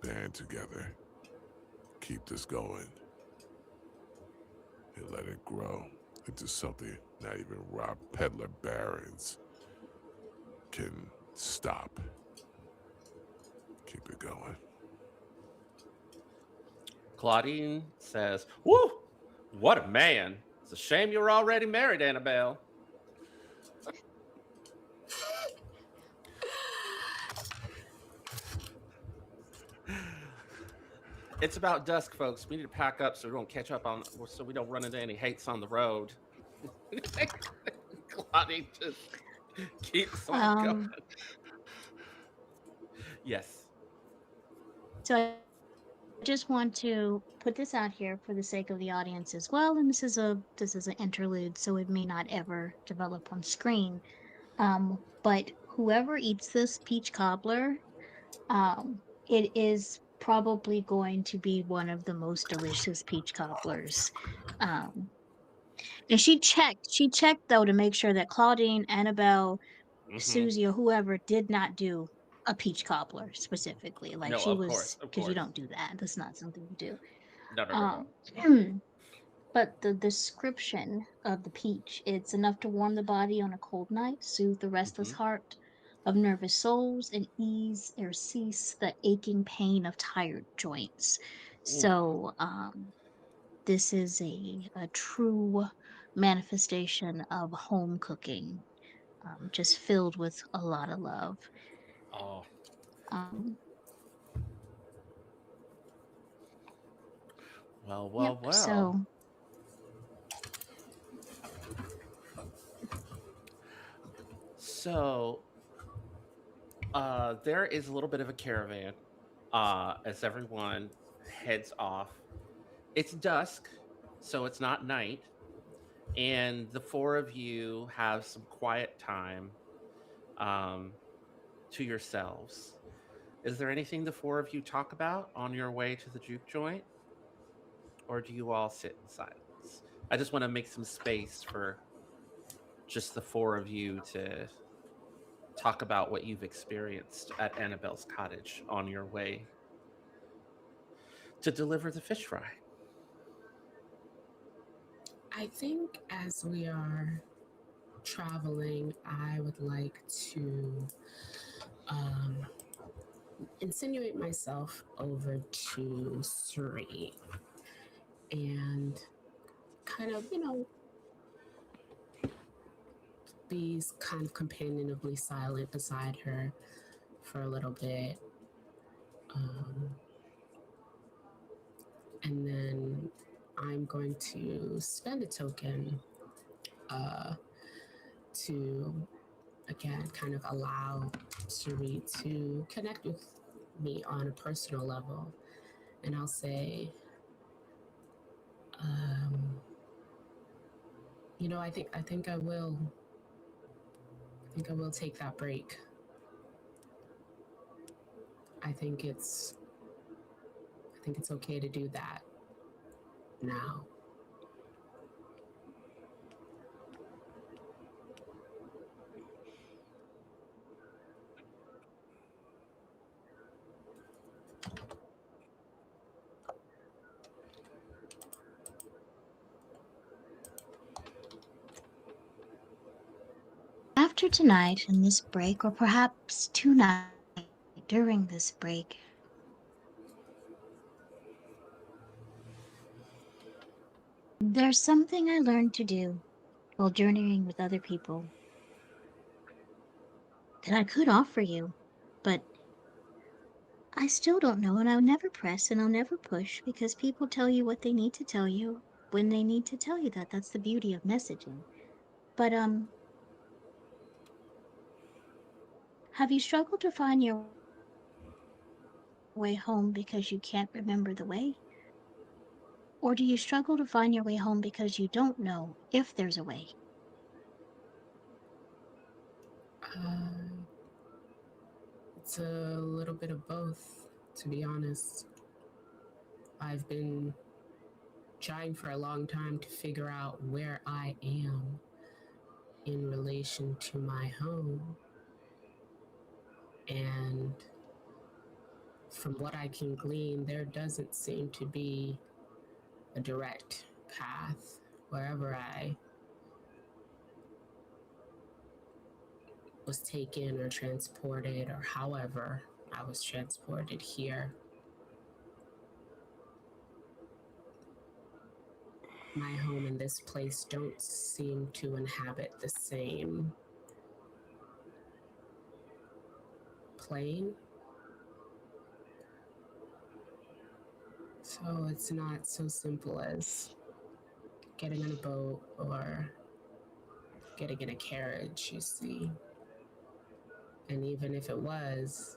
Band together, keep this going, and let it grow into something not even Rob Peddler Barons can stop. Keep it going. Claudine says, "Woo! What a man! It's a shame you're already married, Annabelle." It's about dusk, folks. We need to pack up so we don't catch up on, so we don't run into any hates on the road. Claudine just keeps on going. Um, Yes. so I just want to put this out here for the sake of the audience as well, and this is an interlude, so it may not ever develop on screen. But whoever eats this peach cobbler, it is probably going to be one of the most delicious peach cobblers. Um, and she checked though to make sure that Claudine, Annabelle, Hmm. Susie, or whoever did not do a peach cobbler specifically. Like No, she of course, was, of because you course. don't do that. That's not something you do. No, no, no, no. Um, but the description of the peach, it's enough to warm the body on a cold night, soothe the restless Hmm. heart of nervous souls, and ease or cease the aching pain of tired joints. Ooh. So, this is a true manifestation of home cooking, just filled with a lot of love. Oh, Um, well, yep. well, well. So So, there is a little bit of a caravan as everyone heads off. It's dusk, so it's not night, and the four of you have some quiet time um, to yourselves. Is there anything the four of you talk about on your way to the juke joint, or do you all sit in silence? I just want to make some space for just the four of you to talk about what you've experienced at Annabelle's cottage on your way to deliver the fish fry. I think as we are traveling, I would like to um, insinuate myself over to Suri and kind of, be kind of companionably silent beside her for a little bit. Um, and then I'm going to spend a token uh, to, again, kind of allow Suri to connect with me on a personal level. And I'll say, um, I think I will take that break. I think it's I think it's okay to do that now. after tonight and this break, or perhaps tonight during this break, there's something I learned to do while journeying with other people that I could offer you, but I still don't know, and I'll never press and I'll never push because people tell you what they need to tell you when they need to tell you that. That's the beauty of messaging. But have you struggled to find your way home because you can't remember the way? Or do you struggle to find your way home because you don't know if there's a way? Uh, it's a little bit of both, to be honest. I've been trying for a long time to figure out where I am in relation to my home. And from what I can glean, there doesn't seem to be a direct path wherever I was taken or transported, or however I was transported here. My home and this place don't seem to inhabit the same plane. So it's not so simple as getting on a boat or getting in a carriage, you see. And even if it was,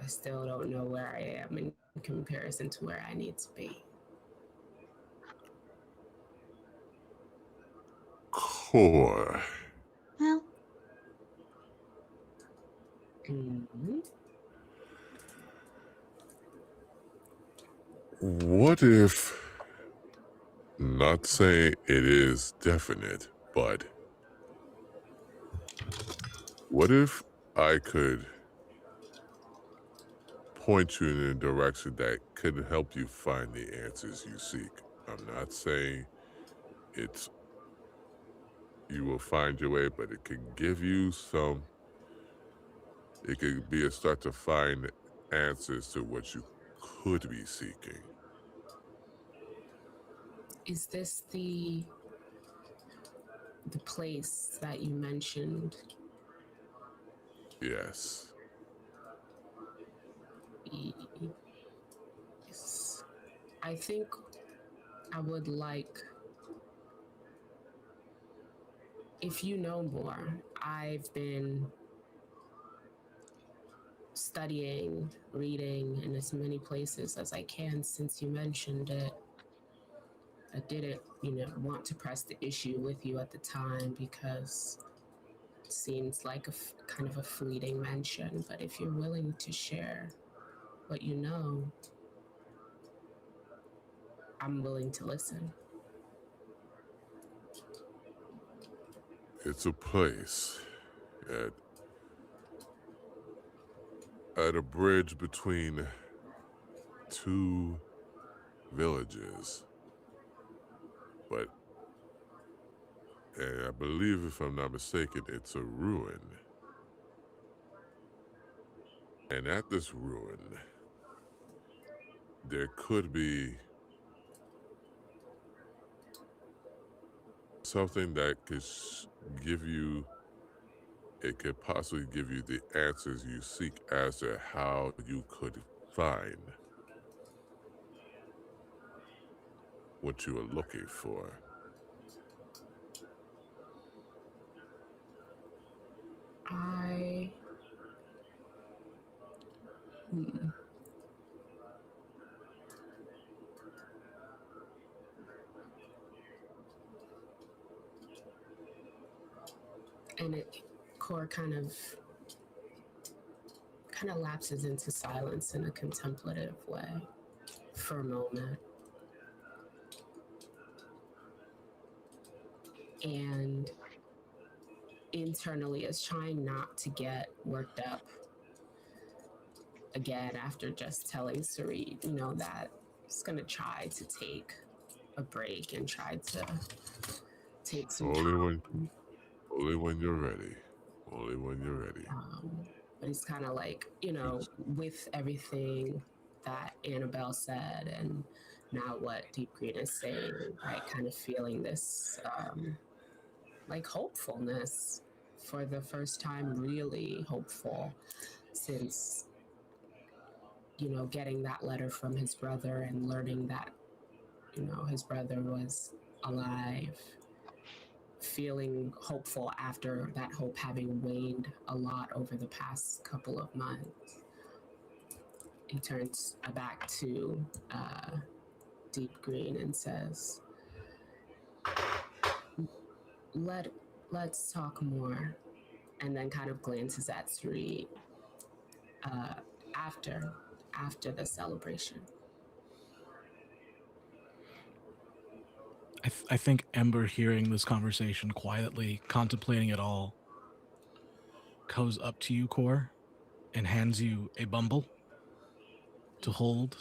I still don't know where I am in comparison to where I need to be. Core. Well, Mm-hmm. What if, not saying it is definite, but what if I could point you in a direction that could help you find the answers you seek? I'm not saying it's you will find your way, but it could give you some, it could be a start to find answers to what you could be seeking. Is this the place that you mentioned? Yes. Yes. I think I would like, if you know more. I've been studying, reading in as many places as I can since you mentioned it. I didn't, want to press the issue with you at the time because it seems like kind of a fleeting mention. But if you're willing to share what you know, I'm willing to listen. It's a place at, at a bridge between two villages. But, and I believe, if I'm not mistaken, it's a ruin. And at this ruin, there could be something that could give you, it could possibly give you the answers you seek as to how you could find what you are looking for. I. Hmm. And Core kind of lapses into silence in a contemplative way for a moment. And internally is trying not to get worked up again after just telling Sarit, that it's going to try to take a break and try to take some Only when, time. only when you're ready. Only when you're ready. But it's kind of like, It's with everything that Annabelle said and now what Deep Green is saying, right? Kind of feeling this like hopefulness for the first time, really hopeful since, getting that letter from his brother and learning that, his brother was alive, feeling hopeful after that hope having waned a lot over the past couple of months. he turns back to Deep Green and says, Let let's talk more, and then kind of glances at Sri uh, after the celebration. I think Ember, hearing this conversation quietly, contemplating it all, goes up to you, Core, and hands you a bumble to hold.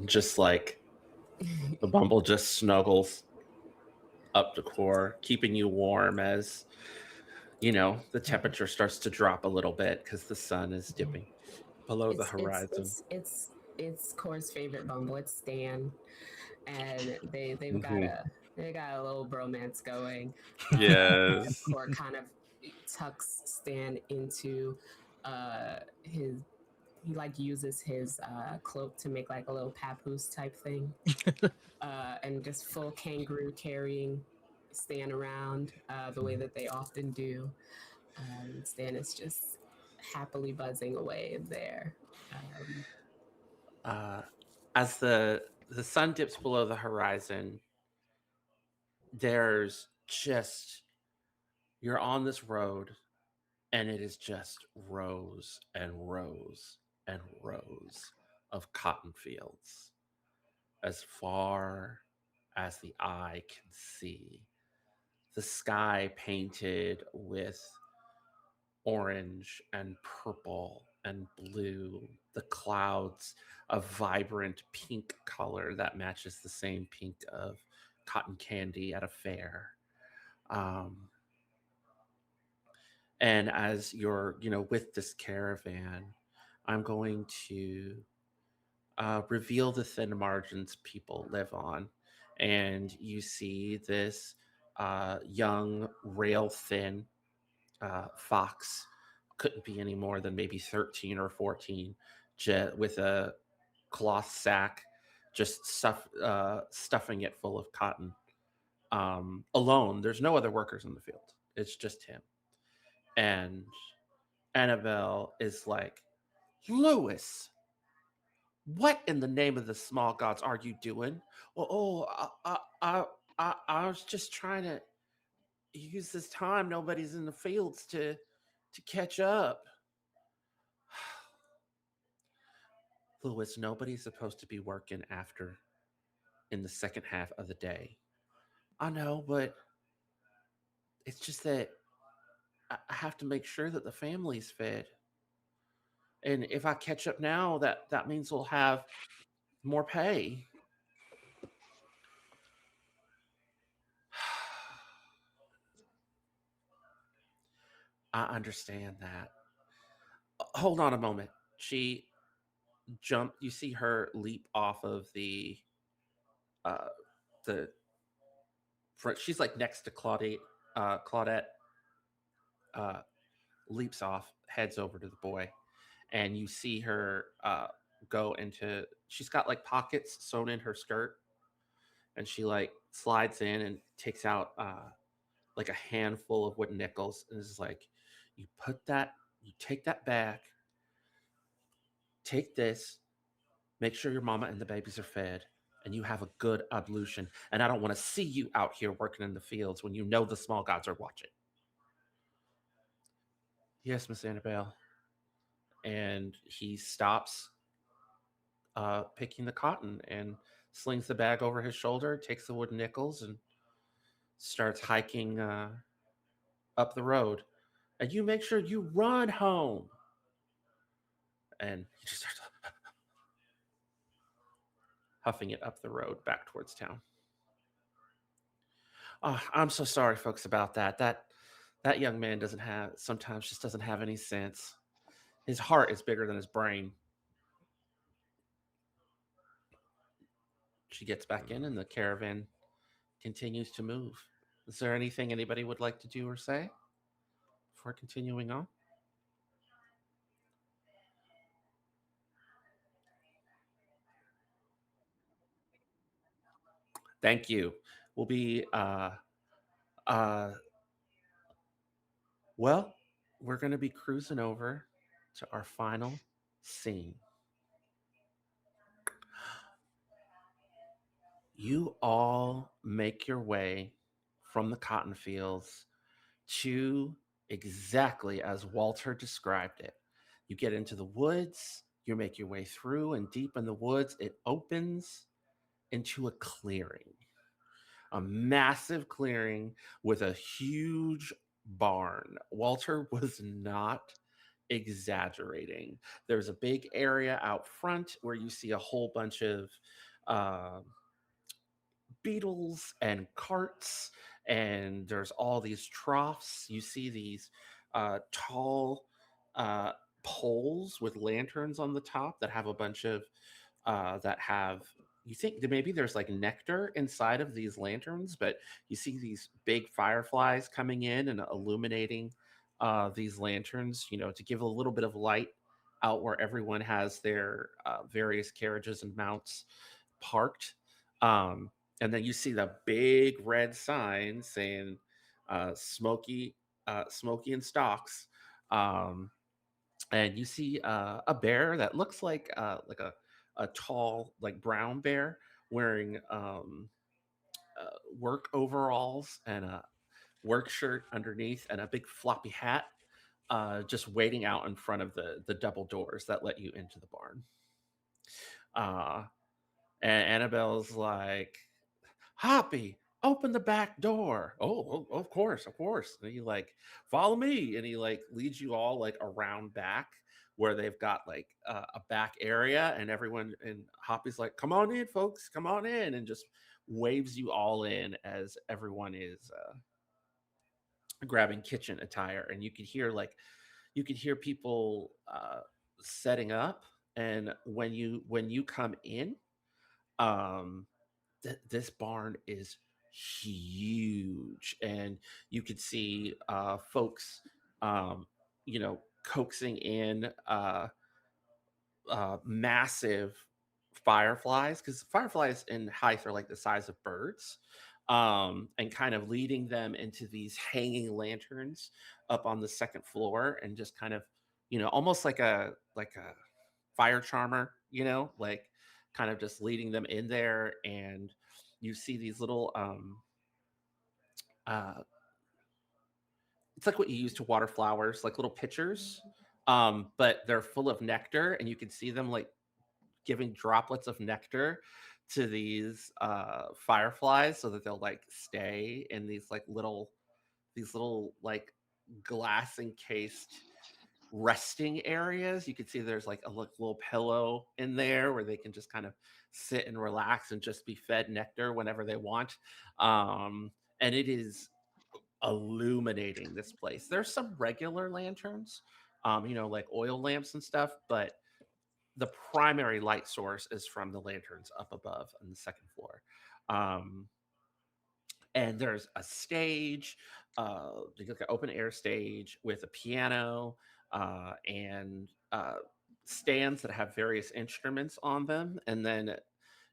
Just like the bumble just snuggles up to Core, keeping you warm as the temperature starts to drop a little bit because the sun is dipping below the It's it's horizon. it's it's it's Core's favorite bumble. It's Stan, and they've got Mhm. a little bromance going. As Yes. Core kind of tucks Stan into his he like uses his cloak to make like a little papoose type thing, and just full kangaroo carrying Stan around the way that they often do. Stan is just happily buzzing away there. Um, Uh, as the sun dips below the horizon, there's just you're on this road, and it is just rows and rows and rows of cotton fields as far as the eye can see. The sky painted with orange and purple and blue, the clouds a vibrant pink color that matches the same pink of cotton candy at a fair. Um, and as you're, with this caravan, I'm going to reveal the thin margins people live on. And you see this young, rail thin fox, couldn't be any more than maybe 13 or 14, with a cloth sack, just stuffing it full of cotton. Alone, there's no other workers in the field. It's just him. And Annabelle is like, Lewis, what in the name of the small gods are you doing? I was just trying to use this time nobody's in the fields to catch up. Lewis, nobody's supposed to be working after in the second half of the day. I know, but it's just that I have to make sure that the family's fed. And if I catch up now, that means we'll have more pay. I understand that. Hold on a moment. She jumped. You see her leap off of uh the front. She's like next to Claudette. Claudette uh leaps off, heads over to the boy, and you see her go into. She's got like pockets sewn in her skirt, and she like slides in and takes out like a handful of wooden nickels, and is like, you take that back, take this, make sure your mama and the babies are fed, and you have a good ablution. And I don't want to see you out here working in the fields when you know the small gods are watching. Yes, Miss Annabelle. And he stops picking the cotton and slings the bag over his shoulder, takes the wooden nickels, and starts hiking up the road. And you make sure you run home. And he just starts huffing it up the road back towards town. Oh, I'm so sorry, folks, about that. That young man doesn't have sometimes just doesn't have any sense. His heart is bigger than his brain. She gets back in, and the caravan continues to move. Is there anything anybody would like to do or say before continuing on? Thank you. We'll be uh well, we're gonna be cruising over to our final scene. You all make your way from the cotton fields to exactly as Walter described it. You get into the woods, you make your way through, and deep in the woods, it opens into a clearing, a massive clearing with a huge barn. Walter was not exaggerating. There's a big area out front where you see a whole bunch of uh, beetles and carts, and there's all these troughs. You see these tall uh, poles with lanterns on the top that have a bunch of that have, you think that maybe there's like nectar inside of these lanterns, but you see these big fireflies coming in and illuminating these lanterns, to give a little bit of light out where everyone has their various carriages and mounts parked. Um, and then you see the big red sign saying "Smoky, Smoky and Stocks." Um, and you see a bear that looks like a tall like brown bear wearing work overalls and a work shirt underneath and a big floppy hat, just waiting out in front of the double doors that let you into the barn. uh and Annabelle's like, Hoppy, open the back door. Oh, of course, of course. And he like, follow me, and he like leads you all like around back where they've got like a back area, and everyone, and Hoppy's like, come on in, folks, come on in, and just waves you all in as everyone is grabbing kitchen attire, and you could hear people setting up, and when you come in, um this barn is huge, and you could see folks, um, coaxing in massive fireflies, because fireflies in height are like the size of birds, and kind of leading them into these hanging lanterns up on the second floor, and just kind of, almost like a fire charmer, like kind of just leading them in there. And you see these little uh it's like what you use to water flowers, like little pitchers, but they're full of nectar, and you can see them like giving droplets of nectar to these fireflies so that they'll like stay in these little like glass encased resting areas. You can see there's like a little pillow in there where they can just kind of sit and relax and just be fed nectar whenever they want. And it is illuminating this place. There's some regular lanterns, like oil lamps and stuff, but the primary light source is from the lanterns up above on the second floor. Um, and there's a stage, like an open air stage with a piano, and stands that have various instruments on them. And then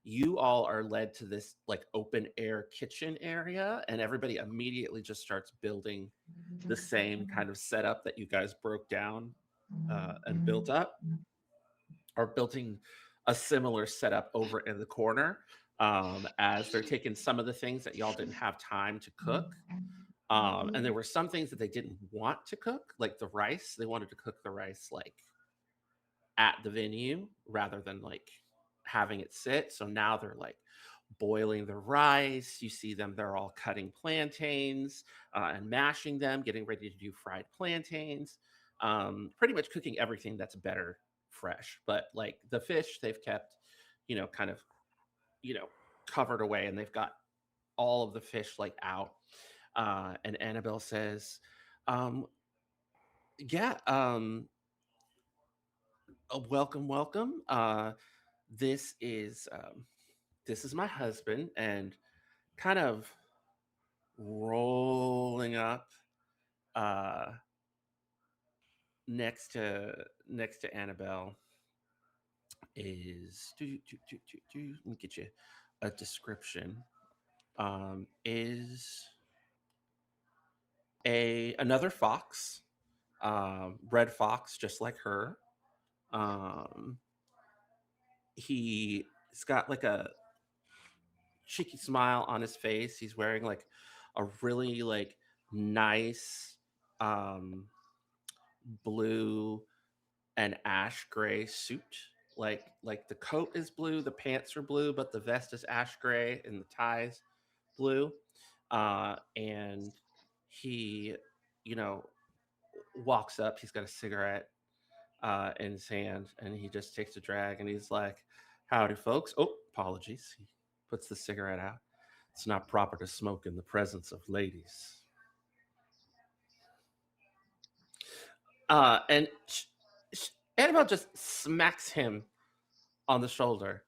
you all are led to this like open air kitchen area, and everybody immediately just starts building the same kind of setup that you guys broke down and built up, are building a similar setup over in the corner, as they're taking some of the things that y'all didn't have time to cook. And there were some things that they didn't want to cook, like the rice. They wanted to cook the rice like at the venue rather than like having it sit. So now they're like boiling the rice. You see them, they're all cutting plantains and mashing them, getting ready to do fried plantains. Pretty much cooking everything that's better fresh. But like the fish, they've kept, kind of, you know, covered away, and they've got all of the fish like out. And Annabelle says, um, yeah, welcome, welcome. This is this is my husband, and kind of rolling up uh next to Annabelle is let me get you a description. Is a another fox, red fox, just like her. Um, he's got like a cheeky smile on his face. He's wearing like a really like nice um, blue and ash gray suit. Like the coat is blue, the pants are blue, but the vest is ash gray and the ties blue. And he, you know, walks up. He's got a cigarette in his hand, and he just takes a drag, and he's like, "Howdy, folks." Oh, apologies. He puts the cigarette out. It's not proper to smoke in the presence of ladies. And Annabelle just smacks him on the shoulder.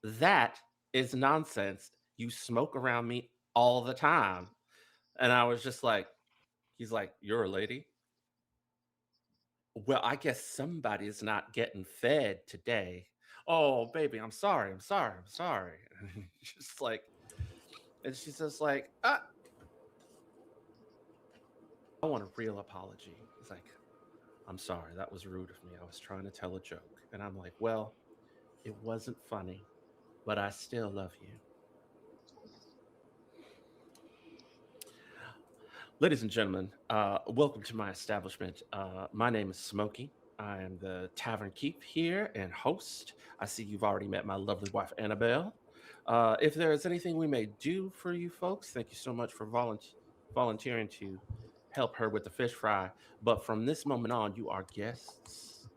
That is nonsense. You smoke around me all the time. And I was just like, he's like, "You're a lady?" Well, I guess somebody's not getting fed today. Oh, baby, I'm sorry. I'm sorry. I'm sorry. Just like, and she's just like, I want a real apology. He's like, "I'm sorry. That was rude of me. I was trying to tell a joke." And I'm like, "Well, it wasn't funny, but I still love you." Ladies and gentlemen, welcome to my establishment. My name is Smokey. I am the tavern keep here and host. I see you've already met my lovely wife, Annabelle. If there is anything we may do for you folks, thank you so much for volunteering to help her with the fish fry. But from this moment on, you are guests.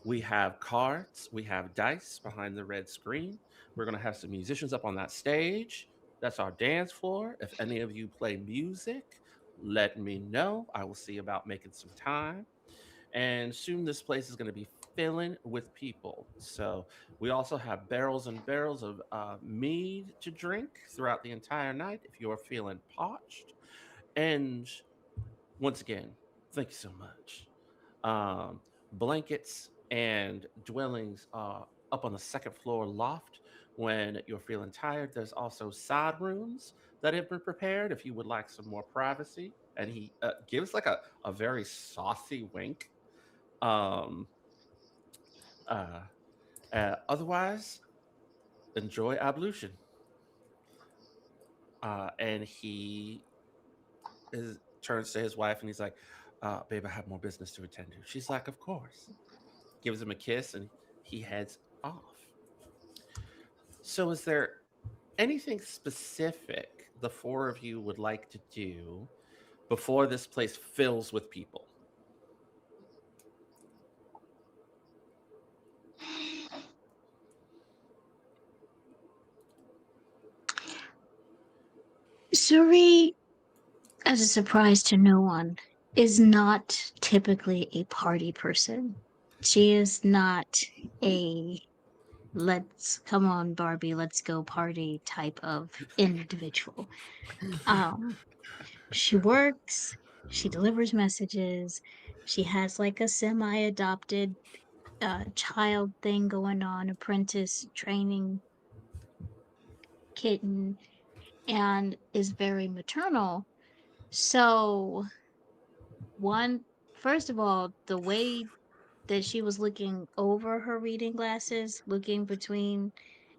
We have cards, we have dice behind the red screen. We're going to have some musicians up on that stage. That's our dance floor. If any of you play music, let me know. I will see about making some time. And soon this place is going to be filling with people. So we also have barrels and barrels of mead to drink throughout the entire night if you're feeling parched. And once again, thank you so much. Um, Blankets and dwellings up on the second floor loft when you're feeling tired. There's also side rooms that have been prepared if you would like some more privacy. And he gives like a very saucy wink. Um, uh, Otherwise, enjoy ablution. And he turns to his wife and he's like, "Babe, I have more business to attend to." She's like, "Of course." Gives him a kiss and he heads off. So, is there anything specific the four of you would like to do before this place fills with people? Suri, as a surprise to no one, is not typically a party person. She is not a let's come on, Barbie, let's go party type of individual. Um, she works, she delivers messages, she has like a semi adopted child thing going on, apprentice training kitten, and is very maternal. So, one, first of all, the way that she was looking over her reading glasses, looking between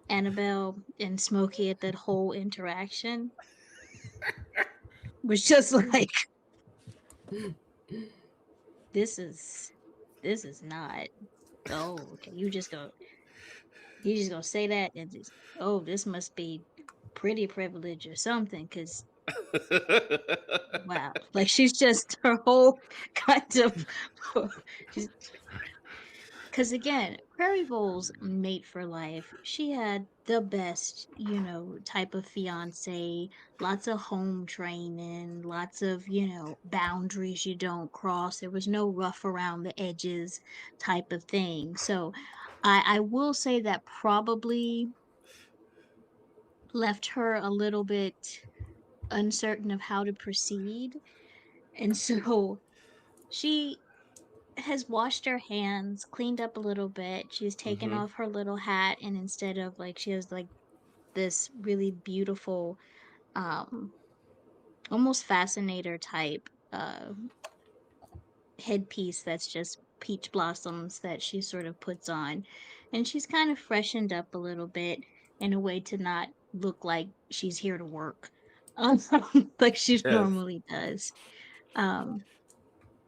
Annabelle and Smokey at that whole interaction was just like, this is this is not. Oh, okay. You just gonna say that and just, oh, this must be pretty privilege or something, because wow, like she's just her whole kind of she's because again, Prairie Voles mate for life. She had the best, type of fiance, lots of home training, lots of, boundaries you don't cross. There was no rough around the edges type of thing. So I will say that probably left her a little bit uncertain of how to proceed. And so she has washed her hands, cleaned up a little bit. She's taken Hmm. off her little hat, and instead of like she has like this really beautiful um almost fascinator type headpiece that's just peach blossoms that she sort of puts on. And she's kind of freshened up a little bit in a way to not look like she's here to work, um, like she Yes. normally does. Um,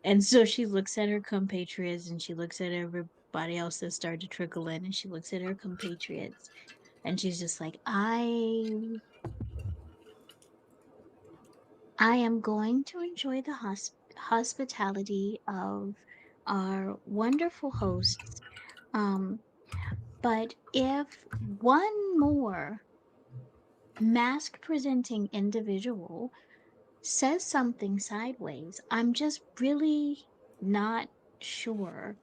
and so she looks at her compatriots and she looks at everybody else that started to trickle in and she looks at her compatriots and she's just like, I am going to enjoy the hospitality of our wonderful hosts. Um, but if one more mask presenting individual says something sideways, I'm just really not sure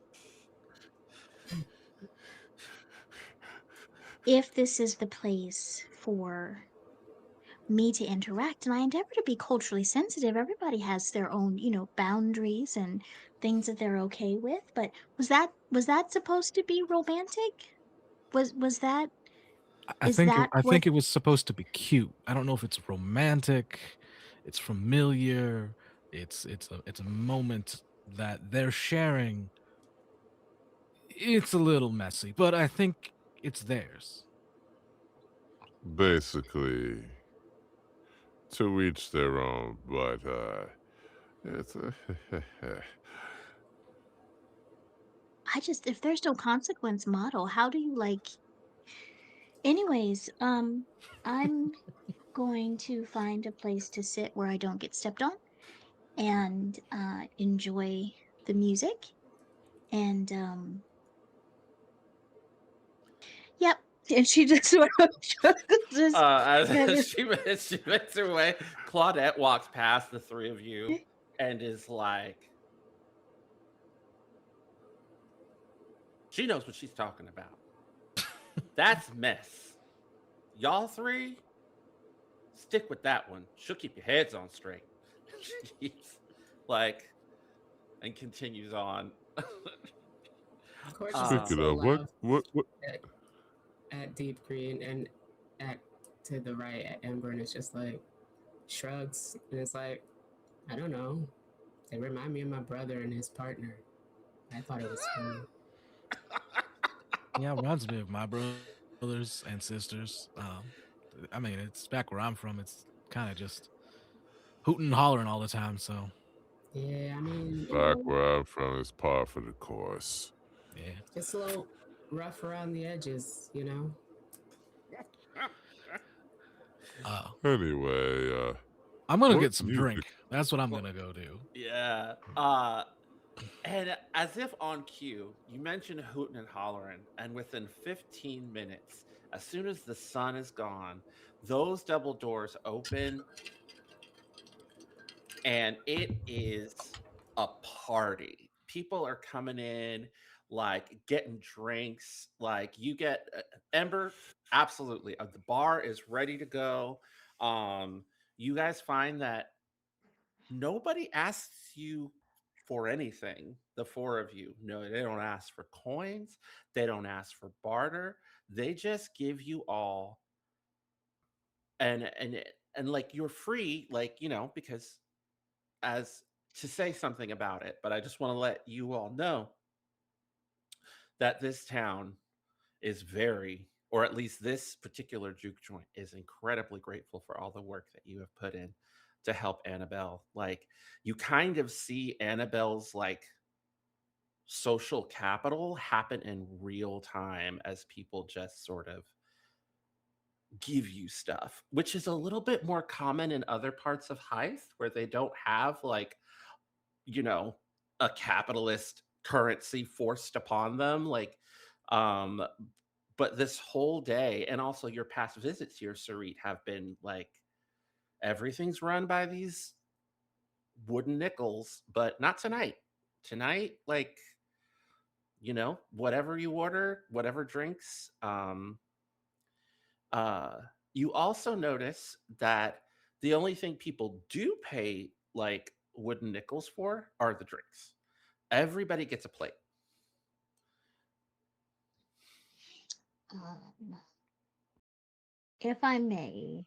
if this is the place for me to interact. And I endeavor to be culturally sensitive. Everybody has their own, boundaries and things that they're okay with. But was that supposed to be romantic? Was that is that I what think it was supposed to be cute. I don't know if it's romantic, it's familiar, it's a moment that they're sharing. It's a little messy, but I think it's theirs. Basically, to each their own, but it's I just if there's no consequence model, how do you like anyways, I'm going to find a place to sit where I don't get stepped on and enjoy the music. And yep. And she just sort of just kind As of she makes her way, Claudette walks past the three of you and is like, she knows what she's talking about. That's mess. Y'all three, stick with that one. She'll keep your heads on straight. She's like, and continues on. Court just looks speaking um, to the of what left what what at, at Deep Green and at to the right at Ember, and it's just like shrugs, and it's like, I don't know. They remind me of my brother and his partner. I thought it was funny. Yeah, it reminds me of my brothers and sisters. I mean, it's back where I'm from. It's kind of just hooting and hollering all the time. So Yeah, I mean, back where I'm from is par for the course. yeah. just a little rough around the edges. Uh, Anyway, I'm gonna what get some music? drink. That's what I'm well, gonna go do. yeah. And as if on cue, you mentioned hooting and hollering, and within 15 minutes, as soon as the sun is gone, those double doors open, and it is a party. People are coming in, like getting drinks. Like you get Ember, absolutely. The bar is ready to go. You guys find that nobody asks you for anything. The four of you, no, they don't ask for coins. They don't ask for barter. They just give you all, and like you're free, like because as to say something about it, but I just want to let you all know that this town is very, or at least this particular juke joint is incredibly grateful for all the work that you have put in to help Annabelle. Like you kind of see Annabelle's like social capital happen in real time as people just sort of give you stuff, which is a little bit more common in other parts of Heist where they don't have like you know, a capitalist currency forced upon them. Like, um, but this whole day, and also your past visits here, Sarit, have been like everything's run by these wooden nickels, but not tonight. Tonight, like, whatever you order, whatever drinks. Uh, you also notice that the only thing people do pay like wooden nickels for are the drinks. Everybody gets a plate. um, if I may,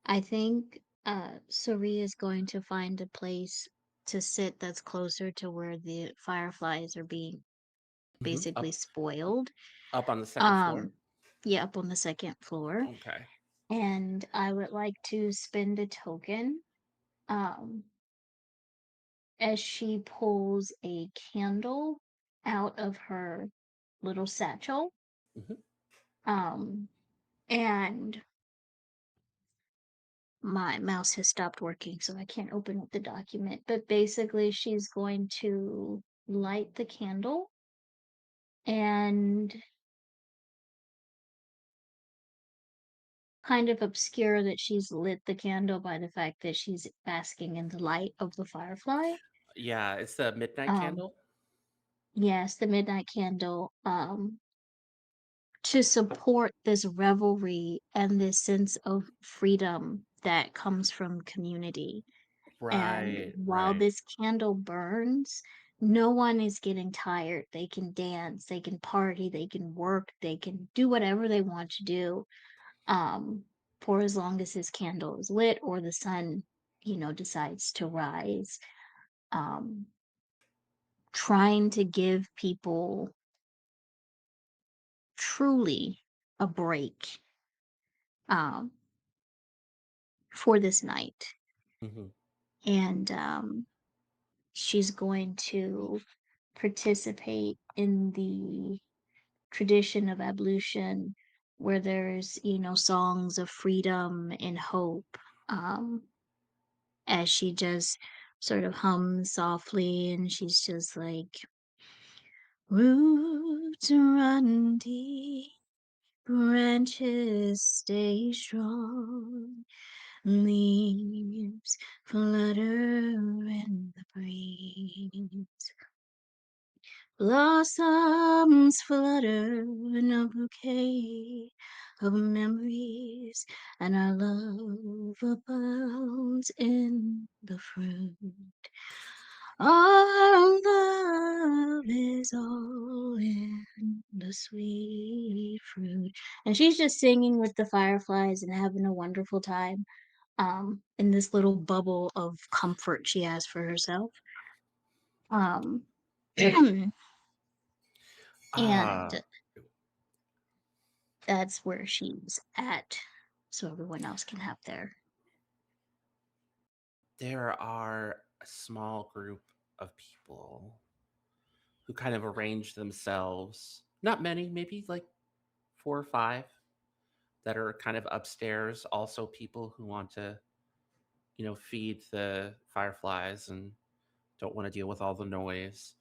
I think Suri is going to find a place to sit that's closer to where the fireflies are being basically Up spoiled. up on the second floor. Um, yeah, up on the second floor. Okay. And I would like to spend a token um, as she pulls a candle out of her little satchel. Hmm. Um, and my mouse has stopped working, so I can't open up the document. But basically, she's going to light the candle and kind of obscure that she's lit the candle by the fact that she's basking in the light of the firefly. Yeah, it's the midnight Um, candle. yes, the midnight candle. To support this revelry and this sense of freedom that comes from community. And Right, while right. this candle burns, no one is getting tired. They can dance, they can party, they can work, they can do whatever they want to do. Um, for as long as this candle is lit or the sun, decides to rise. Um, trying to give people truly a break um, for this night. Hmm. And she's going to participate in the tradition of ablution where there's songs of freedom and hope, um as she just sort of hums softly, and she's just like, roots run deep, branches stay strong, leaves flutter in the breeze. Blossoms flutter in a bouquet of memories, and our love abounds in the fruit. Our love is all in the sweet fruit. And she's just singing with the fireflies and having a wonderful time in this little bubble of comfort she has for herself. Um, Ah, and that's where she's at, so everyone else can have their. there are a small group of people who kind of arrange themselves. Not many, maybe like four or five that are kind of upstairs. Also, people who want to, feed the fireflies and don't want to deal with all the noise,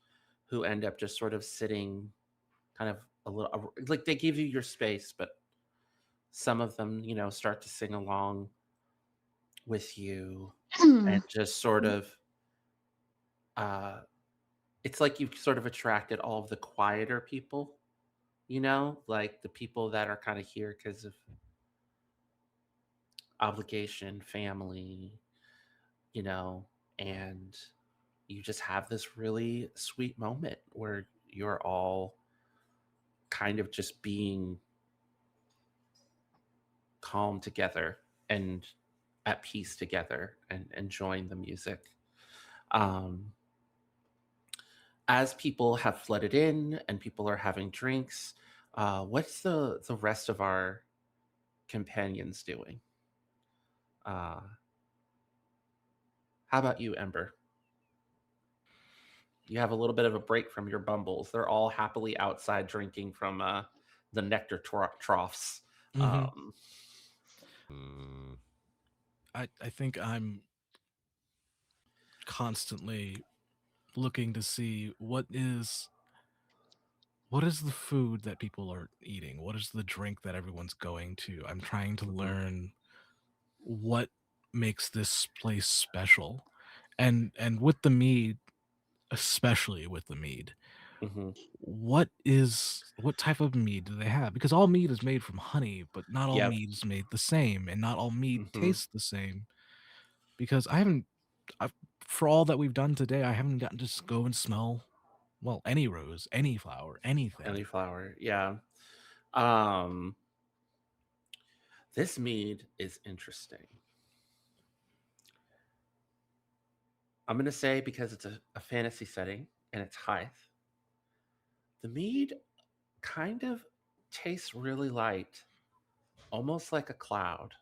who end up just sort of sitting kind of a little like they give you your space, but some of them, start to sing along with you and just sort of uh it's like you've sort of attracted all of the quieter people, like the people that are kind of here because of obligation, family, you know, and you just have this really sweet moment where you're all kind of just being calm together and at peace together and enjoying the music. Um, as people have flooded in and people are having drinks, what's the rest of our companions doing? Uh, how about you, Ember? You have a little bit of a break from your bumbles. They're all happily outside drinking from the nectar troughs. Hmm. Um, Mm, I think I'm constantly looking to see what is the food that people are eating? What is the drink that everyone's going to? I'm trying to mhm, learn what makes this place special. And with the mead, especially with the mead, mhm. what type of mead do they have? Because all mead is made from honey, but not all Yep. mead is made the same, and not all mead Mhm. tastes the same. Because I've, for all that we've done today, I haven't gotten to just go and smell, well, any rose, any flower, anything. Ellie yeah. Um, this mead is interesting. I'm going to say because it's a fantasy setting and it's Hythe, the mead kind of tastes really light, almost like a cloud.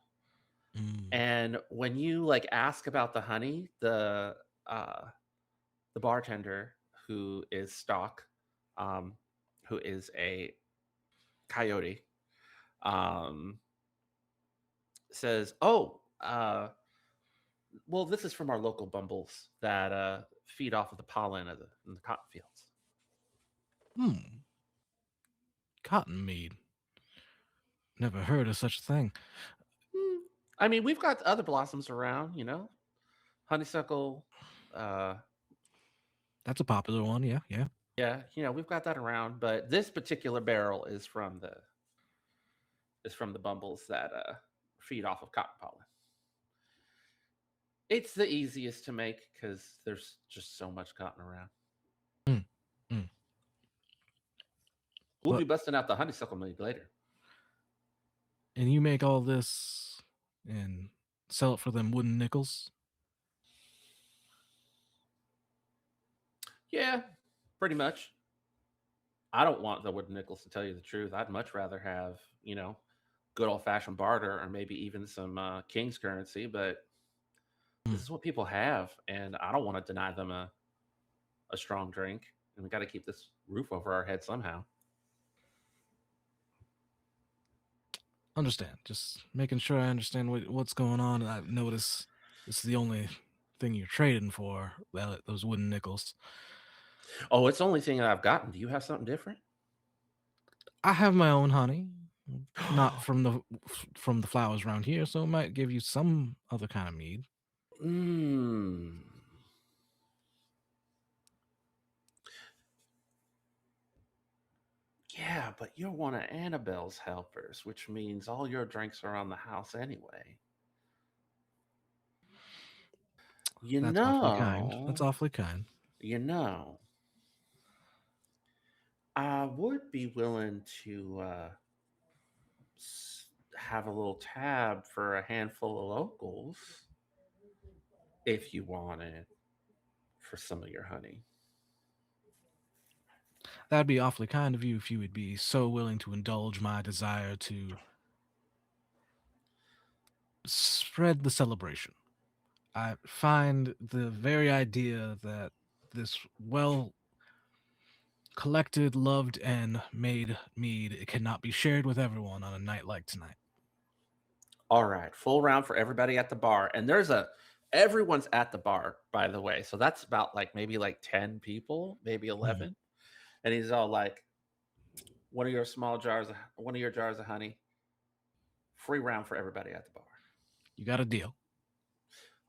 Mm. And when you like ask about the honey, uh, the bartender who is Stock, um, who is a coyote, um, says, "Oh, well, this is from our local bumbles that feed off of the pollen of in the cotton fields." Hmm. Cotton mead. Never heard of such a thing. Hmm. I mean, we've got other blossoms around, honeysuckle. Uh, That's a popular one. Yeah, yeah. yeah, we've got that around, but this particular barrel is from the bumbles that feed off of cotton pollen. It's the easiest to make because there's just so much cotton around. Mm. Mm. We'll be But busting out the honeysuckle mead later. and you make all this and sell it for them wooden nickels. Yeah, pretty much. I don't want the wooden nickels to tell you the truth. I'd much rather have, good old fashioned barter or maybe even some king's currency, but this Mm. is what people have, and I don't want to deny them a strong drink. And we got to keep this roof over our head somehow. Understand. Just making sure I understand what's going on. I notice this is the only thing you're trading for, those wooden nickels. Oh, it's the only thing that I've gotten. Do you have something different? I have my own honey, not from the flowers around here, so it might give you some other kind of mead. Mmm. Yeah, but you're one of Annabelle's helpers, which means all your drinks are on the house anyway. You That's awfully kind. That's know, awfully kind. you know, I would be willing to have a little tab for a handful of locals if you wanted for some of your honey. That'd be awfully kind of you if you would be so willing to indulge my desire to spread the celebration. I find the very idea that this well collected, loved, and made mead it cannot be shared with everyone on a night like tonight. All right, full round for everybody at the bar. And everyone's at the bar, by the way. So that's about like maybe like 10 people, maybe Hmm. 11. And he's all like, one of your jars of honey, free round for everybody at the bar. You got a deal.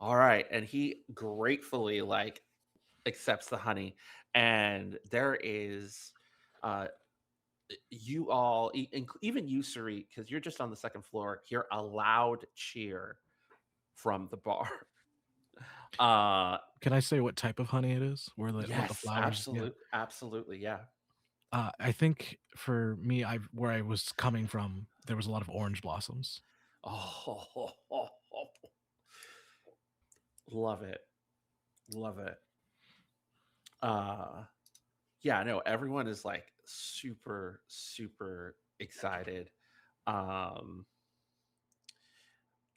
All right. And he gratefully like accepts the honey. And there is uh you all, even you, Sarit, because you're just on the second floor, hear a loud cheer from the bar. Uh Can I say what type of honey it is? What the yes, flowers? Yeah. absolutely, yeah. I think for me, where I was coming from, there was a lot of orange blossoms. Oh, love it. Love it. Uh yeah, I know everyone is like super, super excited. Um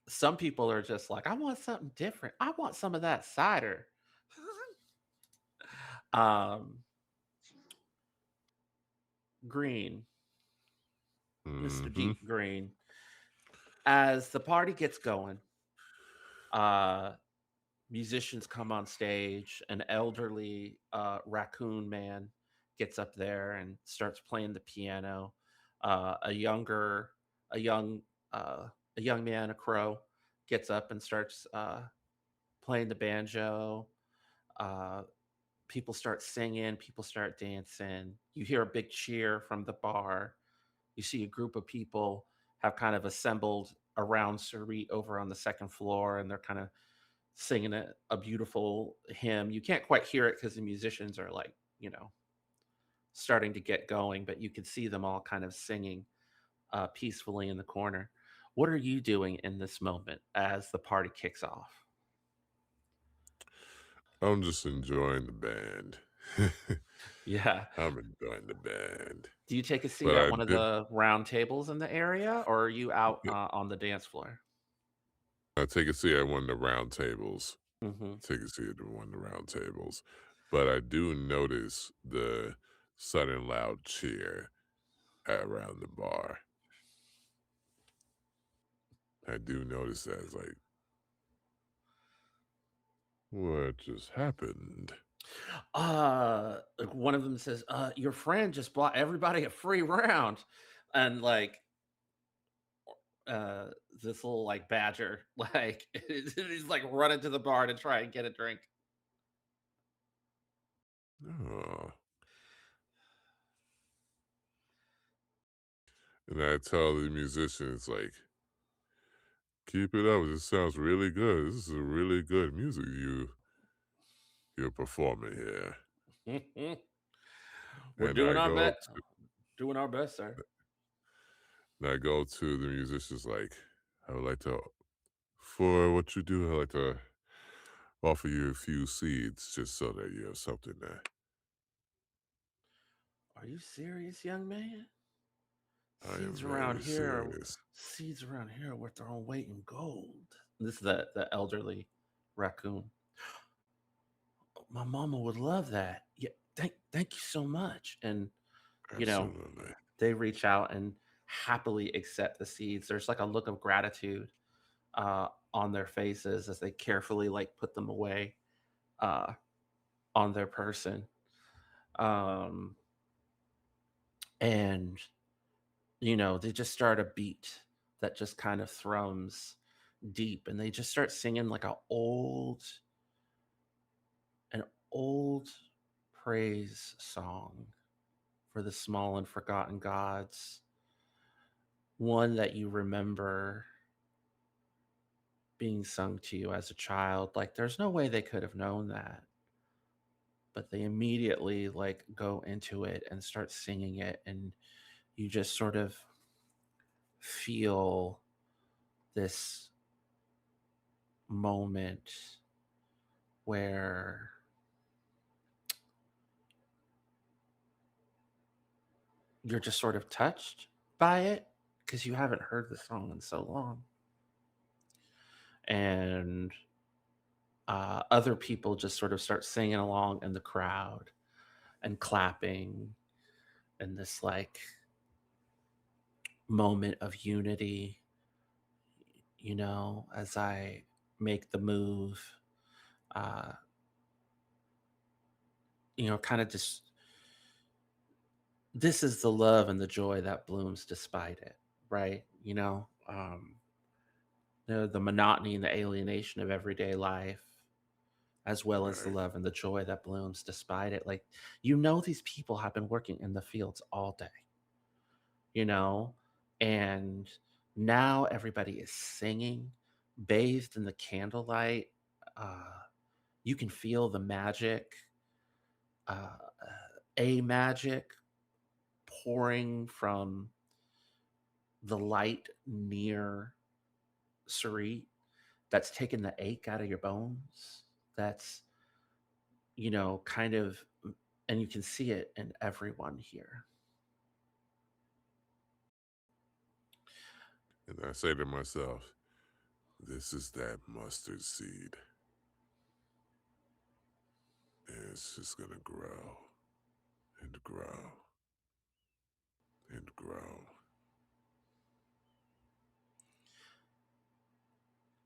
some people are just like, I want something different. I want some of that cider. um Green, Mr. Mm-hmm. Deep Green. As the party gets going, uh musicians come on stage. An elderly raccoon man gets up there and starts playing the piano. Uh, a younger, a young, a young man, a crow, gets up and starts playing the banjo. Uh, People start singing. People start dancing. You hear a big cheer from the bar. You see a group of people have kind of assembled around Sarit over on the second floor, and they're kind of singing a beautiful hymn. You can't quite hear it because the musicians are like, starting to get going, but you can see them all kind of singing peacefully in the corner. What are you doing in this moment as the party kicks off? I'm just enjoying the band. Yeah. I'm enjoying the band. Do you take a seat But at I one of did the round tables in the area, or are you out on the dance floor? I take a seat at one of the round tables. Hmm. Take a seat at one of the round tables. But I do notice the sudden loud cheer around the bar. I do notice that. It's like, what just happened? Like one of them says, your friend just bought everybody a free round. And like uh this little like badger, like he's like running to the bar to try and get a drink. Oh. And I tell the musicians, like, keep it up. This sounds really good. This is a really good music you're performing here. We're And I go doing our best, sir. and I go to the musicians like, I would like to for what you do, I'd like to offer you a few seeds just so that you have something there. Are you serious, young man? I am Seeds around very here, serious. seeds around here are worth their own weight in gold. This is the elderly raccoon. My mama would love that. Yeah, thank you so much. And you know, Absolutely. they reach out and happily accept the seeds. There's like a look of gratitude on their faces as they carefully like put them away uh, on their person. Um, and they just start a beat that just kind of thrums deep, and they just start singing like an old praise song for the small and forgotten gods, one that you remember being sung to you as a child. Like there's no way they could have known that, but they immediately like go into it and start singing it, and you just sort of feel this moment where you're just sort of touched by it because you haven't heard the song in so long. And other people just sort of start singing along in the crowd and clapping, and this like moment of unity, as I make the move, uh, kind of just this is the love and the joy that blooms despite it, right? The monotony and the alienation of everyday life, as well as the Right. love and the joy that blooms despite it. Like, these people have been working in the fields all day, you know, and now everybody is singing, bathed in the candlelight. Uh, you can feel the magic, uh, a magic pouring from the light near Sarit that's taken the ache out of your bones. That's, kind of, and you can see it in everyone here. And I say to myself, this is that mustard seed. And it's just gonna grow and grow and grow.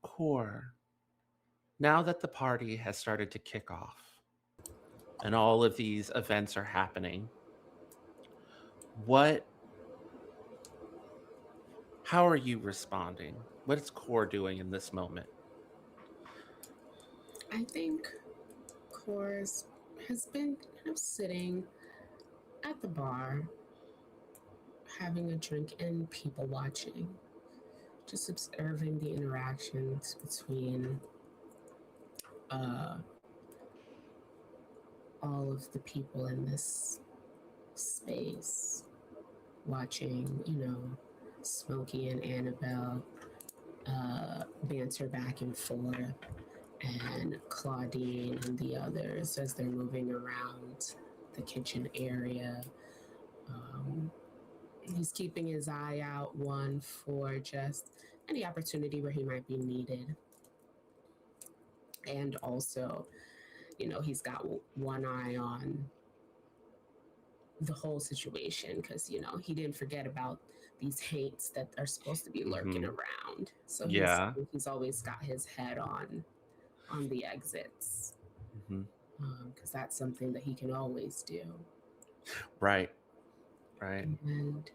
Core, now that the party has started to kick off and all of these events are happening, what how are you responding? What is Core doing in this moment? I think Chorus has been kind of sitting at the bar, having a drink and people watching, just observing the interactions between uh, all of the people in this space, watching, Smokey and Annabelle banter back and forth, and Claudine and the others as they're moving around the kitchen area. Um, he's keeping his eye out, one, for just any opportunity where he might be needed. And also, he's got one eye on the whole situation because, he didn't forget about these hates that are supposed to be lurking Hmm. around. So Yeah. he's always got his head on the exits Hmm. because that's something that he can always do. Right. Right. And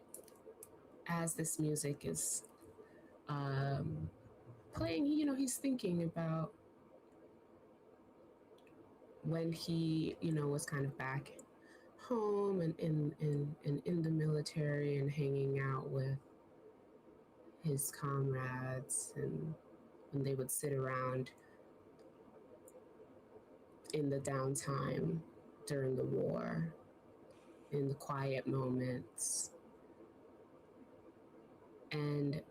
as this music is um, playing, he's thinking about when he, was kind of back home and in the military and hanging out with his comrades, and when they would sit around in the downtime during the war, in the quiet moments, and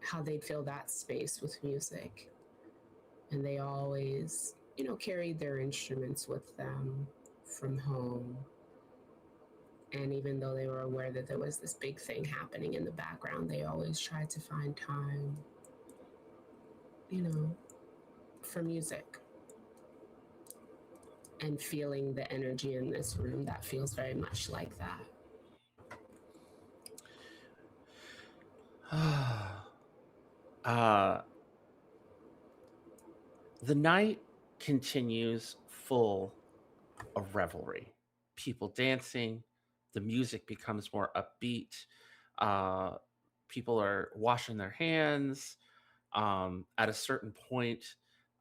how they'd fill that space with music. And they always, carried their instruments with them from home. And even though they were aware that there was this big thing happening in the background, they always tried to find time, you know, for music. And feeling the energy in this room, that feels very much like that. uh, the night continues full of revelry. People dancing, the music becomes more upbeat. Uh, People are washing their hands. At a certain point,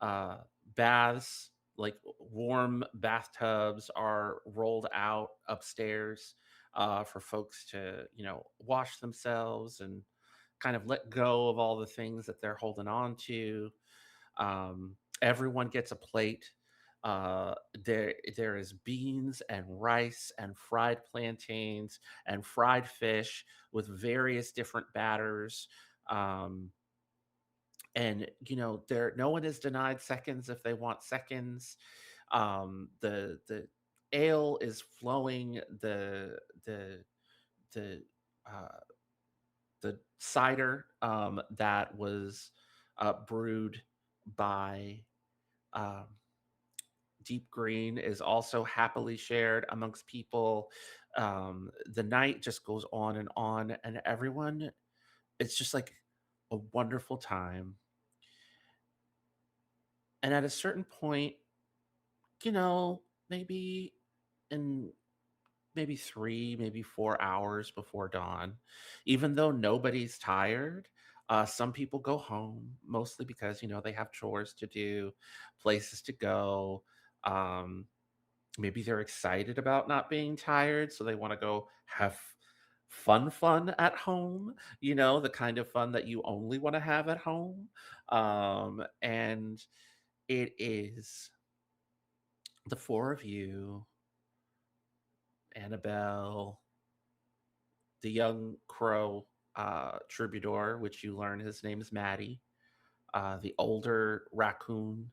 uh, baths, like warm bathtubs, are rolled out upstairs for folks to, wash themselves and kind of let go of all the things that they're holding on to. Everyone gets a plate. There is beans and rice and fried plantains and fried fish with various different batters. Um, and there no one is denied seconds if they want seconds. The ale is flowing. The uh, the cider that was brewed by um, Deep Green is also happily shared amongst people. The night just goes on, and everyone, it's just like a wonderful time. And at a certain point, maybe in maybe 3, maybe 4 hours before dawn, even though nobody's tired, some people go home, mostly because, they have chores to do, places to go. Um, Maybe they're excited about not being tired, so they wanna go have fun at home, the kind of fun that you only wanna have at home. And it is the 4 of you, Annabelle, the young crow, troubadour, which you learn his name is Maddie, the older raccoon,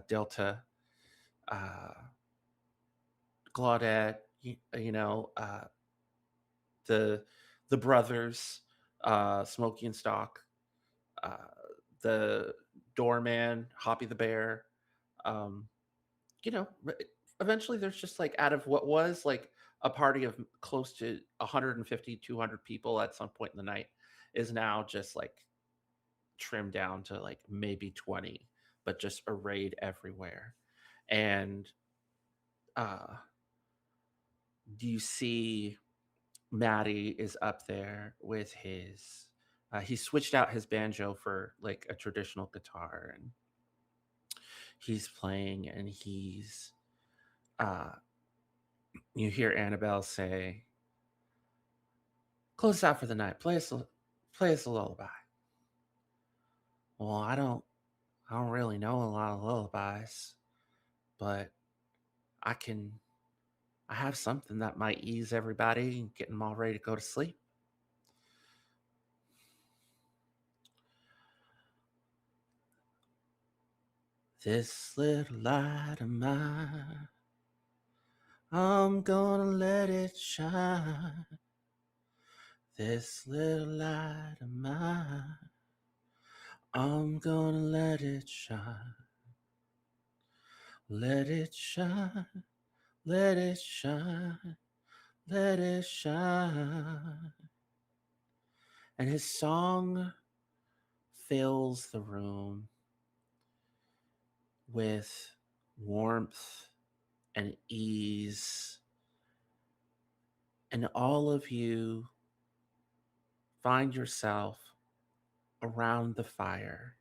Delta, uh, Claudette, the brothers, Smokey and Stock, uh, the doorman, Hoppy the bear. Um, you know, r- Eventually there's just like out of what was like a party of close to 150, 200 people at some point in the night is now just like trimmed down to like maybe 20, but just arrayed everywhere. And uh, you see Maddie is up there with his. He switched out his banjo for like a traditional guitar, and he's playing, and he's. Uh, you hear Annabelle say, "Close us out for the night. Play us a lullaby." Well, I don't really know a lot of lullabies, but I can. I have something that might ease everybody and get them all ready to go to sleep. This little light of mine, I'm gonna let it shine. This little light of mine, I'm gonna let it shine. Let it shine, let it shine, let it shine. And his song fills the room with warmth and ease. And all of you find yourself around the fire.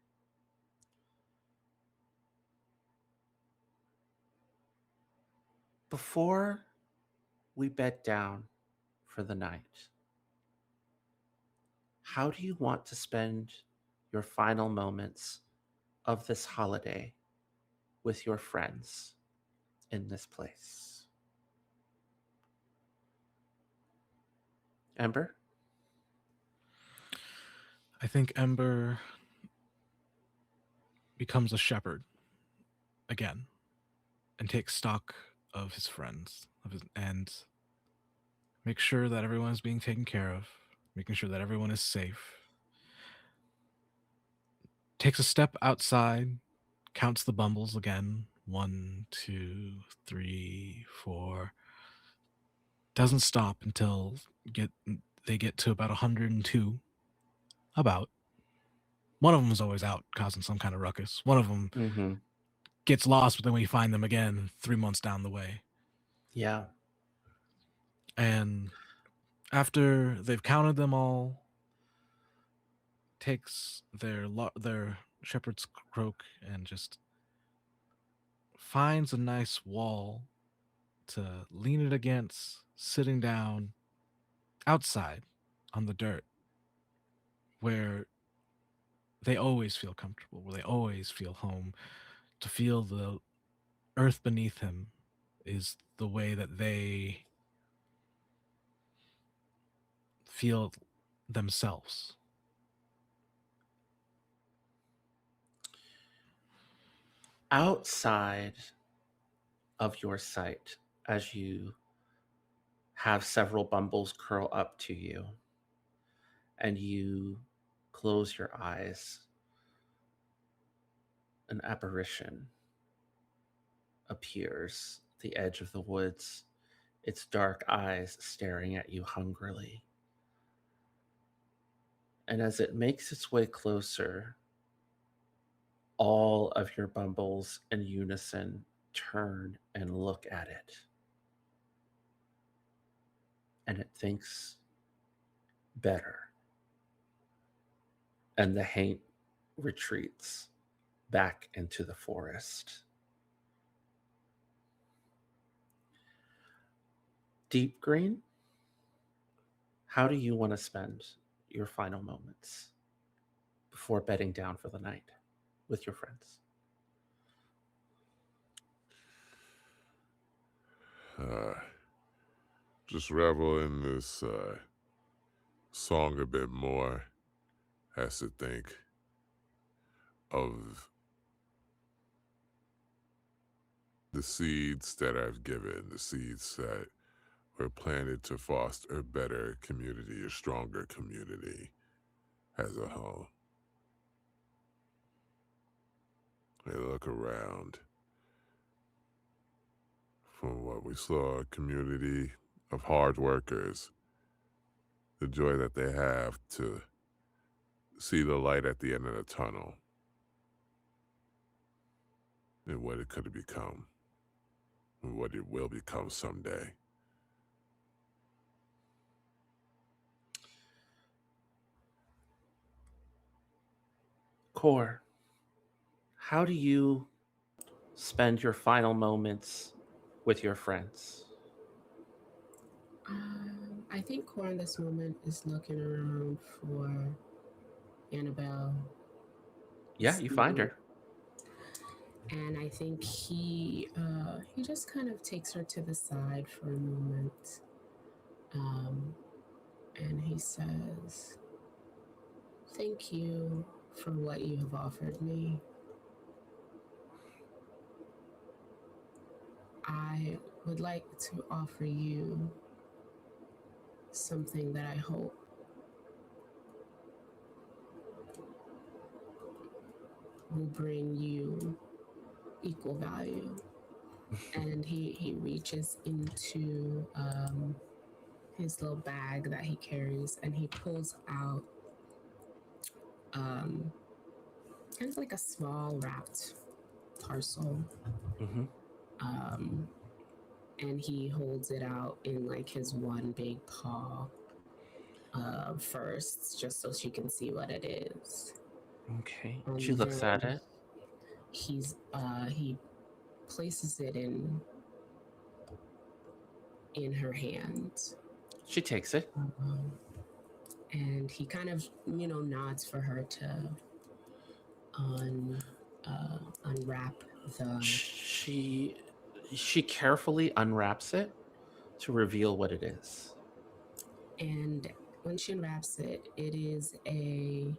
Before we bed down for the night, how do you want to spend your final moments of this holiday with your friends in this place? Ember? I think Ember becomes a shepherd again and takes stock of his friends and make sure that everyone is being taken care of, making sure that everyone is safe. Takes a step outside, counts the bumbles again. 1, 2, 3, 4. Doesn't stop until they get to about 102. About. One of them is always out causing some kind of ruckus. One of them Mm-hmm. gets lost, but then we find them again 3 months down the way. Yeah. And after they've counted them all, takes their shepherd's croak and just finds a nice wall to lean it against, sitting down outside on the dirt where they always feel comfortable, where they always feel home. To feel the earth beneath him is the way that they feel themselves. Outside of your sight, as you have several bumbles curl up to you and you close your eyes, an apparition appears at the edge of the woods, its dark eyes staring at you hungrily. And as it makes its way closer, all of your bumbles in unison turn and look at it. And it thinks better. And the haint retreats back into the forest. Deep Green, how do you want to spend your final moments before bedding down for the night with your friends? Just revel in this song a bit more. Has to think of the seeds that I've given, the seeds that were planted to foster a better community, a stronger community as a whole. I look around from what we saw, a community of hard workers, the joy that they have to see the light at the end of the tunnel and what it could become and what it will become someday. Core, how do you spend your final moments with your friends? I think Core in this moment is looking around for Annabelle. Yeah, you find her. And I think he just kind of takes her to the side for a moment, and he says, "Thank you for what you have offered me. I would like to offer you something that I hope will bring you equal value. And he reaches into his little bag that he carries, and he pulls out um, kind of like a small wrapped parcel. Mm-hmm. Um, and he holds it out in like his one big paw first, just so she can see what it is. Okay. She And looks at then it. he places it in her hand. She takes it. Um, and he kind of nods for her to un unwrap the She she carefully unwraps it to reveal what it is. and when she unwraps it, it is a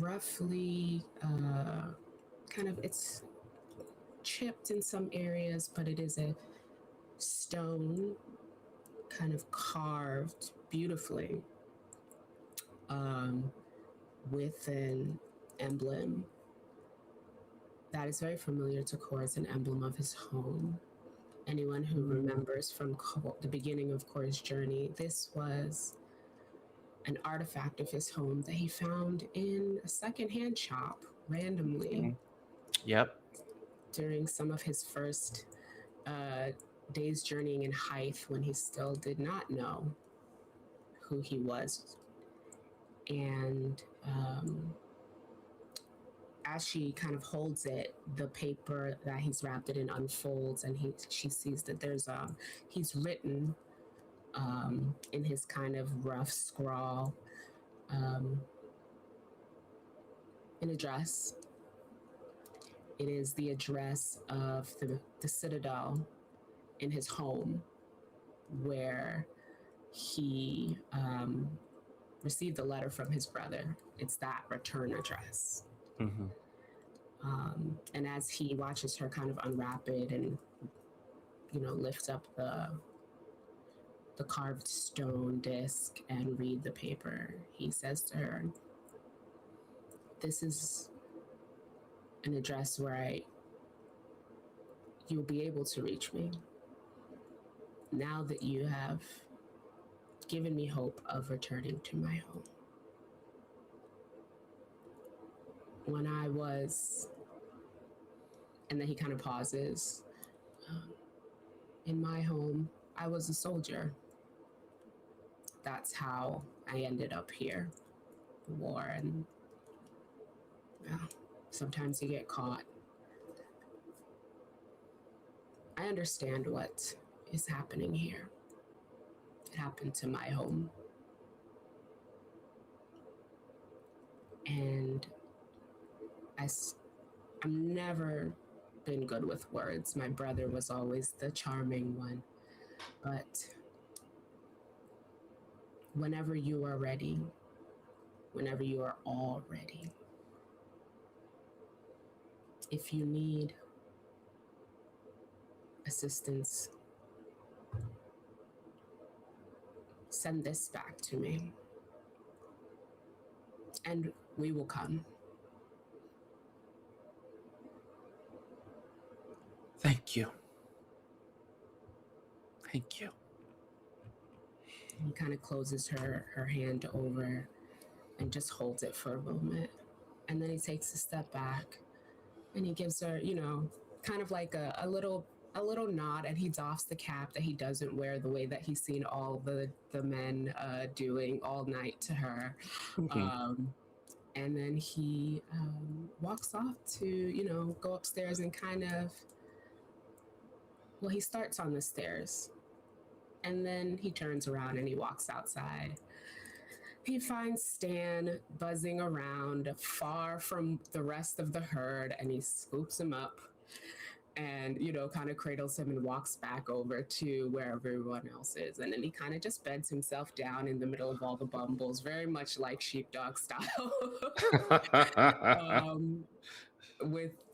roughly kind of, it's chipped in some areas, but it is a stone kind of carved beautifully um, with an emblem that is very familiar to Kor. It's an emblem of his home. Anyone who remembers from the beginning of Kor's journey, this was an artifact of his home that he found in a secondhand shop randomly Yep. during some of his first days journeying in Hythe, when he still did not know who he was. And as she kind of holds it, the paper that he's wrapped it in unfolds, and she sees that there's he's written in his kind of rough scrawl an address. It is the address of the citadel in his home, where he received a letter from his brother. It's that return address. Mm-hmm. And as he watches her kind of unwrap it and lift up the carved stone disc and read the paper, he says to her, "This is an address where you'll be able to reach me. Now that you have given me hope of returning to my home. When I was," and then he kind of pauses, "in my home, I was a soldier. That's how I ended up here. The war, and sometimes you get caught. I understand what is happening here. It happened to my home. And I'm never been good with words. My brother was always the charming one. But whenever you are ready, whenever you are all ready, if you need assistance, send this back to me, and we will come." Thank you. Thank you. He kind of closes her hand over and just holds it for a moment. And then he takes a step back and he gives her, kind of like a little nod, and he doffs the cap that he doesn't wear the way that he's seen all the men doing all night to her. Mm-hmm. And then he walks off to, go upstairs and kind of, well, he starts on the stairs and then he turns around and he walks outside. He finds Stan buzzing around far from the rest of the herd, and he scoops him up and, kind of cradles him and walks back over to where everyone else is. And then he kind of just beds himself down in the middle of all the bumbles, very much like sheepdog style. With,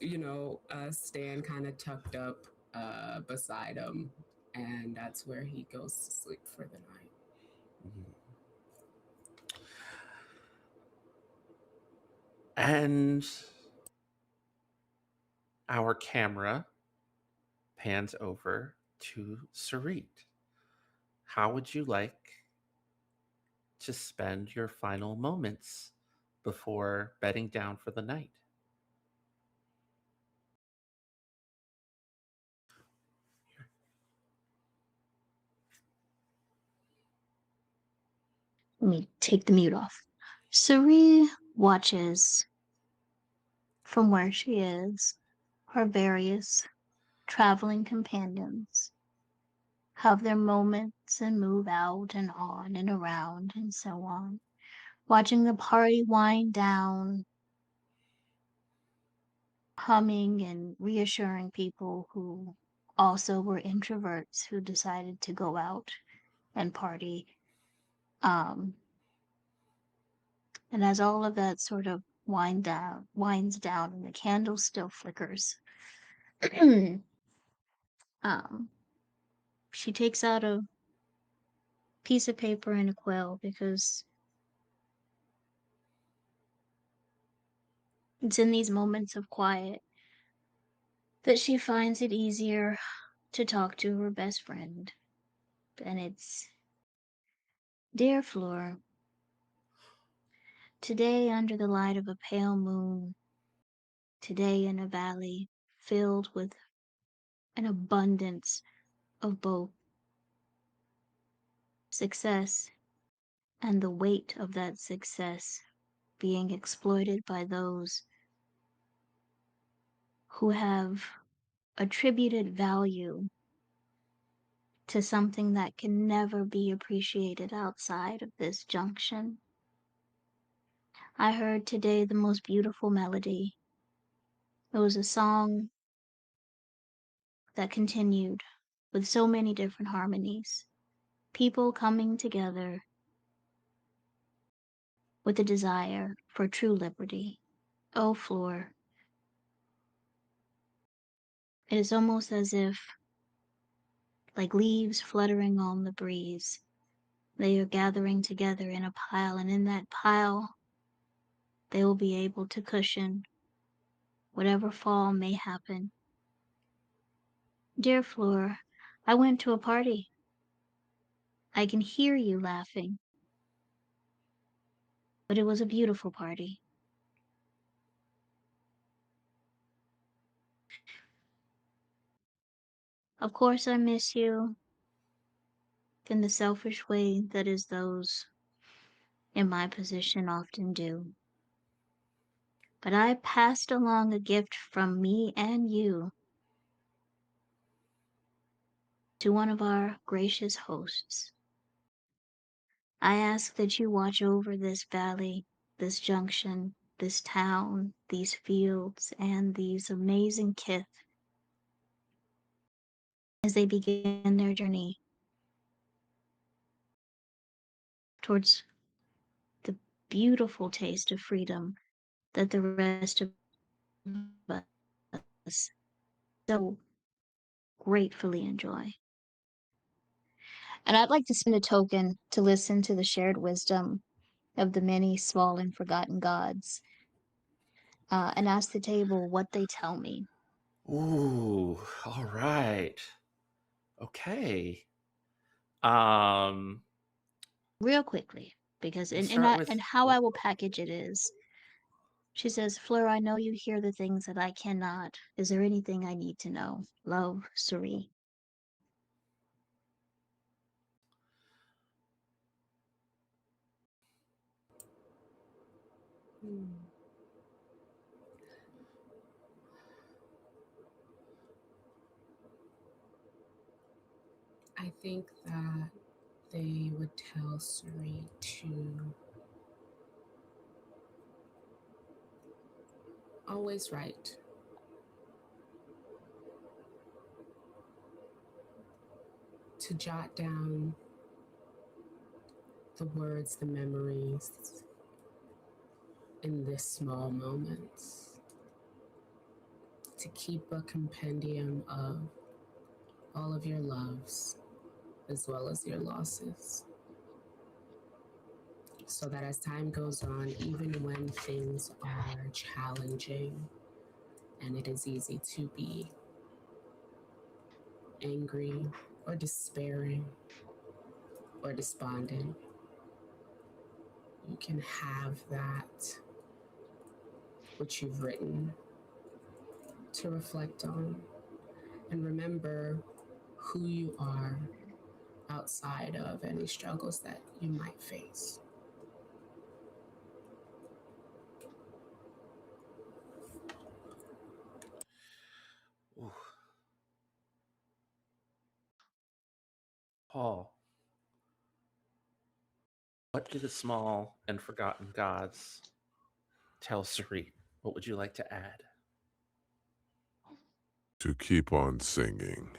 Stan kind of tucked up beside him, and that's where he goes to sleep for the night. Mhm. And our camera pans over to Sarit. How would you like to spend your final moments before bedding down for the night? Let me take the mute off. Suri watches from where she is her various traveling companions have their moments and move out and on and around and so on, watching the party wind down, humming and reassuring people who also were introverts who decided to go out and party. Um, and as all of that sort of winds down, and the candle still flickers, um, she takes out a piece of paper and a quill because it's in these moments of quiet that she finds it easier to talk to her best friend. And it's, Dear Fleur, today under the light of a pale moon, today in a valley filled with an abundance of both success and the weight of that success being exploited by those who have attributed value to something that can never be appreciated outside of this junction. I heard today the most beautiful melody. It was a song that continued with so many different harmonies, people coming together with a desire for true liberty. Oh, Floor, it is almost as if, like leaves fluttering on the breeze, they are gathering together in a pile, and in that pile, they will be able to cushion whatever fall may happen. Dear Floor, I went to a party. I can hear you laughing, but it was a beautiful party. Of course, I miss you in the selfish way that is those in my position often do. But I passed along a gift from me and you to one of our gracious hosts. I ask that you watch over this valley, this junction, this town, these fields, and these amazing kith as they begin their journey towards the beautiful taste of freedom that the rest of us so gratefully enjoy. And I'd like to spend a token to listen to the shared wisdom of the many small and forgotten gods, and ask the table what they tell me. Ooh, all right. Okay. Um, Real quickly, because we'll start with and how I will package it is, she says, Fleur, I know you hear the things that I cannot. Is there anything I need to know? Love, Suri. Hmm. I think that they would tell Suri to always write, to jot down the words, the memories in this small moments, to keep a compendium of all of your loves as well as your losses, so that as time goes on, even when things are challenging and it is easy to be angry or despairing or despondent, you can have that which you've written to reflect on and remember who you are outside of any struggles that you might face. Ooh. Paul, what do the small and forgotten gods tell Sarit? What would you like to add? To keep on singing.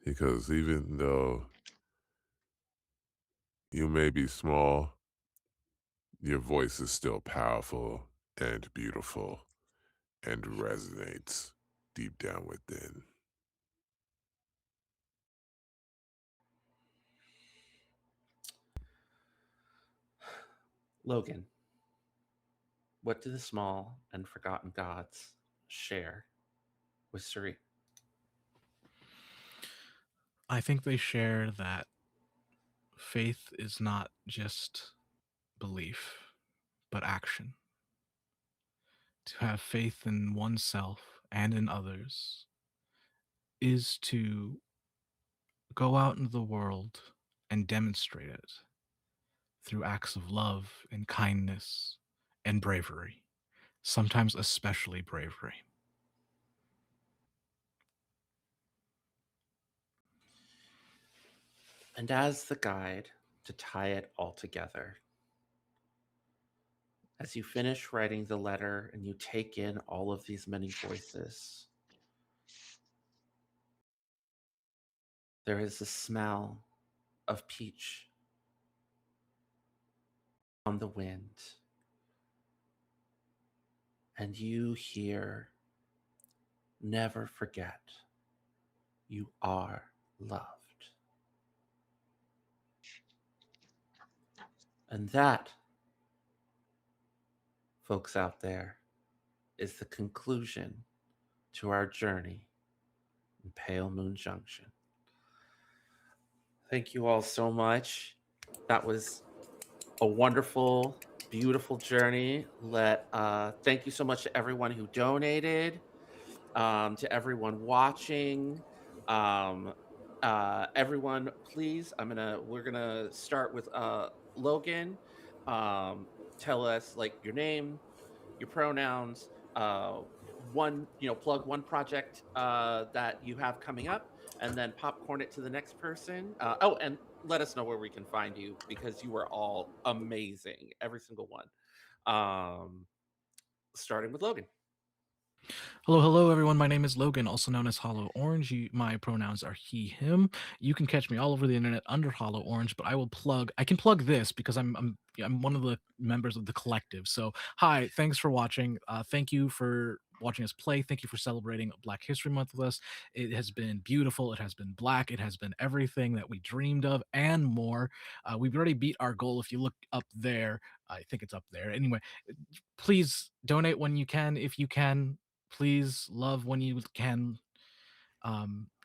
Because even though you may be small, your voice is still powerful and beautiful and resonates deep down within. Logan, what do the small and forgotten gods share with Sarit? I think they share that faith is not just belief, but action. To have faith in oneself and in others is to go out into the world and demonstrate it through acts of love and kindness and bravery, sometimes especially bravery. And as the guide to tie it all together, as you finish writing the letter and you take in all of these many voices, there is a smell of peach on the wind, and you hear, never forget, you are loved. And that, folks out there, is the conclusion to our journey in Pale Moon Junction. Thank you all so much. That was a wonderful, beautiful journey. Thank you so much to everyone who donated, to everyone watching. Um, Everyone, please, we're gonna start with Logan. Um, Tell us like your name, your pronouns, plug one project that you have coming up, and then popcorn it to the next person. And let us know where we can find you because you are all amazing, every single one. Um, Starting with Logan. Hello, hello, everyone. My name is Logan, also known as Hollow Orange. My pronouns are he, him. You can catch me all over the internet under Hollow Orange, but I can plug this because I'm one of the members of the collective. So, hi, thanks for watching. Thank you for watching us play. Thank you for celebrating Black History Month with us. It has been beautiful. It has been black. It has been everything that we dreamed of and more. We've already beat our goal. If you look up there, I think it's up there. Anyway, please donate when you can. If you can, please love when you can,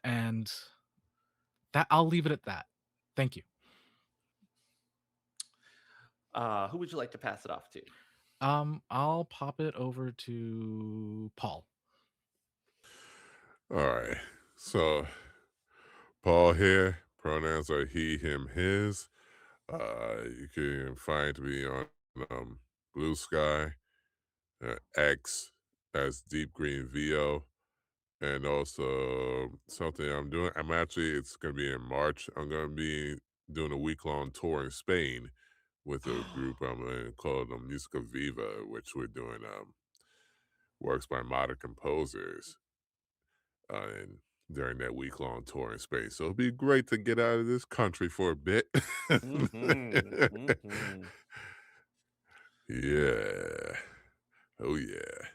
and that I'll leave it at that. Thank you. Who would you like to pass it off to? I'll pop it over to Paul. All right. So, Paul here. Pronouns are he, him, his. You can find me on Blue Sky, X as Deep Green VO, and also something I'm doing. It's going to be in March. I'm going to be doing a week-long tour in Spain with a group I'm in called Musica Viva, which we're doing works by modern composers and during that week-long tour in Spain. So it'll be great to get out of this country for a bit. Yeah. Oh, yeah.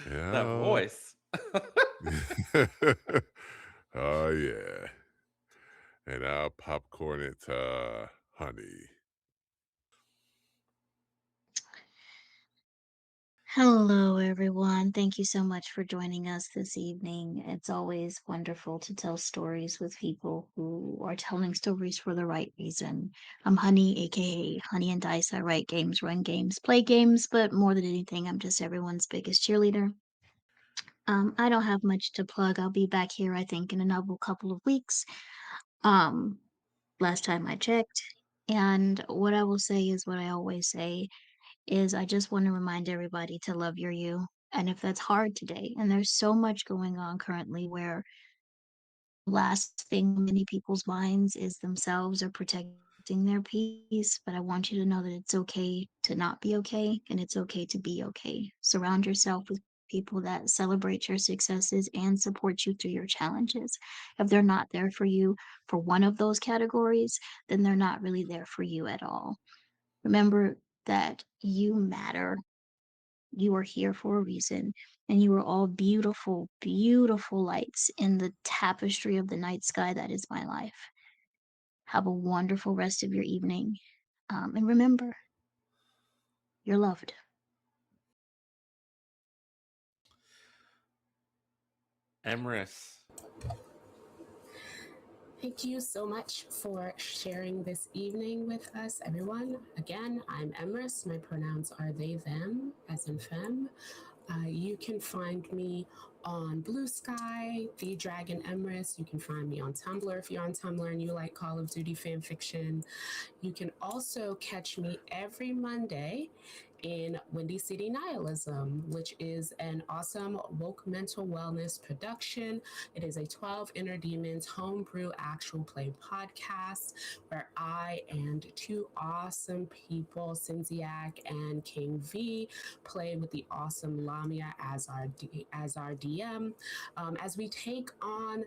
That Yeah. voice. Oh yeah. And I'll popcorn it to honey. Hello, everyone. Thank you so much for joining us this evening. It's always wonderful to tell stories with people who are telling stories for the right reason. I'm Honey, aka Honey and Dice. I write games, run games, play games, but more than anything, I'm just everyone's biggest cheerleader. I don't have much to plug. I'll be back here, I think, in another couple of weeks. Um, last time I checked. And what I will say is what I always say is I just want to remind everybody to love your you. And if that's hard today, and there's so much going on currently where last thing on many people's minds is themselves or protecting their peace, but I want you to know that it's okay to not be okay and it's okay to be okay. Surround yourself with people that celebrate your successes and support you through your challenges. If they're not there for you for one of those categories, then they're not really there for you at all. Remember that you matter. You are here for a reason, and you are all beautiful, beautiful lights in the tapestry of the night sky that is my life. Have a wonderful rest of your evening. And remember, you're loved. Emrys. Thank you so much for sharing this evening with us, everyone. Again, I'm Emrys. My pronouns are they, them, as in femme. You can find me on Blue Sky, The Dragon Emrys. You can find me on Tumblr if you're on Tumblr and you like Call of Duty fan fiction. You can also catch me every Monday in Windy City Nihilism, which is an awesome woke mental wellness production. It is a 12 Inner Demons homebrew actual play podcast where I and two awesome people, Cinziak and King V, play with the awesome Lamia as our DM, as we take on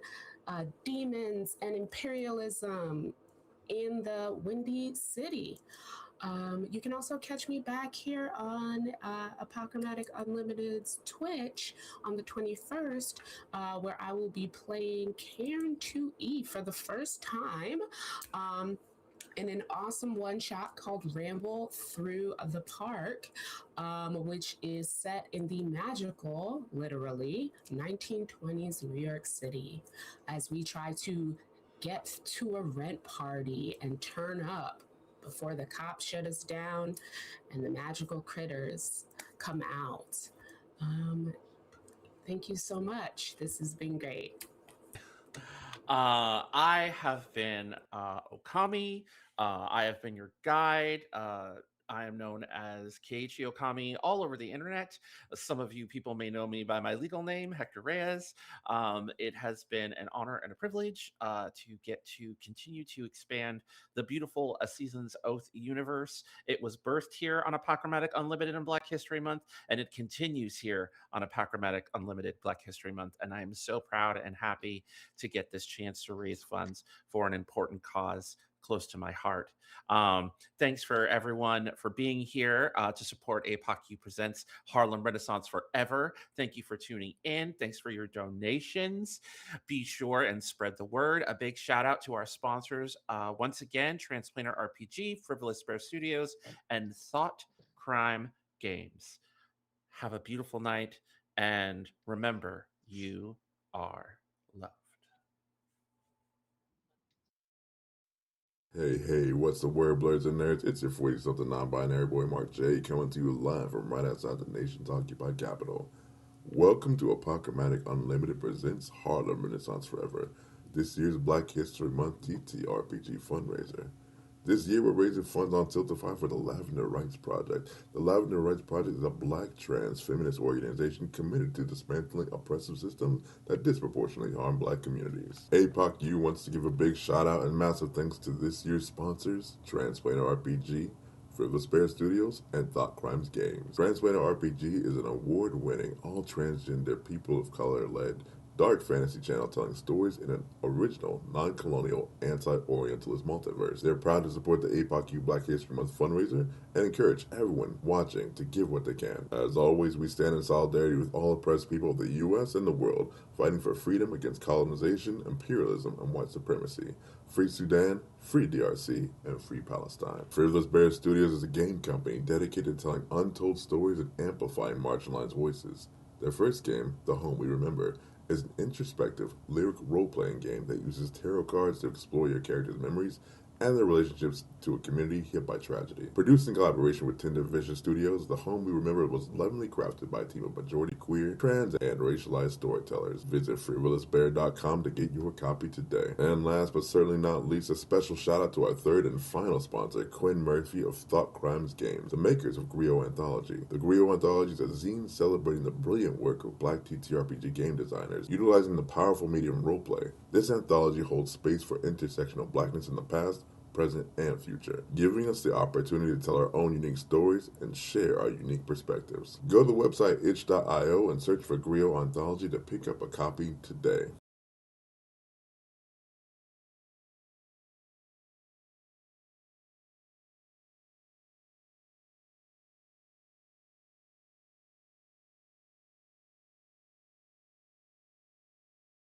demons and imperialism in the Windy City. You can also catch me back here on Apocalyptic Unlimited's Twitch on the 21st, where I will be playing Cairn 2E for the first time. In an awesome one shot called Ramble Through the Park, which is set in the magical, literally, 1920s New York City, as we try to get to a rent party and turn up before the cops shut us down and the magical critters come out. Um, thank you so much. This has been great. I have been Okami. I have been your guide. I am known as Keiichi Okami all over the internet. Some of you people may know me by my legal name, Hector Reyes. It has been an honor and a privilege to get to continue to expand the beautiful A Season's Oath universe. It was birthed here on Apochromatic Unlimited in Black History Month, and it continues here on Apochromatic Unlimited Black History Month. And I am so proud and happy to get this chance to raise funds for an important cause close to my heart. Thanks for everyone for being here to support APOC Presents Harlem Renaissance Forever. Thank you for tuning in. Thanks for your donations. Be sure and spread the word. A big shout out to our sponsors. Once again, Transplanter RPG, Frivolous Bear Studios, and Thought Crime Games. Have a beautiful night, and remember, you are loved. Hey, what's the word, blurs and nerds? It's your 40 something non binary boy Mark J coming to you live from right outside the nation's occupied capital. Welcome to Apochromatic Unlimited presents Harlem Renaissance Forever, this year's Black History Month TTRPG fundraiser. This year we're raising funds on Tiltify for the Lavender Rights Project. The Lavender Rights Project is a black trans feminist organization committed to dismantling oppressive systems that disproportionately harm black communities. APOC wants to give a big shout out and massive thanks to this year's sponsors, Transplanter RPG, Frivolous Bear Studios, and Thought Crimes Games. Transplanter RPG is an award-winning, all transgender, people of color-led dark fantasy channel telling stories in an original, non-colonial, anti-Orientalist multiverse. They're proud to support the APOC Black History Month fundraiser and encourage everyone watching to give what they can. As always, we stand in solidarity with all oppressed people of the U.S. and the world, fighting for freedom against colonization, imperialism, and white supremacy. Free Sudan, free DRC, and free Palestine. Frivolous Bear Studios is a game company dedicated to telling untold stories and amplifying marginalized voices. Their first game, The Home We Remember, is an introspective, lyric role-playing game that uses tarot cards to explore your character's memories and their relationships to a community hit by tragedy. Produced in collaboration with Tinder Vision Studios, The Home We Remember was lovingly crafted by a team of majority queer, trans, and racialized storytellers. Visit frivolousbear.com to get your copy today. And last but certainly not least, a special shout out to our third and final sponsor, Quinn Murphy of Thought Crimes Games, the makers of Griot Anthology. The Griot Anthology is a zine celebrating the brilliant work of Black TTRPG game designers, utilizing the powerful medium roleplay. This anthology holds space for intersectional blackness in the past, present, and future, giving us the opportunity to tell our own unique stories and share our unique perspectives. Go to the website itch.io and search for Griot Anthology to pick up a copy today.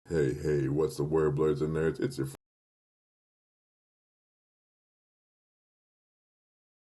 Hey, what's the word, blurs and nerds? It's your